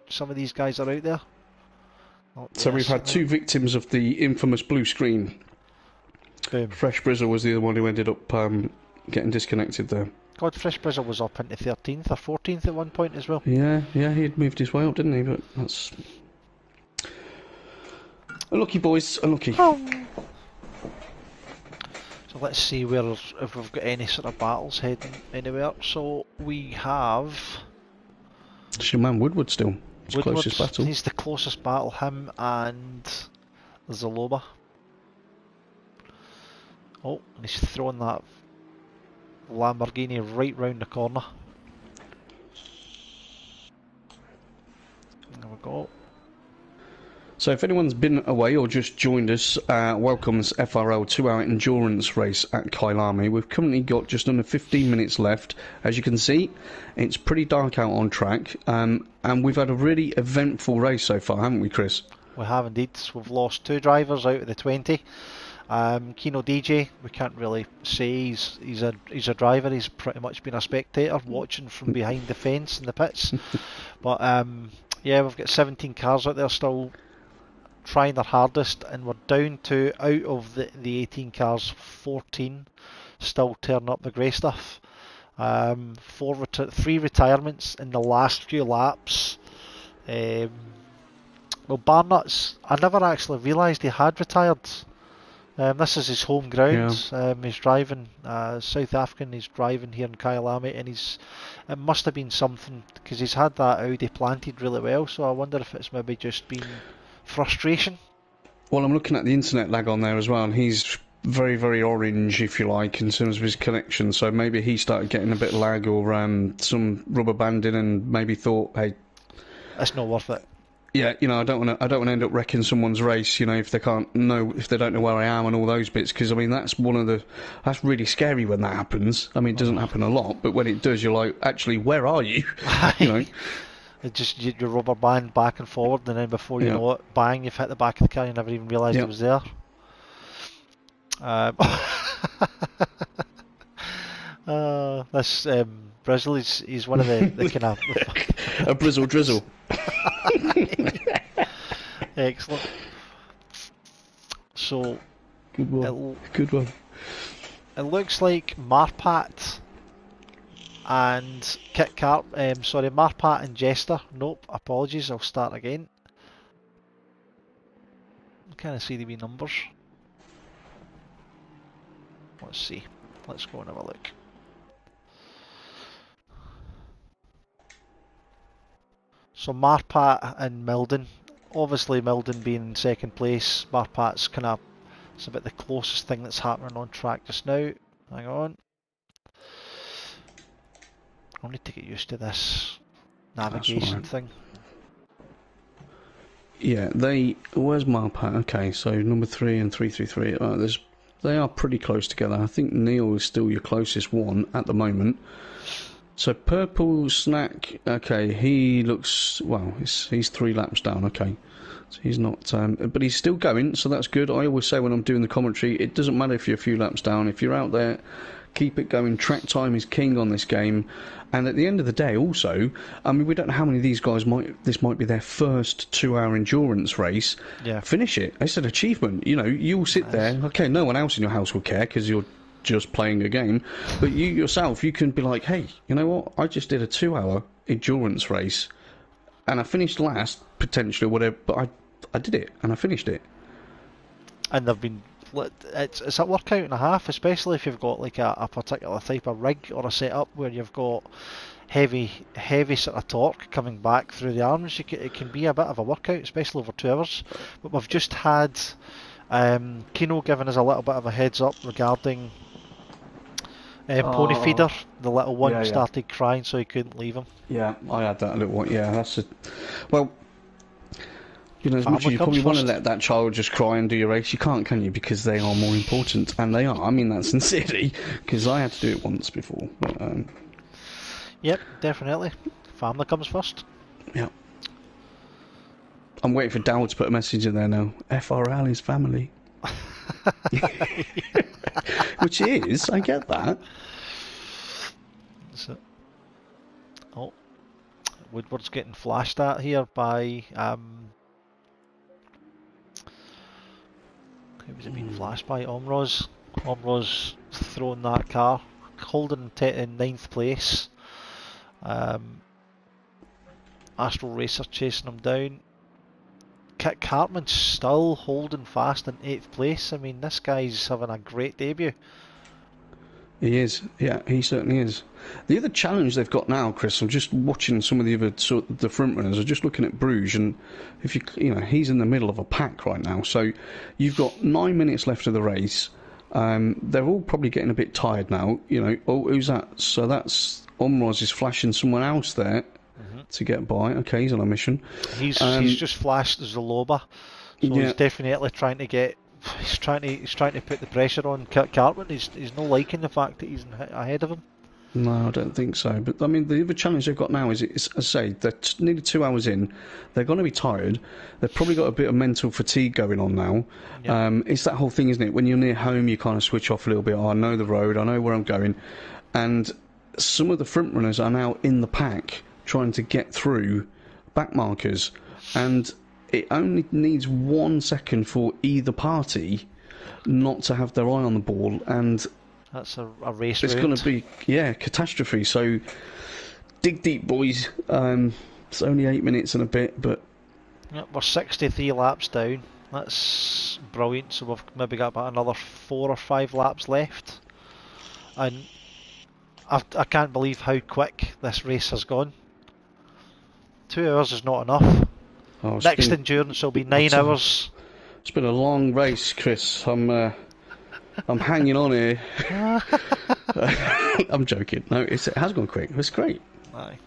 Some of these guys are out there. Oh, So yes, we've had 2 victims of the infamous blue screen. Boom. Fresh Brizzle was the other one who ended up getting disconnected there. God, Fresh Brizzle was up into 13th or 14th at one point as well. Yeah, he'd moved his way up, didn't he? But that's... Unlucky, boys, unlucky. Oh. So let's see if we've got any sort of battles heading anywhere. So we have... It's your man Woodward still. It's closest battle. He's the closest battle, him and Zaloba. Oh, and he's throwing that Lamborghini right round the corner. There we go. So if anyone's been away or just joined us, welcome's FRL 2-hour endurance race at Kyalami. We've currently got just under 15 minutes left. As you can see, it's pretty dark out on track, and we've had a really eventful race so far, haven't we, Chris? We have indeed. We've lost 2 drivers out of the 20. Kino DJ, we can't really say he's a driver. He's pretty much been a spectator watching from behind the fence in the pits. But yeah, we've got 17 cars out there still trying their hardest, and we're down to, out of the 18 cars, 14 still tearing up the grey stuff. 3 retirements in the last few laps. Well, Barnett's, I never actually realised he had retired. This is his home ground. Yeah. He's driving South African. He's driving here in Kyalami, and it must have been something, because he's had that Audi planted really well. So I wonder if it's maybe just been frustration. Well, I'm looking at the internet lag on there as well, and he's very orange, if you like, in terms of his connection. So maybe he started getting a bit of lag or some rubber banding, and maybe thought, hey, it's not worth it. Yeah, you know, I don't want to end up wrecking someone's race, you know, if they don't know where I am and all those bits, because I mean that's really scary when that happens. I mean, it doesn't happen a lot, but when it does, you're like, actually, where are you? You know. It just your rubber band back and forward, and then before you Yeah. know it, bang, you've hit the back of the car. You never even realised it was there. This Brizzle, he's one of the kind of A brizzle drizzle. excellent. So Good one. Good one. it looks like Marpat and Marpat and Jester. Nope, apologies. I'll start again. I can't see the wee numbers. Let's see. Let's go and have a look. So Marpat and Milden. Obviously Milden being in second place. Marpat's kind of, it's about the closest thing that's happening on track just now. Hang on. I'll need to get used to this navigation thing. Yeah, where's Marpat? Okay, so number 3 and 333. They are pretty close together. I think Neil is still your closest one at the moment. So Purple Snack, okay, he looks, well, he's 3 laps down, okay. So he's not, but he's still going, so that's good. I always say when I'm doing the commentary, it doesn't matter if you're a few laps down. If you're out there, keep it going. Track time is king on this game. And at the end of the day, also, I mean, we don't know how many of these guys this might be their first 2-hour endurance race. Yeah. Finish it. It's an achievement. You know, you'll sit there, okay, no one else in your house will care because you're just playing a game, but you yourself, you can be like, hey, you know what, I just did a 2-hour endurance race and I finished last, potentially, whatever, but I did it and I finished it. And they've been, it's a workout and a half, especially if you've got like a particular type of rig or a setup where you've got heavy sort of torque coming back through the arms. It can be a bit of a workout, especially over 2 hours. But we've just had Kino giving us a little bit of a heads up regarding Pony Feeder, the little one started crying, so he couldn't leave him. Yeah, I had that a little one. Yeah, well, you know, as much as you probably want to let that child just cry and do your race, you can't, can you? Because they are more important, and they are. I mean that sincerely, because I had to do it once before. But, yep, definitely. Family comes first. Yeah. I'm waiting for Dowd to put a message in there now. FRL is family. Which is, I get that. So, Woodward's getting flashed at here by who was it being flashed by? Omroz. Omroz throwing that car. Holden in 9th place. Astral Racer chasing him down. Kit Cartman's still holding fast in 8th place. I mean, this guy's having a great debut. He is, yeah, he certainly is. The other challenge they've got now, Chris, I'm just watching some of the other the front runners. I'm just looking at Bruges, and if you know, he's in the middle of a pack right now. So you've got 9 minutes left of the race. They're all probably getting a bit tired now. You know, oh, who's that? So that's Omroz is flashing someone else there to get by. Okay, he's on a mission. He's just flashed as the Loba, so he's definitely trying to get. He's trying to put the pressure on Kurt Cartman. He's not liking the fact that he's ahead of him. No, I don't think so. But I mean, the other challenge they've got now is, as I say, they're nearly 2 hours in. They're going to be tired. They've probably got a bit of mental fatigue going on now. Yep. It's that whole thing, isn't it? When you're near home, you kind of switch off a little bit. Oh, I know the road. I know where I'm going. And some of the front runners are now in the pack trying to get through back markers, and it only needs 1 second for either party not to have their eye on the ball, and that's a race. It's going to be catastrophe. So dig deep, boys. It's only 8 minutes and a bit, but we're 63 laps down. That's brilliant. So we've maybe got about another 4 or 5 laps left, and I can't believe how quick this race has gone. 2 hours is not enough. Next endurance will be 9 hours. It's been a long race, Chris. I'm hanging on here. I'm joking. No, it has gone quick. It's great. Aye.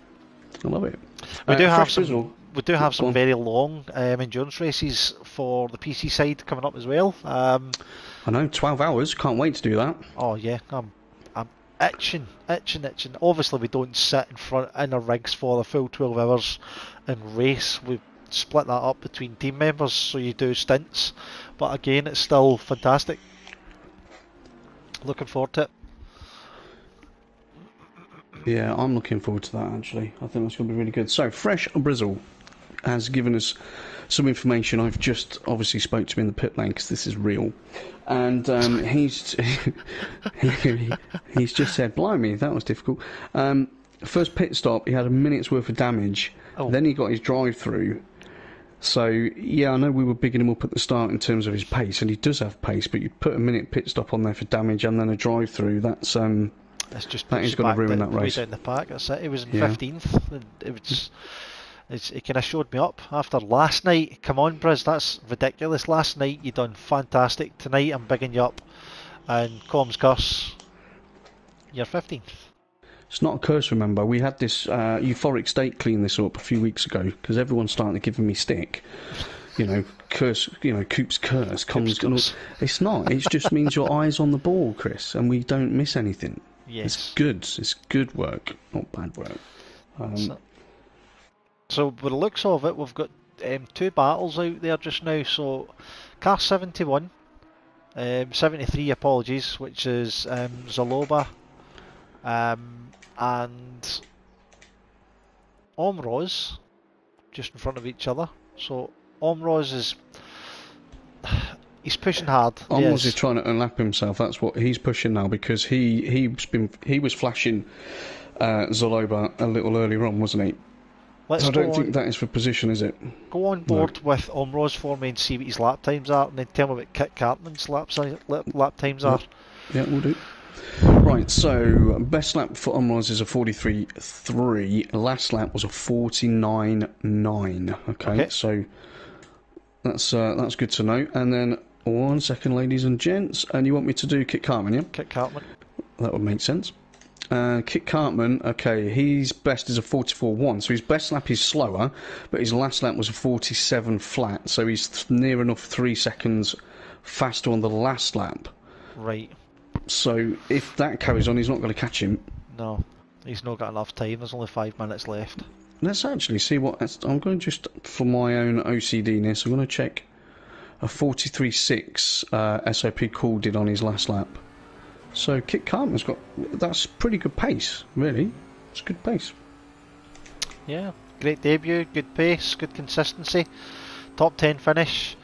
I love it. We do have some very long endurance races for the PC side coming up as well. I know, 12 hours. Can't wait to do that. Oh yeah, itching. Obviously, we don't sit in front in our rigs for the full 12 hours and race. We split that up between team members, so you do stints. But again, it's still fantastic. Looking forward to it. Yeah, I'm looking forward to that, actually. I think that's going to be really good. So, Fresh Brizzle has given us some information. I've just obviously spoke to him in the pit lane because this is real. And he's he's just said, blimey, that was difficult. First pit stop, he had a minute's worth of damage. Oh. Then he got his drive-through. So, yeah, I know we were bigging him up at the start in terms of his pace, and he does have pace, but you put a minute pit stop on there for damage and then a drive-through, that's... It's just that is going to ruin that race. Way down the pack. That's it. He was in 15th. And it kind of showed me up after last night. Come on, Briz, that's ridiculous. Last night you done fantastic. Tonight I'm bigging you up, and comms curse, you're 15th. It's not a curse, remember. We had this euphoric state clean this up a few weeks ago because everyone's starting to give me stick. You know, curse. You know, Coop's curse comes. It's not. It just means your eye's on the ball, Chris, and we don't miss anything. Yes. It's good. It's good work, not bad work. So, with the looks of it, we've got 2 battles out there just now. So, car 71, 73, apologies, which is Zaloba, and Omroz, just in front of each other. So, Omroz is... He's pushing hard. Omroz is trying to unlap himself. That's what he's pushing now because he was flashing Zaloba a little earlier on, wasn't he? I don't think that is for position, is it? Go on board with Omroz for me and see what his lap times are, and then tell me what Kit Cartman's lap times are. Yeah, we'll do. Right, so best lap for Omroz is a 43.3. Last lap was a 49.9. Okay, so that's good to know. And then 1 second, ladies and gents, and you want me to do Kit Cartman, yeah? Kit Cartman. That would make sense. Kit Cartman, okay, his best is a 44.1, so his best lap is slower, but his last lap was a 47 flat, so he's near enough 3 seconds faster on the last lap. Right. So if that carries on, he's not going to catch him. No, he's not got enough time. There's only 5 minutes left. Let's actually see what... I'm going to just, for my own OCD-ness, I'm going to check a 43.6 SOP Cool did on his last lap. So Kit Cartman's got... That's pretty good pace, really. It's good pace. Yeah, great debut, good pace, good consistency. Top 10 finish.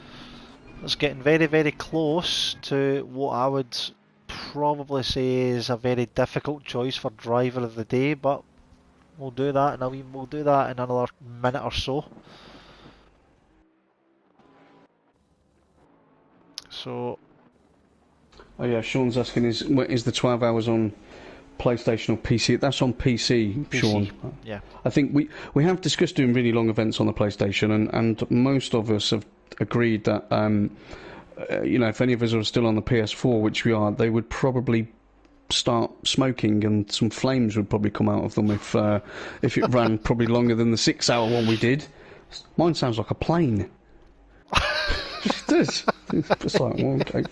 It's getting very, very close to what I would probably say is a very difficult choice for driver of the day, but we'll do that, and we'll do that in another minute or so. So... Oh yeah, Sean's asking, is the 12 hours on PlayStation or PC? That's on PC, Sean. Yeah. I think we have discussed doing really long events on the PlayStation, and most of us have agreed that, you know, if any of us are still on the PS4, which we are, they would probably start smoking and some flames would probably come out of them if it ran probably longer than the 6-hour one we did. Mine sounds like a plane. It does. It's just like, well, okay.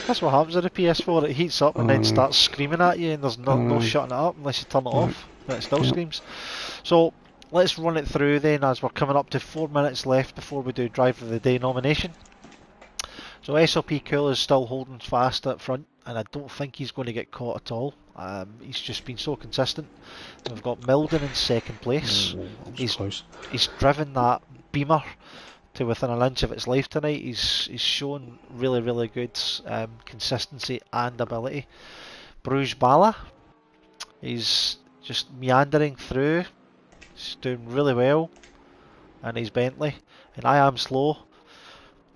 That's what happens with a PS4, it heats up and then starts screaming at you, and there's no shutting it up unless you turn it off, and it still screams. So let's run it through then, as we're coming up to 4 minutes left before we do Driver of the Day nomination. So SOP Cool is still holding fast up front, and I don't think he's going to get caught at all. He's just been so consistent. We've got Milden in second place. He's driven that Beamer to within an inch of its life tonight. He's shown really, really good consistency and ability. Bruges Bala, he's just meandering through. He's doing really well. And he's Bentley. And I Am Slow.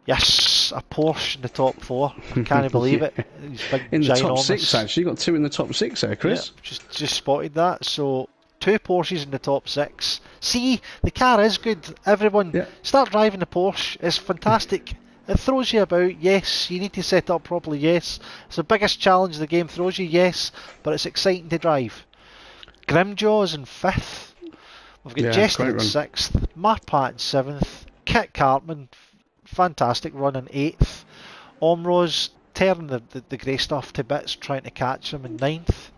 Yes, a Porsche in the top 4. I can't believe it. He's big, in the ginormous. top 6, actually. You got 2 in the top 6 there, Chris. Yeah, just spotted that. So 2 Porsches in the top 6. See, the car is good. Everyone, start driving the Porsche. It's fantastic. It throws you about, yes. You need to set it up properly, yes. It's the biggest challenge the game throws you, yes. But it's exciting to drive. Grimjaw is in 5th. We've got Jester in 6th. Marpat in 7th. Kit Cartman, fantastic run in 8th. Omroz tearing the grey stuff to bits, trying to catch him in 9th.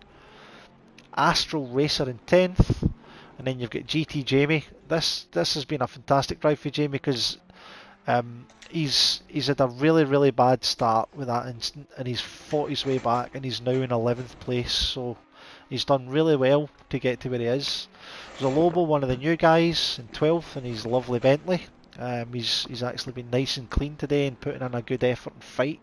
Astral Racer in 10th, and then you've got GT Jamie. This has been a fantastic drive for Jamie because he's had a really bad start with that instant, and he's fought his way back, and he's now in 11th place. So he's done really well to get to where he is. Zalobo, one of the new guys, in 12th, and his lovely Bentley. He's actually been nice and clean today and putting in a good effort and fight.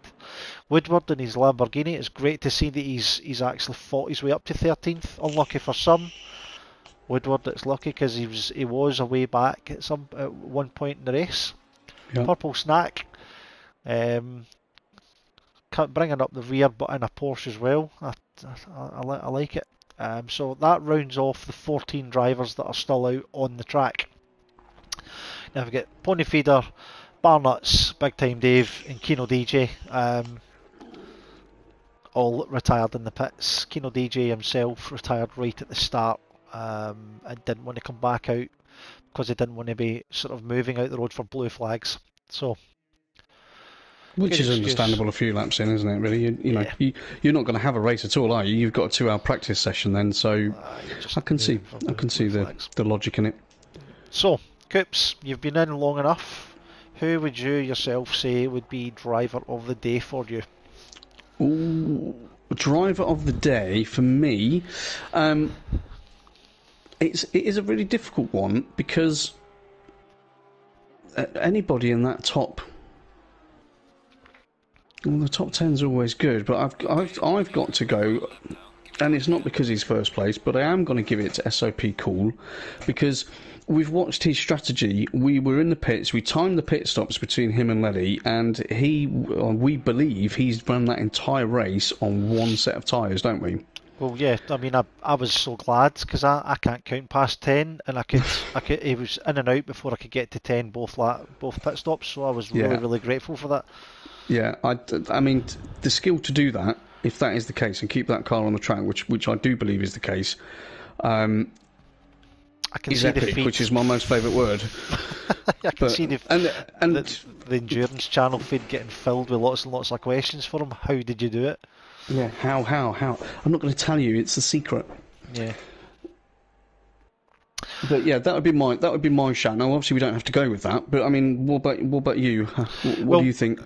Woodward in his Lamborghini. It's great to see that he's actually fought his way up to 13th. Unlucky for some. Woodward, it's lucky because he was a way back at one point in the race. Yeah. Purple Snack, bringing up the rear, but in a Porsche as well. I like it. So that rounds off the 14 drivers that are still out on the track. Now we get Pony Feeder, Barnuts, Big Time Dave, and Kino DJ, all retired in the pits. Kino DJ himself retired right at the start and didn't want to come back out because he didn't want to be sort of moving out the road for blue flags. So, which is understandable a few laps in, isn't it? Really, you know, you're not going to have a race at all, are you? You've got a 2-hour practice session then, so I can see the logic in it. So, Coops, you've been in long enough. Who would you yourself say would be driver of the day for you? Ooh, driver of the day for me. It is a really difficult one because anybody in that top, well, the top 10's always good, but I've got to go, and it's not because he's first place, but I am going to give it to SOP Cool because we've watched his strategy. We were in the pits, we timed the pit stops between him and Letty, and we believe he's run that entire race on one set of tyres, don't we? Well, yeah. I mean, I was so glad because I can't count past 10, and I could he was in and out before I could get to 10 both pit stops. So I was really grateful for that. Yeah, I mean, the skill to do that, if that is the case, and keep that car on the track, which I do believe is the case, I can see epic, the feed. which is my most favourite word. I can see the endurance channel feed getting filled with lots and lots of questions for him. How did you do it? Yeah, how? I'm not going to tell you. It's a secret. Yeah. But yeah, that would be my shout. Now, obviously, we don't have to go with that. But I mean, what about you? What do you think?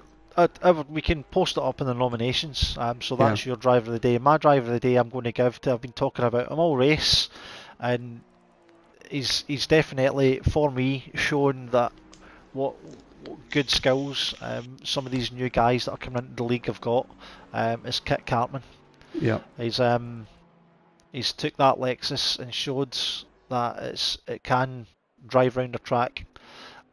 We can post it up in the nominations. So that's your driver of the day. My driver of the day, I'm going to give to. I've been talking about him all race, and he's definitely for me shown that what good skills some of these new guys that are coming into the league have got. Is Kit Cartman. Yeah. He's took that Lexus and showed that it can drive around the track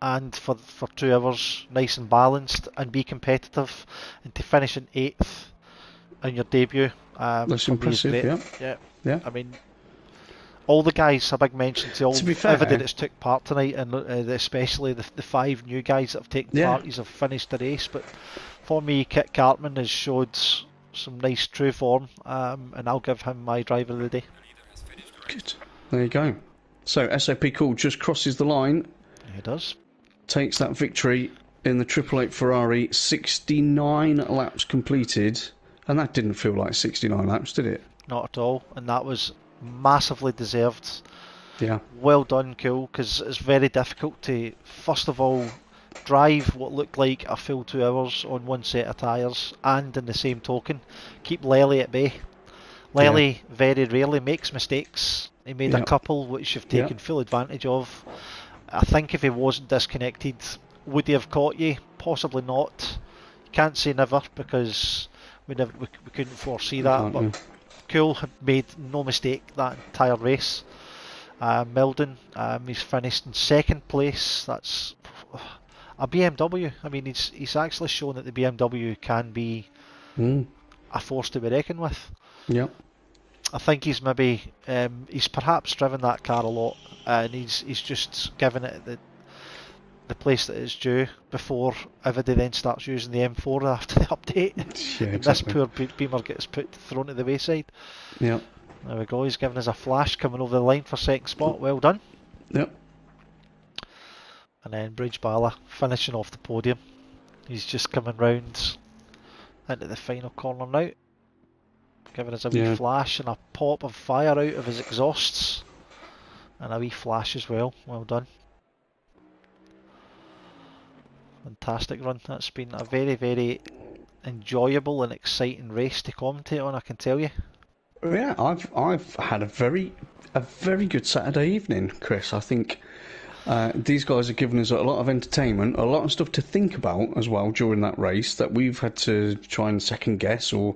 and for 2 hours nice and balanced and be competitive, and to finish in 8th in your debut. That's impressive. Yeah. I mean, all the guys, a big mention to everybody that's took part tonight, and especially the 5 new guys that have taken part. Have finished the race, but for me, Kit Cartman has showed some nice true form, and I'll give him my driver of the day. Good. There you go. So SOP Cool just crosses the line. He does. Takes that victory in the 888 Ferrari. 69 laps completed, and that didn't feel like 69 laps, did it? Not at all, and that was massively deserved. Yeah. Well done, Cool, because it's very difficult to, first of all, drive what looked like a full 2 hours on one set of tyres, and in the same token, keep Lely at bay. Lely very rarely makes mistakes. He made a couple which you've taken full advantage of. I think if he wasn't disconnected, would he have caught you? Possibly not. You can't say never because we couldn't foresee that. But Cool had made no mistake that entire race. Milden, he's finished in 2nd place. That's a BMW. I mean, he's actually shown that the BMW can be a force to be reckoned with. Yeah. I think he's maybe he's perhaps driven that car a lot, and he's just given it the place that it's due before everybody then starts using the M4 after the update. Yeah, and exactly. This poor Beamer gets thrown to the wayside. Yeah. There we go. He's given us a flash coming over the line for 2nd spot. Well done. Yep. And then Bridge Bala finishing off the podium. He's just coming round into the final corner now. giving us a wee flash and a pop of fire out of his exhausts. And a wee flash as well. Well done. Fantastic run. That's been a very, very enjoyable and exciting race to commentate on, I can tell you. Yeah, I've had a very good Saturday evening, Chris. I think these guys have given us a lot of entertainment, a lot of stuff to think about as well during that race that we've had to try and second guess or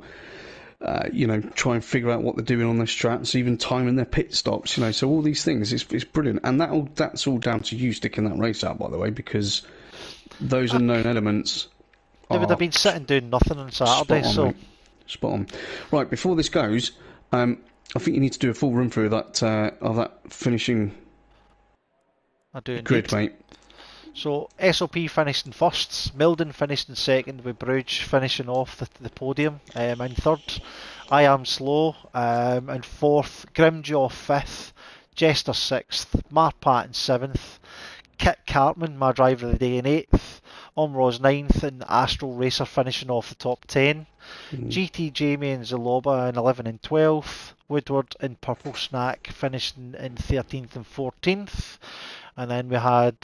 try and figure out what they're doing on their strats, even timing their pit stops. So all these things, it's brilliant, and that's all down to you sticking that race out, by the way, because those unknown elements. They would have been sitting doing nothing on Saturday, Spot on. Right, before this goes, I think you need to do a full run through of that finishing grid, mate. So SOP finished in first, Milden finished in second, with Bruge finishing off the podium in third. I Am Slow in fourth, Grimjaw fifth, Jester sixth, Marpat in seventh, Kit Cartman, my driver of the day, in eighth, Omroz ninth, and Astral Racer finishing off the top 10. GT Jamie and Zaloba in 11 and 12th, Woodward and Purple Snack finishing in 13th and 14th, and then we had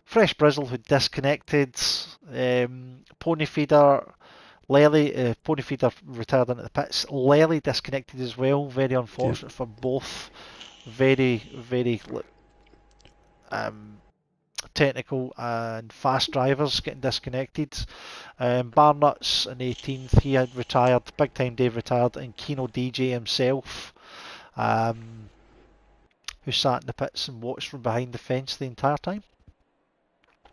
Fresh Brizzle, who disconnected, Ponyfeeder, Lely, Ponyfeeder retired into the pits, Lely disconnected as well, very unfortunate for both very, very technical and fast drivers getting disconnected. Barnuts in 18th, he had retired, Big Time Dave retired, and Kino DJ himself, who sat in the pits and watched from behind the fence the entire time.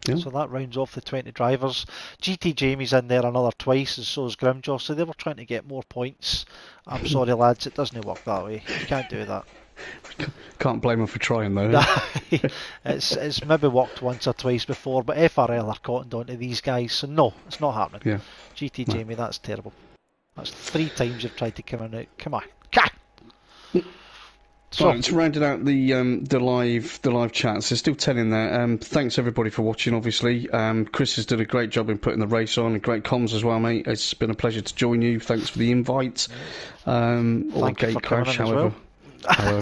Yeah. So that rounds off the 20 drivers. GT Jamie's in there another twice, and so is Grimjaw, so they were trying to get more points. I'm sorry lads, it doesn't work that way. You can't do that. Can't blame them for trying though. It's maybe worked once or twice before, but FRL are cottoned onto these guys, so no, it's not happening. Yeah. GT Jamie, that's terrible. That's 3 times you've tried to come in out. Come on. So it's rounded out the live chats. There's still 10 in there. Thanks everybody for watching. Obviously, Chris has done a great job in putting the race on, and great comms as well, mate. It's been a pleasure to join you. Thanks for the invite. Or gate crash, however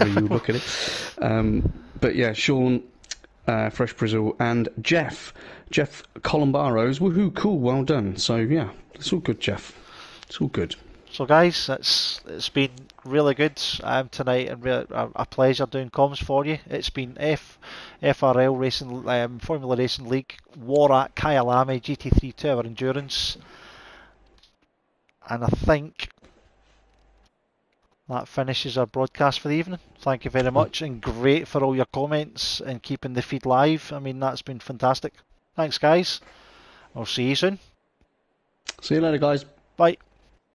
you look at it. But yeah, Sean, Fresh Brizzle, and Jeff Columbaros. Woohoo! Cool, well done. So yeah, it's all good, Jeff. It's all good. So guys, it's been really good tonight, and really a pleasure doing comms for you. It's been FRL Racing, Formula Racing League, War at Kyalami, GT3 2-hour endurance, and I think that finishes our broadcast for the evening. Thank you very much, and great for all your comments and keeping the feed live. I mean, that's been fantastic. Thanks guys. I'll see you soon. See you later guys. Bye.